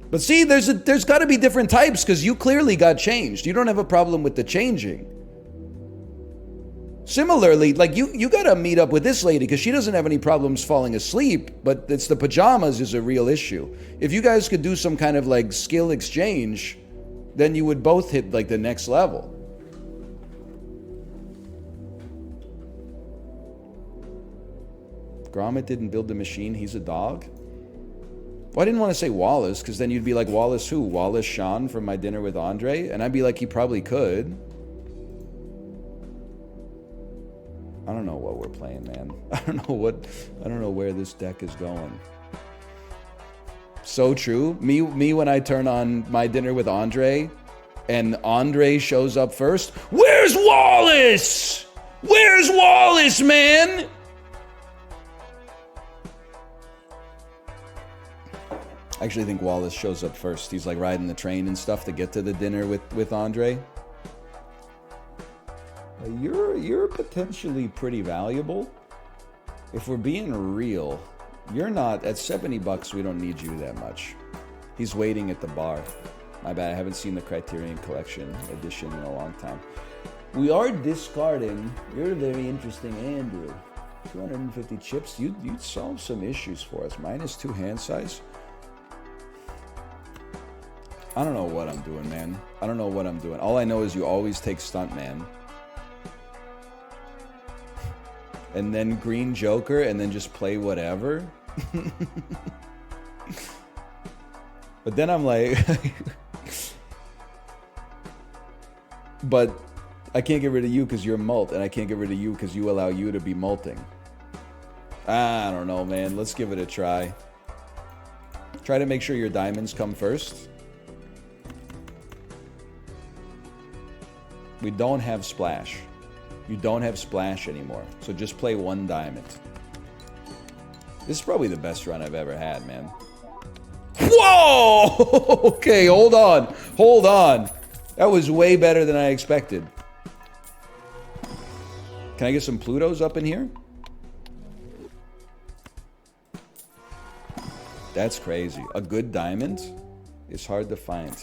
But see, there's got to be different types because you clearly got changed. You don't have a problem with the changing. Similarly, like you got to meet up with this lady because she doesn't have any problems falling asleep, but it's the pajamas is a real issue. If you guys could do some kind of like skill exchange, then you would both hit like the next level. Gromit didn't build the machine, he's a dog? Well, I didn't want to say Wallace, because then you'd be like, Wallace who? Wallace Shawn from My Dinner with Andre? And I'd be like, he probably could. I don't know what we're playing, man. I don't know where this deck is going. So true. Me when I turn on My Dinner with Andre, and Andre shows up first. Where's Wallace? Where's Wallace, man? I actually think Wallace shows up first. He's like riding the train and stuff to get to the dinner with Andre. You're potentially pretty valuable. If we're being real, you're not at $70. We don't need you that much. He's waiting at the bar. My bad. I haven't seen the Criterion Collection edition in a long time. We are discarding. You're very interesting, Andrew. 250 chips. You'd solve some issues for us. -2 hand size. I don't know what I'm doing, man. I don't know what I'm doing. All I know is you always take Stuntman. And then Green Joker, and then just play whatever. But then I'm like... But I can't get rid of you because you're molt, and I can't get rid of you because you allow you to be molting. I don't know, man. Let's give it a try. Try to make sure your diamonds come first. We don't have Splash. You don't have Splash anymore. So just play one diamond. This is probably the best run I've ever had, man. Whoa! Okay, hold on. Hold on. That was way better than I expected. Can I get some Plutos up in here? That's crazy. A good diamond is hard to find.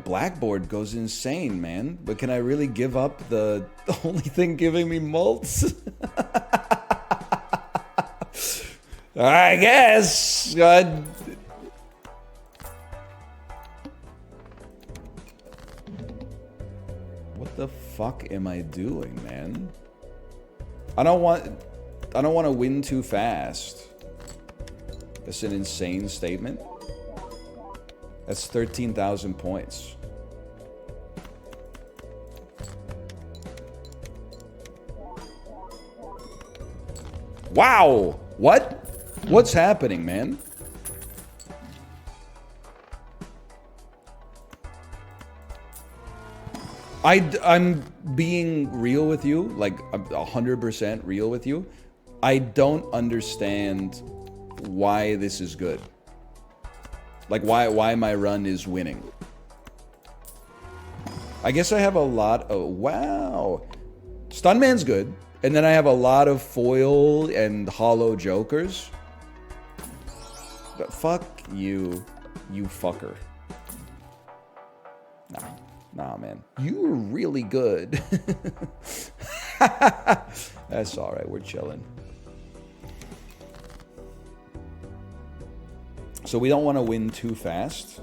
Blackboard goes insane, man. But can I really give up the only thing giving me mults? I guess. What the fuck am I doing, man? I don't want to win too fast. That's an insane statement. That's 13,000 points. Wow! What? What's happening, man? I'm being real with you, like 100% real with you. I don't understand why this is good. Like why my run is winning. I guess I have a lot of... Wow. Stunman's good. And then I have a lot of foil and hollow jokers. But fuck you, you fucker. Nah, man. You were really good. That's alright, we're chilling. So we don't want to win too fast.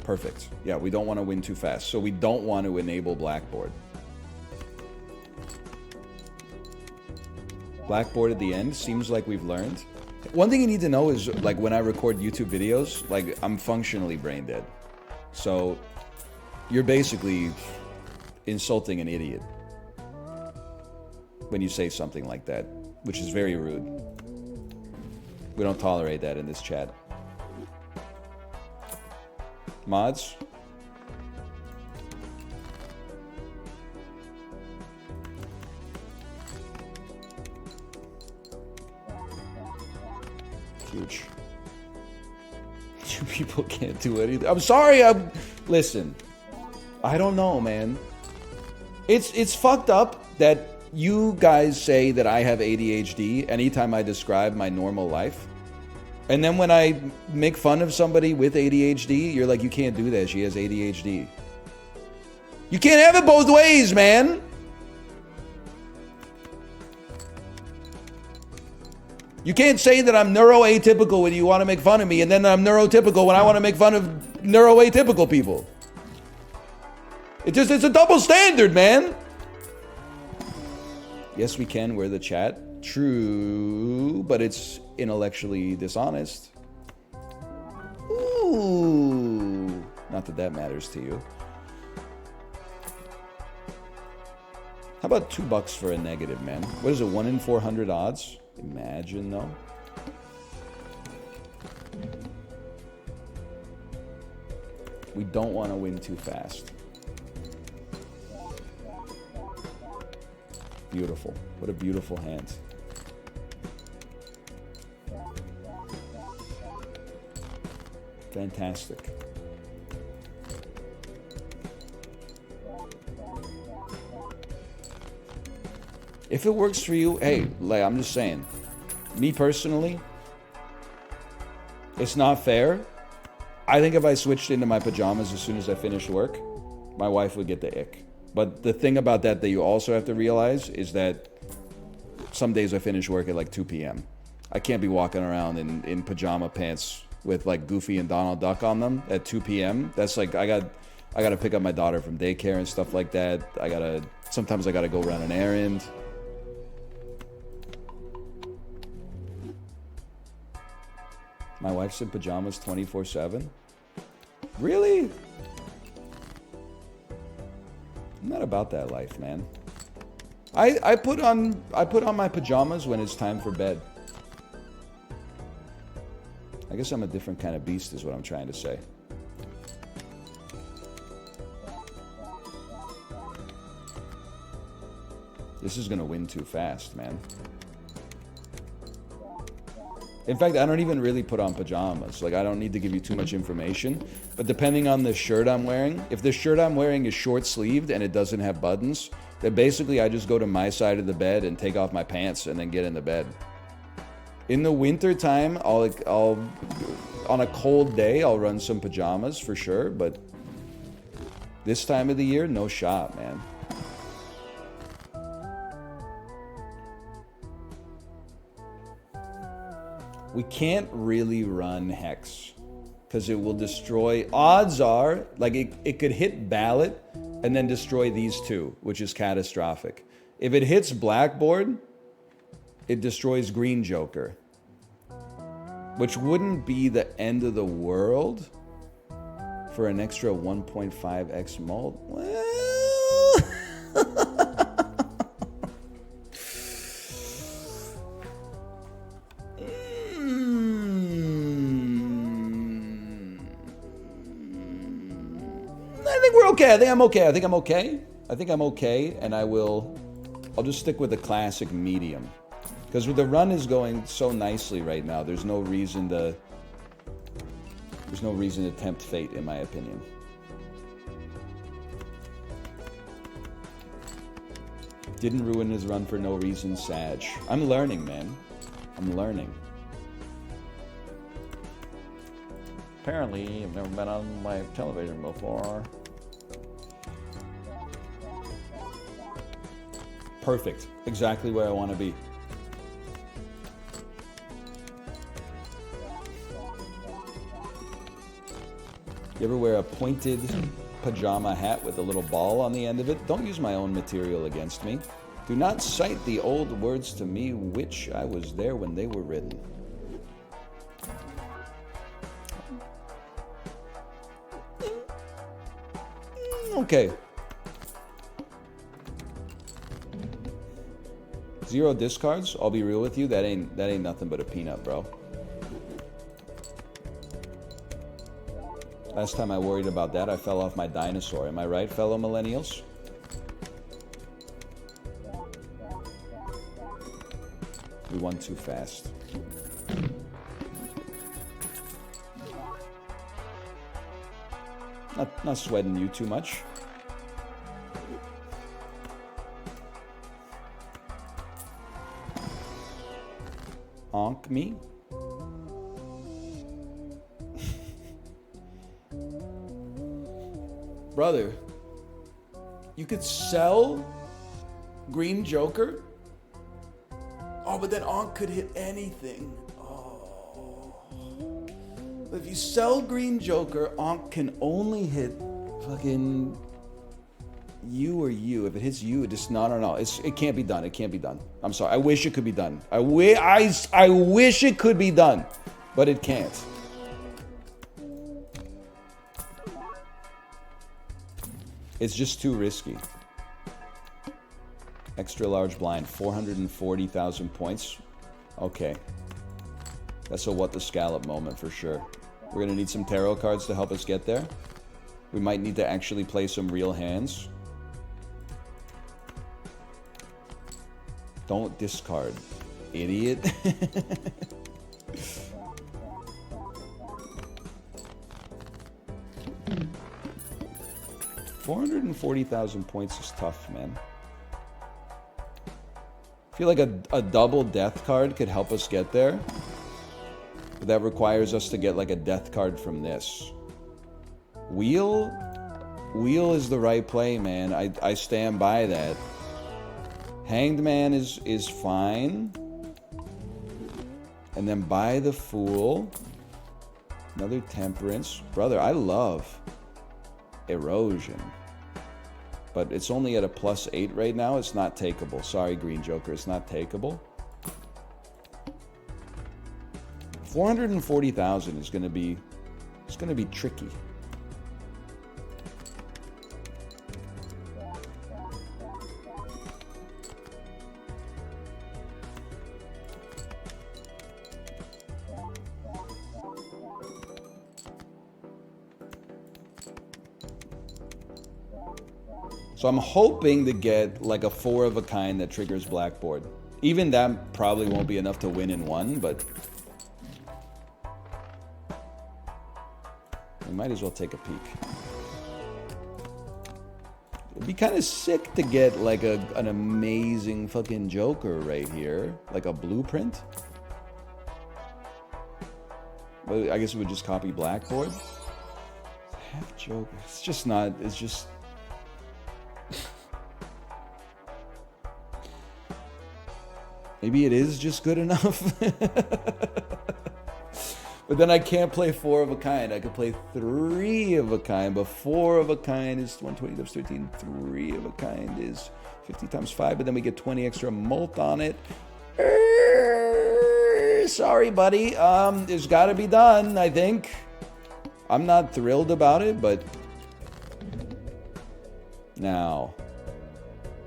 Perfect. Yeah, we don't want to win too fast. So we don't want to enable Blackboard. Blackboard at the end seems like we've learned. One thing you need to know is, like, when I record YouTube videos, like, I'm functionally brain dead. So you're basically insulting an idiot when you say something like that, which is very rude. We don't tolerate that in this chat. Mods? Huge. You people can't do anything. I'm sorry, listen. I don't know, man. It's fucked up that you guys say that I have ADHD anytime I describe my normal life. And then when I make fun of somebody with ADHD, you're like, you can't do that. She has ADHD. You can't have it both ways, man. You can't say that I'm neuroatypical when you want to make fun of me, and then I'm neurotypical when I want to make fun of neuroatypical people. It's a double standard, man. Yes, we can. We're the chat. True, but it's intellectually dishonest. Ooh. Not that that matters to you. How about $2 for a negative, man? What is it, 1 in 400 odds? Imagine, though. We don't want to win too fast. Beautiful. What a beautiful hand. Fantastic. If it works for you, hey, like, I'm just saying. Me personally, it's not fair. I think if I switched into my pajamas as soon as I finished work, my wife would get the ick. But the thing about that you also have to realize is that some days I finish work at like 2 p.m. I can't be walking around in pajama pants with like Goofy and Donald Duck on them at 2 p.m. That's like, I gotta pick up my daughter from daycare and stuff like that. Sometimes I gotta go run an errand. My wife's in pajamas 24/7. Really? I'm not about that life, man. I put on my pajamas when it's time for bed. I guess I'm a different kind of beast is what I'm trying to say. This is gonna win too fast, man. In fact, I don't even really put on pajamas. Like, I don't need to give you too much information. But depending on the shirt I'm wearing, if the shirt I'm wearing is short-sleeved and it doesn't have buttons, then basically I just go to my side of the bed and take off my pants and then get in the bed. In the winter time, I'll on a cold day, I'll run some pajamas for sure. But this time of the year, no shot, man. We can't really run Hex because it will destroy. Odds are, like, it could hit Ballot and then destroy these two, which is catastrophic. If it hits Blackboard, it destroys Green Joker, which wouldn't be the end of the world for an extra 1.5x mult. Well, okay. I think I'm okay. I think I'm okay, and I'll just stick with the classic medium. Because the run is going so nicely right now, there's no reason to tempt fate, in my opinion. Didn't ruin his run for no reason, Sag. I'm learning, man. I'm learning. Apparently, I've never been on live television before. Perfect. Exactly where I want to be. You ever wear a pointed pajama hat with a little ball on the end of it? Don't use my own material against me. Do not cite the old words to me, which I was there when they were written. Okay. 0 discards. I'll be real with you. That ain't nothing but a peanut, bro. Last time I worried about that, I fell off my dinosaur. Am I right, fellow millennials? We won too fast. Not sweating you too much. Onk me. Brother, you could sell Green Joker. Oh, but then Onk could hit anything. Oh. But if you sell Green Joker, Onk can only hit fucking you or you. If it hits you, it just no. It can't be done. It can't be done. I'm sorry. I wish it could be done. I wish it could be done, but it can't. It's just too risky. Extra large blind, 440,000 points. Okay. That's a what the scallop moment for sure. We're gonna need some tarot cards to help us get there. We might need to actually play some real hands. Don't discard, idiot. 440,000 points is tough, man. I feel like a double death card could help us get there. But that requires us to get like a death card from this. Wheel is the right play, man. I stand by that. Hanged Man is fine. And then buy the Fool. Another Temperance. Brother, I love Erosion. But it's only at a +8 right now. It's not takeable. Sorry, Green Joker. It's not takeable. 440,000 is going to be... It's going to be tricky. So I'm hoping to get like a 4 of a kind that triggers Blackboard. Even that probably won't be enough to win in one, but We might as well take a peek. It'd be kind of sick to get like an amazing fucking Joker right here. Like a blueprint. But I guess we would just copy Blackboard. Half Joker. It's just not, it's just... Maybe it is just good enough. But then I can't play 4 of a kind. I could play 3 of a kind, but 4 of a kind is 120 times 13. 3 of a kind is 50 times 5, but then we get 20 extra mult on it. Sorry, buddy. It's got to be done, I think. I'm not thrilled about it, but... Now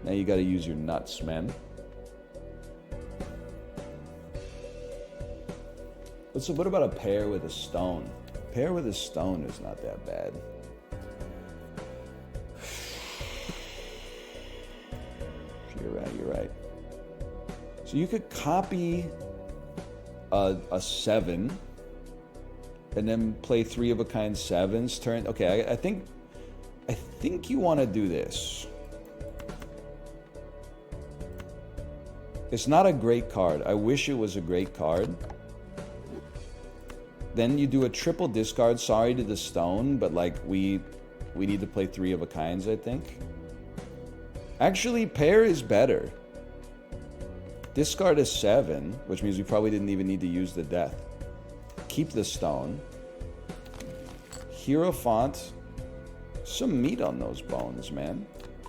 you got to use your nuts, man. So what about a pair with a stone? Pair with a stone is not that bad. You're right. So you could copy a 7 and then play 3 of a kind 7s. Turn. Okay, I think you want to do this. It's not a great card. I wish it was a great card. Then you do a triple discard. Sorry to the stone, but like we need to play 3 of a kinds, I think. Actually, pair is better. Discard a 7, which means we probably didn't even need to use the death. Keep the stone. Hierophant. Some meat on those bones, man.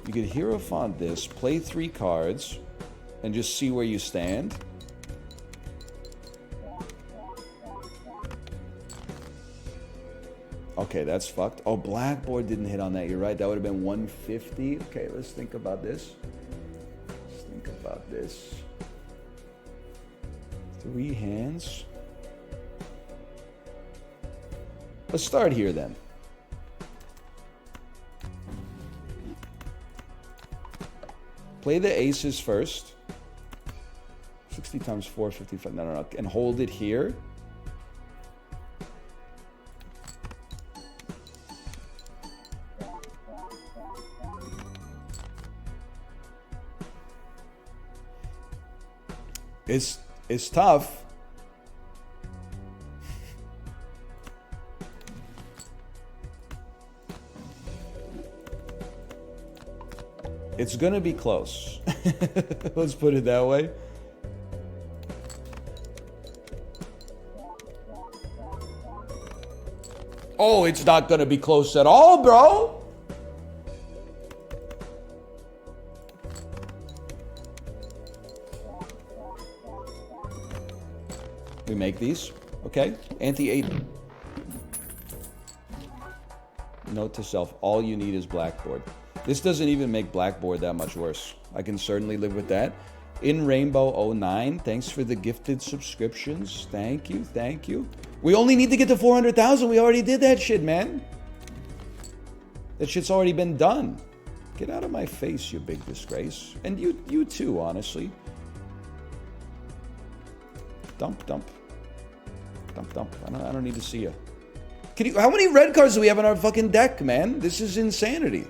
You could Hierophant this, play 3 cards, and just see where you stand. Okay, that's fucked. Oh, Blackboard didn't hit on that. You're right. That would have been 150. Okay, let's think about this. Let's think about this. 3 hands. Let's start here then. Play the aces first. 60 times 4, 55. No. And hold it here. It's tough. It's gonna be close. Let's put it that way. Oh, it's not gonna be close at all, bro. We make these. Okay. Anti-8. Note to self. All you need is Blackboard. This doesn't even make Blackboard that much worse. I can certainly live with that. In Rainbow 09, thanks for the gifted subscriptions. Thank you. Thank you. We only need to get to 400,000. We already did that shit, man. That shit's already been done. Get out of my face, you big disgrace. And you too, honestly. Dump. I don't need to see you. How many red cards do we have in our fucking deck, man? This is insanity.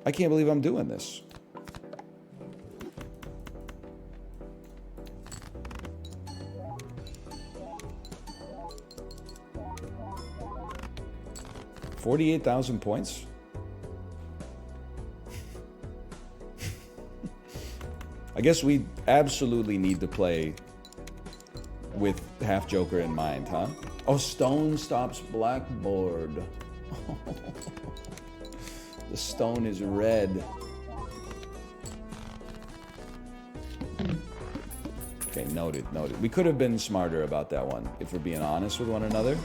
I can't believe I'm doing this. $48,000 points. I guess we absolutely need to play with half Joker in mind, huh? Oh, stone stops Blackboard. The stone is red. Okay, noted. We could have been smarter about that one, if we're being honest with one another.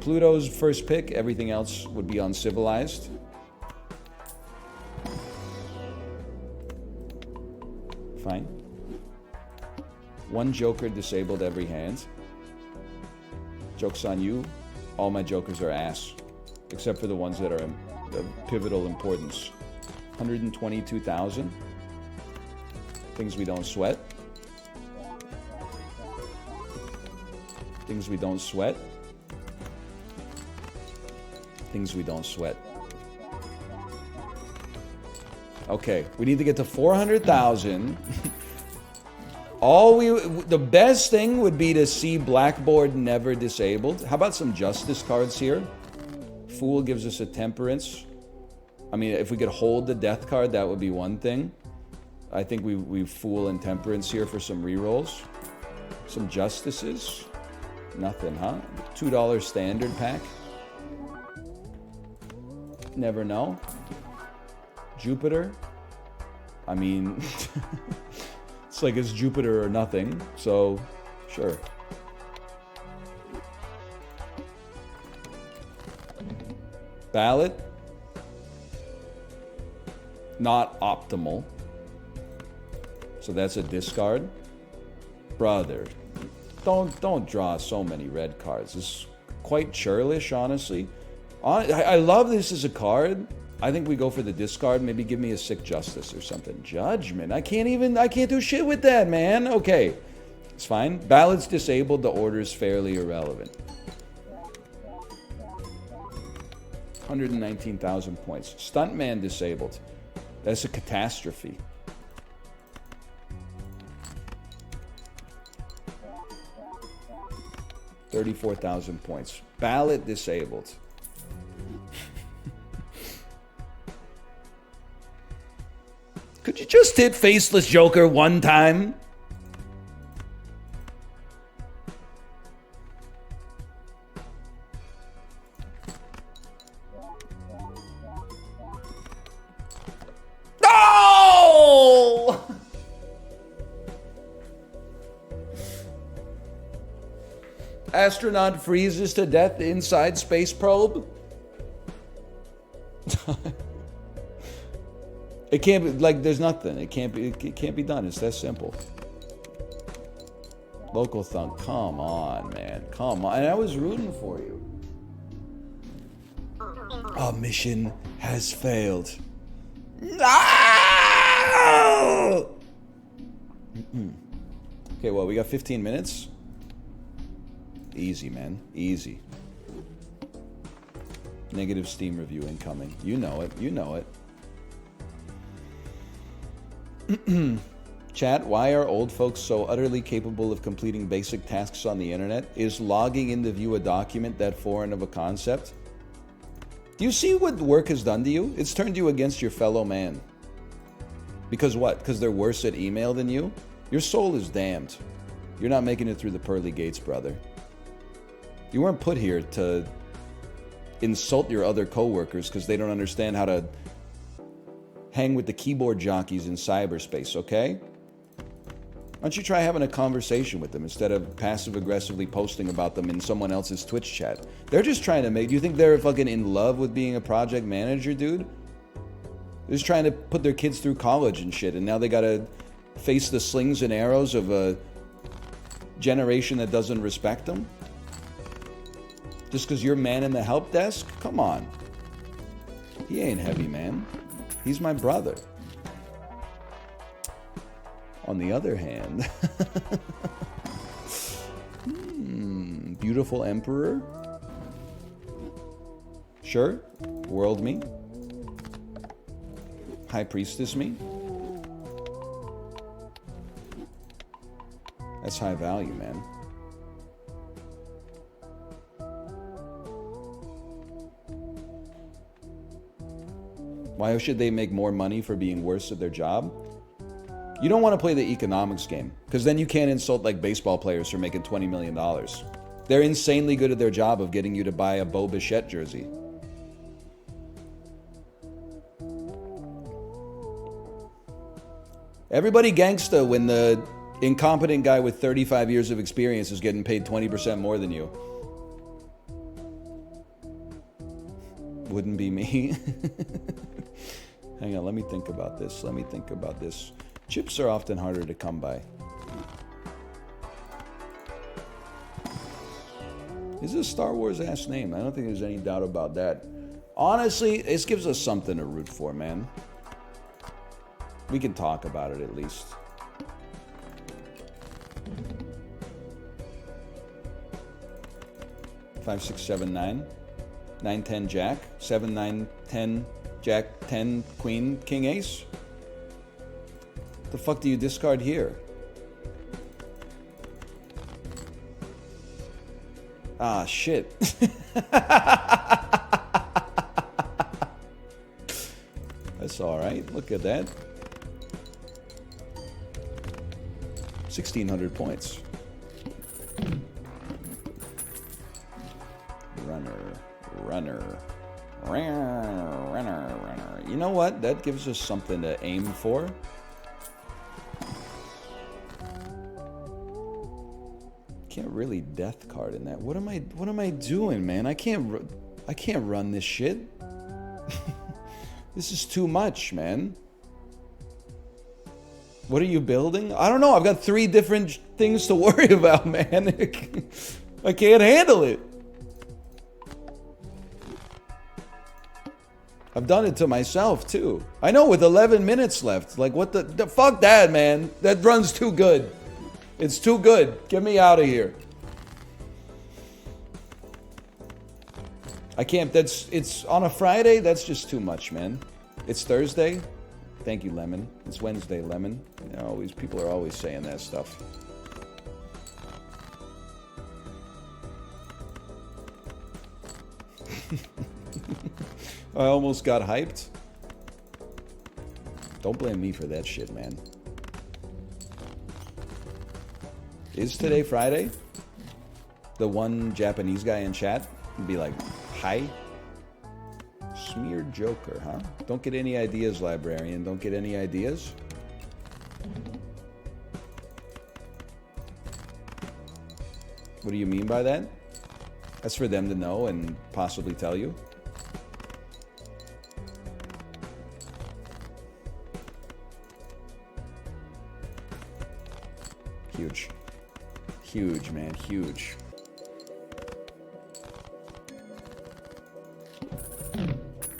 Pluto's first pick, everything else would be uncivilized. Fine. 1 Joker disabled every hand. Joke's on you. All my Jokers are ass. Except for the ones that are of pivotal importance. 122,000. Things we don't sweat. Things we don't sweat. Things we don't sweat. Okay, we need to get to 400,000. The best thing would be to see Blackboard never disabled. How about some justice cards here? Fool gives us a temperance. I mean, if we could hold the death card, that would be one thing. I think we fool and temperance here for some rerolls. Some justices. Nothing, huh? $2 standard pack. Never know. Jupiter. I mean, it's like it's Jupiter or nothing. So, sure. Ballot. Not optimal. So that's a discard. Brother, don't draw so many red cards. It's quite churlish, honestly. I love this as a card. I think we go for the discard. Maybe give me a sick justice or something. Judgment. I can't do shit with that, man. Okay. It's fine. Ballot's disabled. The order's fairly irrelevant. 119,000 points. Stuntman disabled. That's a catastrophe. $34,000 points. Ballot disabled. Could you just hit Faceless Joker one time? No! Astronaut freezes to death inside space probe. It can't be, like, there's nothing. It can't be done. It's that simple. Local thunk. Come on, man. Come on. And I was rooting for you. Our mission has failed. No! Okay, well, we got 15 minutes. Easy, man. Easy. Negative Steam review incoming. You know it. You know it. Chat, why are old folks so utterly capable of completing basic tasks on the internet? Is logging in to view a document that foreign of a concept? Do you see what work has done to you? It's turned you against your fellow man. Because what? Because they're worse at email than you? Your soul is damned. You're not making it through the pearly gates, brother. You weren't put here to insult your other coworkers because they don't understand how to hang with the keyboard jockeys in cyberspace, okay? Why don't you try having a conversation with them instead of passive-aggressively posting about them in someone else's Twitch chat? They're just trying to make... Do you think they're fucking in love with being a project manager, dude? They're just trying to put their kids through college and shit, and now they gotta face the slings and arrows of a generation that doesn't respect them? Just because you're man in the help desk? Come on. He ain't heavy, man. He's my brother. On the other hand... Beautiful Emperor? Sure. World me? High Priestess me? That's high value, man. Why should they make more money for being worse at their job? You don't want to play the economics game, because then you can't insult like baseball players for making $20 million. They're insanely good at their job of getting you to buy a Bo Bichette jersey. Everybody gangsta when the incompetent guy with 35 years of experience is getting paid 20% more than you. Wouldn't be me. Hang on, let me think about this. Let me think about this. Chips are often harder to come by. Is this a Star Wars-ass name? I don't think there's any doubt about that. Honestly, this gives us something to root for, man. We can talk about it at least. 5, 6, 7, 9. 9, 10, jack. 7, 9, 10, jack, 10, queen, king, ace. The fuck do you discard here? Ah, shit. That's alright. Look at that. 1,600 points. Runner. You know what? That gives us something to aim for. Can't really death card in that. What am I doing, man? I can't run this shit. This is too much, man. What are you building? I don't know. I've got 3 different things to worry about, man. I can't handle it. I've done it to myself, too. I know, with 11 minutes left. Like, what the fuck that, man. That run's too good. It's too good. Get me out of here. I can't, it's on a Friday, that's just too much, man. It's Thursday. Thank you, Lemon. It's Wednesday, Lemon. You know, people are always saying that stuff. I almost got hyped. Don't blame me for that shit, man. Is today Friday? The one Japanese guy in chat would be like, hi? Smeared Joker, huh? Don't get any ideas, librarian. Don't get any ideas? What do you mean by that? That's for them to know and possibly tell you. Huge. Huge, man. Huge.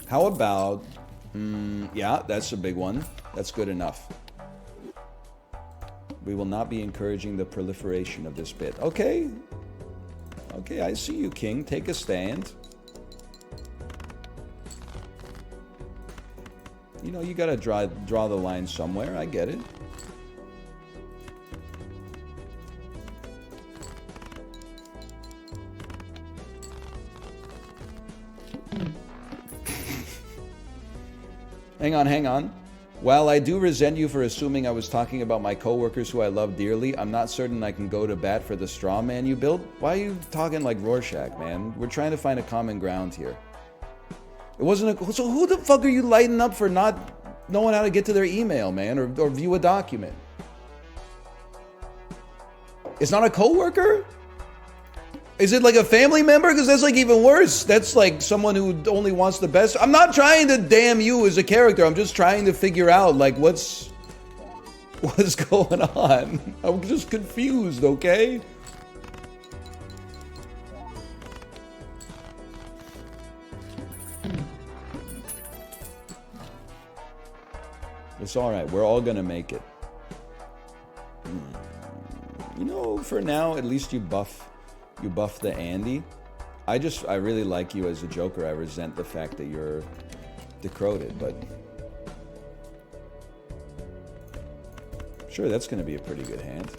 How about... yeah, that's a big one. That's good enough. We will not be encouraging the proliferation of this bit. Okay. Okay, I see you, King. Take a stand. You know, you gotta draw the line somewhere. I get it. Hang on. While I do resent you for assuming I was talking about my coworkers who I love dearly, I'm not certain I can go to bat for the straw man you built. Why are you talking like Rorschach, man? We're trying to find a common ground here. It wasn't a... So who the fuck are you lighting up for not knowing how to get to their email, man? Or view a document? It's not a coworker? Is it like a family member? Because that's like even worse. That's like someone who only wants the best. I'm not trying to damn you as a character. I'm just trying to figure out like what's going on. I'm just confused, okay? It's all right. We're all gonna make it. You know, for now, at least you buff the Andy. I really like you as a Joker. I resent the fact that you're decroded, but sure, that's going to be a pretty good hand.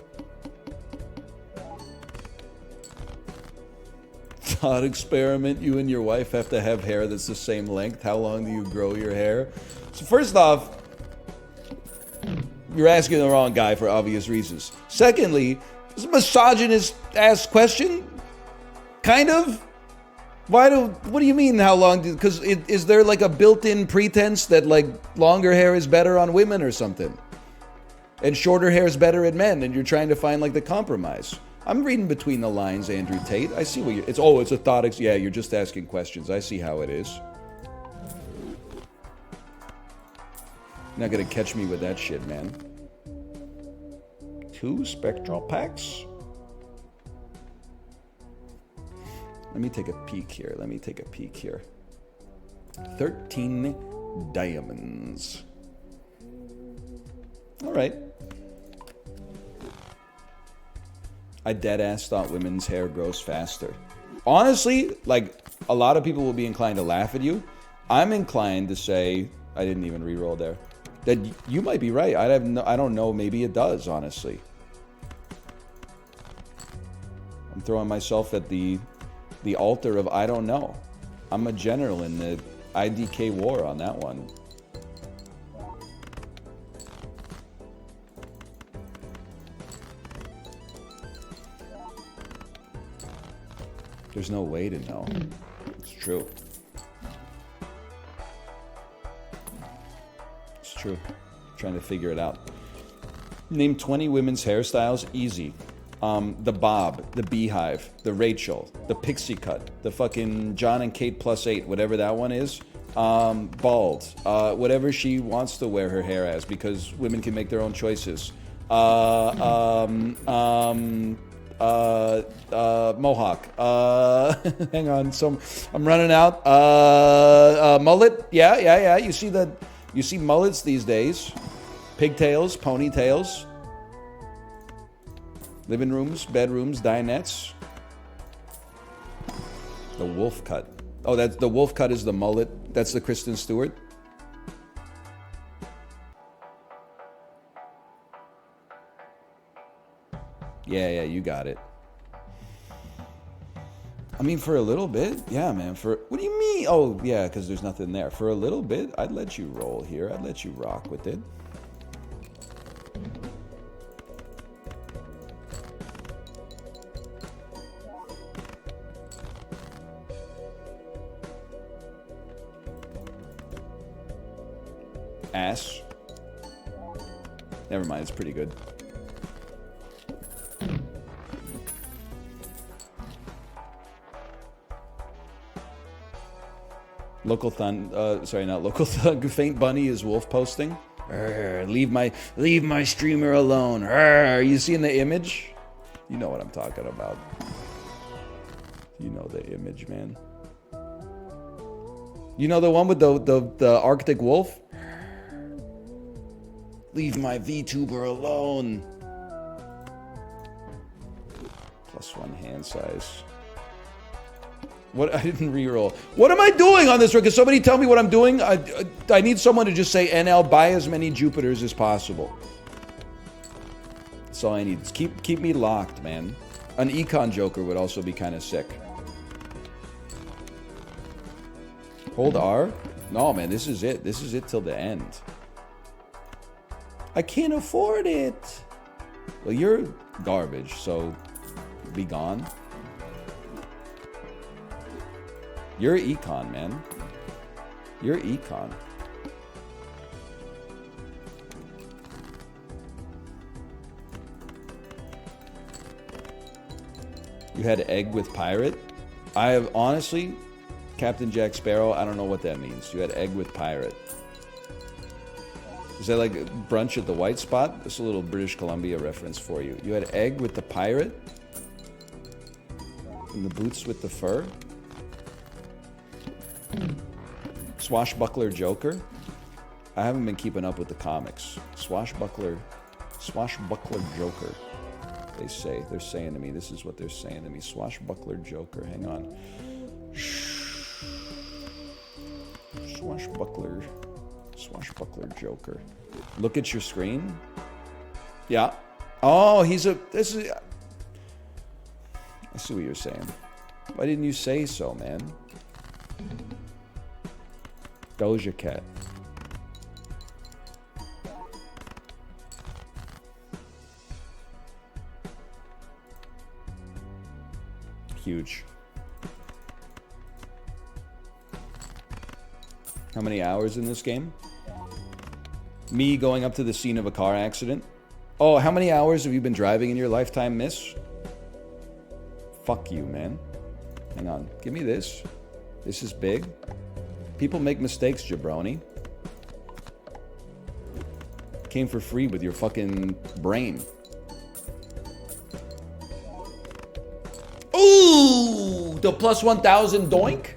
Thought experiment. You and your wife have to have hair that's the same length. How long do you grow your hair? So first off, you're asking the wrong guy for obvious reasons. Secondly, it's a misogynist-ass question. Kind of. What do you mean how long? Because is there like a built-in pretense that like longer hair is better on women or something? And shorter hair is better in men, and you're trying to find like the compromise. I'm reading between the lines, Andrew Tate. I see what it's a thought. Yeah, you're just asking questions. I see how it is. You're not gonna catch me with that shit, man. 2 spectral packs? Let me take a peek here. 13 diamonds. All right. I deadass thought women's hair grows faster. Honestly, like, a lot of people will be inclined to laugh at you. I'm inclined to say, I didn't even re-roll there, that you might be right. I don't know. Maybe it does, honestly. I'm throwing myself at the altar of I don't know. I'm a general in the IDK war on that one. There's no way to know. It's true. It's true. I'm trying to figure it out. Name 20 women's hairstyles. Easy. The Bob, the Beehive, the Rachel, the Pixie Cut, the fucking John and Kate +8, whatever that one is. Bald. Whatever she wants to wear her hair as, because women can make their own choices. Mohawk. Hang on. So I'm running out. Mullet. Yeah. You see mullets these days. Pigtails, ponytails. Living rooms, bedrooms, dinettes. The wolf cut. Oh, that's the wolf cut is the mullet. That's the Kristen Stewart. Yeah, you got it. I mean, for a little bit, yeah, man. What do you mean? Oh, yeah, because there's nothing there. For a little bit, I'd let you roll here. I'd let you rock with it. Ass. Never mind, it's pretty good. Local thun, sorry, not local thug. Faint bunny is wolf posting. Leave my streamer alone. You seeing the image? You know what I'm talking about. You know the image, man. You know the one with the Arctic wolf? Leave my VTuber alone. +1 hand size. What? I didn't reroll. What am I doing on this? Can somebody tell me what I'm doing? I need someone to just say, NL, buy as many Jupiters as possible. That's all I need. Just keep me locked, man. An Econ Joker would also be kind of sick. Hold R? No, man, this is it. This is it till the end. I can't afford it. Well, you're garbage, so be gone. You're econ, man. You're econ. You had egg with pirate? I have, honestly, Captain Jack Sparrow, I don't know what that means. You had egg with pirate. Is that like brunch at the White Spot? That's a little British Columbia reference for you. You had egg with the pirate? And the boots with the fur? Swashbuckler Joker? I haven't been keeping up with the comics. Swashbuckler Joker. They say. They're saying to me. This is what they're saying to me. Swashbuckler Joker. Hang on. Swashbuckler Joker. Look at your screen. Yeah. Oh, I see what you're saying. Why didn't you say so, man? Doja Cat. Huge. How many hours in this game? Me going up to the scene of a car accident. Oh, how many hours have you been driving in your lifetime, miss? Fuck you, man. Hang on. Give me this. This is big. People make mistakes, jabroni. Came for free with your fucking brain. Ooh! The plus 1,000 doink?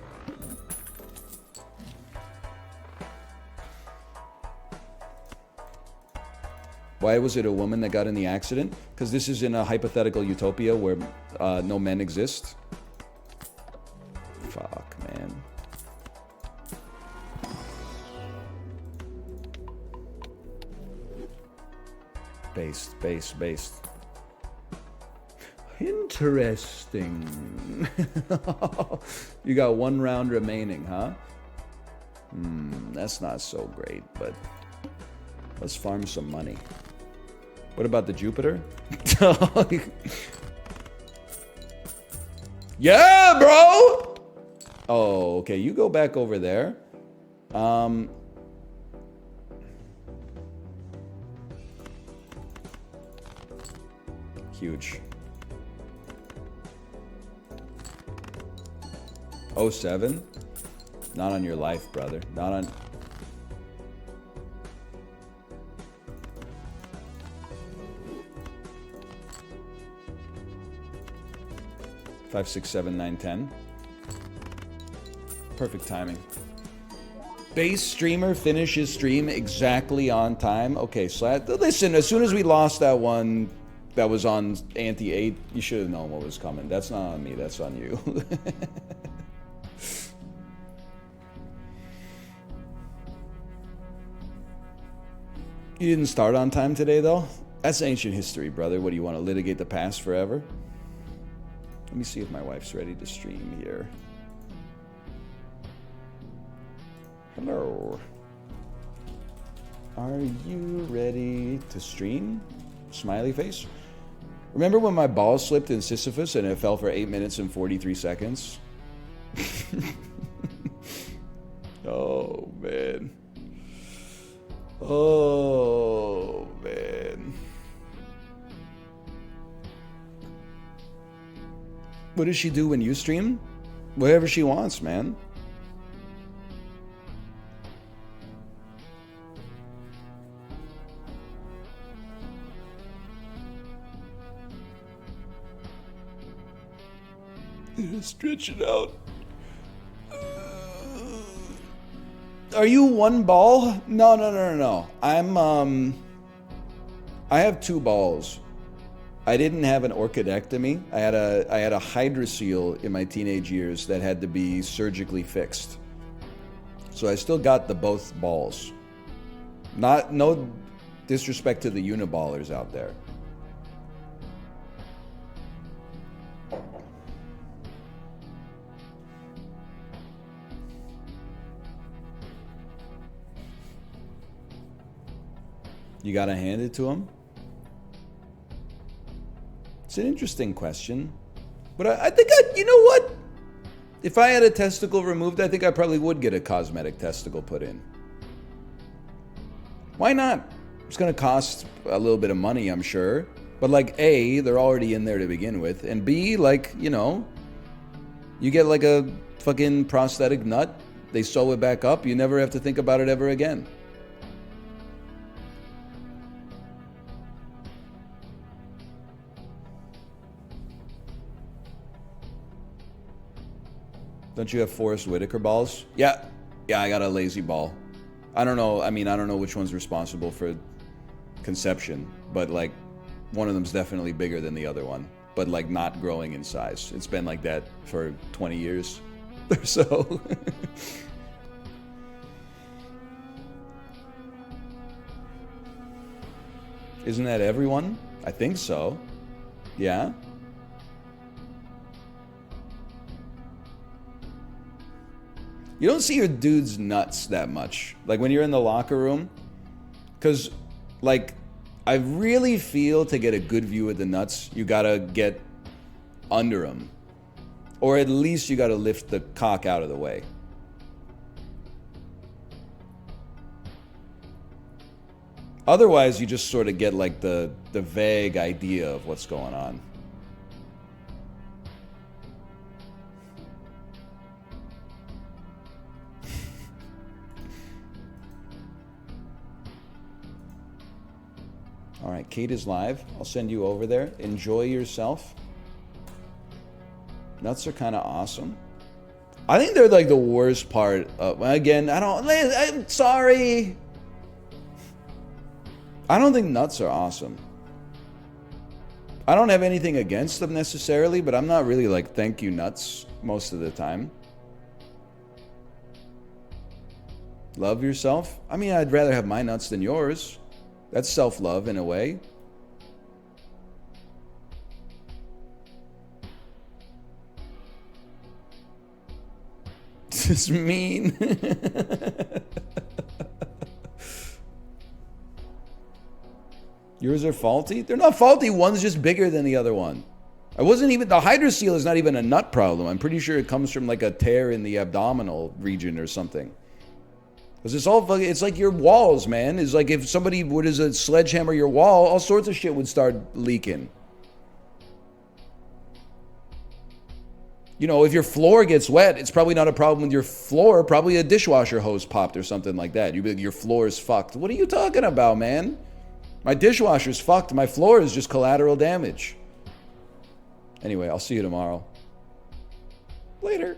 Why was it a woman that got in the accident? Because this is in a hypothetical utopia where no men exist. Fuck, man. Based. Interesting. You got 1 round remaining, huh? That's not so great, but let's farm some money. What about the Jupiter? Yeah, bro! Oh, okay, you go back over there. Huge. 07? Not on your life, brother. Not on... Five, 6, 7, 9, 10. Perfect timing. Base streamer finishes stream exactly on time. Okay, so listen, as soon as we lost that one that was on anti-8, you should have known what was coming. That's not on me, that's on you. You didn't start on time today, though? That's ancient history, brother. What, do you want to litigate the past forever? Let me see if my wife's ready to stream here. Hello. Are you ready to stream? Smiley face. Remember when my ball slipped in Sisyphus and it fell for 8 minutes and 43 seconds? Oh, man. Oh, man. What does she do when you stream? Whatever she wants, man. Stretch it out. Are you 1 ball? No. I have 2 balls. I didn't have an orchidectomy. I had a hydrocele in my teenage years that had to be surgically fixed. So I still got the both balls. No disrespect to the uniballers out there. You gotta hand it to him? It's an interesting question. But I think you know what? If I had a testicle removed, I think I probably would get a cosmetic testicle put in. Why not? It's gonna cost a little bit of money, I'm sure. But like, A, they're already in there to begin with. And B, like, you know, you get like a fucking prosthetic nut, they sew it back up, you never have to think about it ever again. Don't you have Forrest Whitaker balls? Yeah, I got a lazy ball. I don't know, I don't know which one's responsible for conception, but like, one of them's definitely bigger than the other one, but like not growing in size. It's been like that for 20 years or so. Isn't that everyone? I think so. Yeah? You don't see your dude's nuts that much. Like when you're in the locker room. Because, like, I really feel to get a good view of the nuts, you gotta get under them. Or at least you gotta lift the cock out of the way. Otherwise, you just sort of get like the vague idea of what's going on. All right, Kate is live. I'll send you over there. Enjoy yourself. Nuts are kind of awesome. I think they're like the worst part of, again, I'm sorry. I don't think nuts are awesome. I don't have anything against them necessarily, but I'm not really like, thank you nuts most of the time. Love yourself? I mean, I'd rather have my nuts than yours. That's self-love in a way. This is mean. Yours are faulty? They're not faulty. One's just bigger than the other one. I wasn't even, the hydrocele is not even a nut problem. I'm pretty sure it comes from like a tear in the abdominal region or something. Because it's all, it's like your walls, man. It's like if somebody would as a sledgehammer your wall, all sorts of shit would start leaking. You know, if your floor gets wet, it's probably not a problem with your floor. Probably a dishwasher hose popped or something like that. You'd be like, your floor is fucked. What are you talking about, man? My dishwasher's fucked. My floor is just collateral damage. Anyway, I'll see you tomorrow. Later.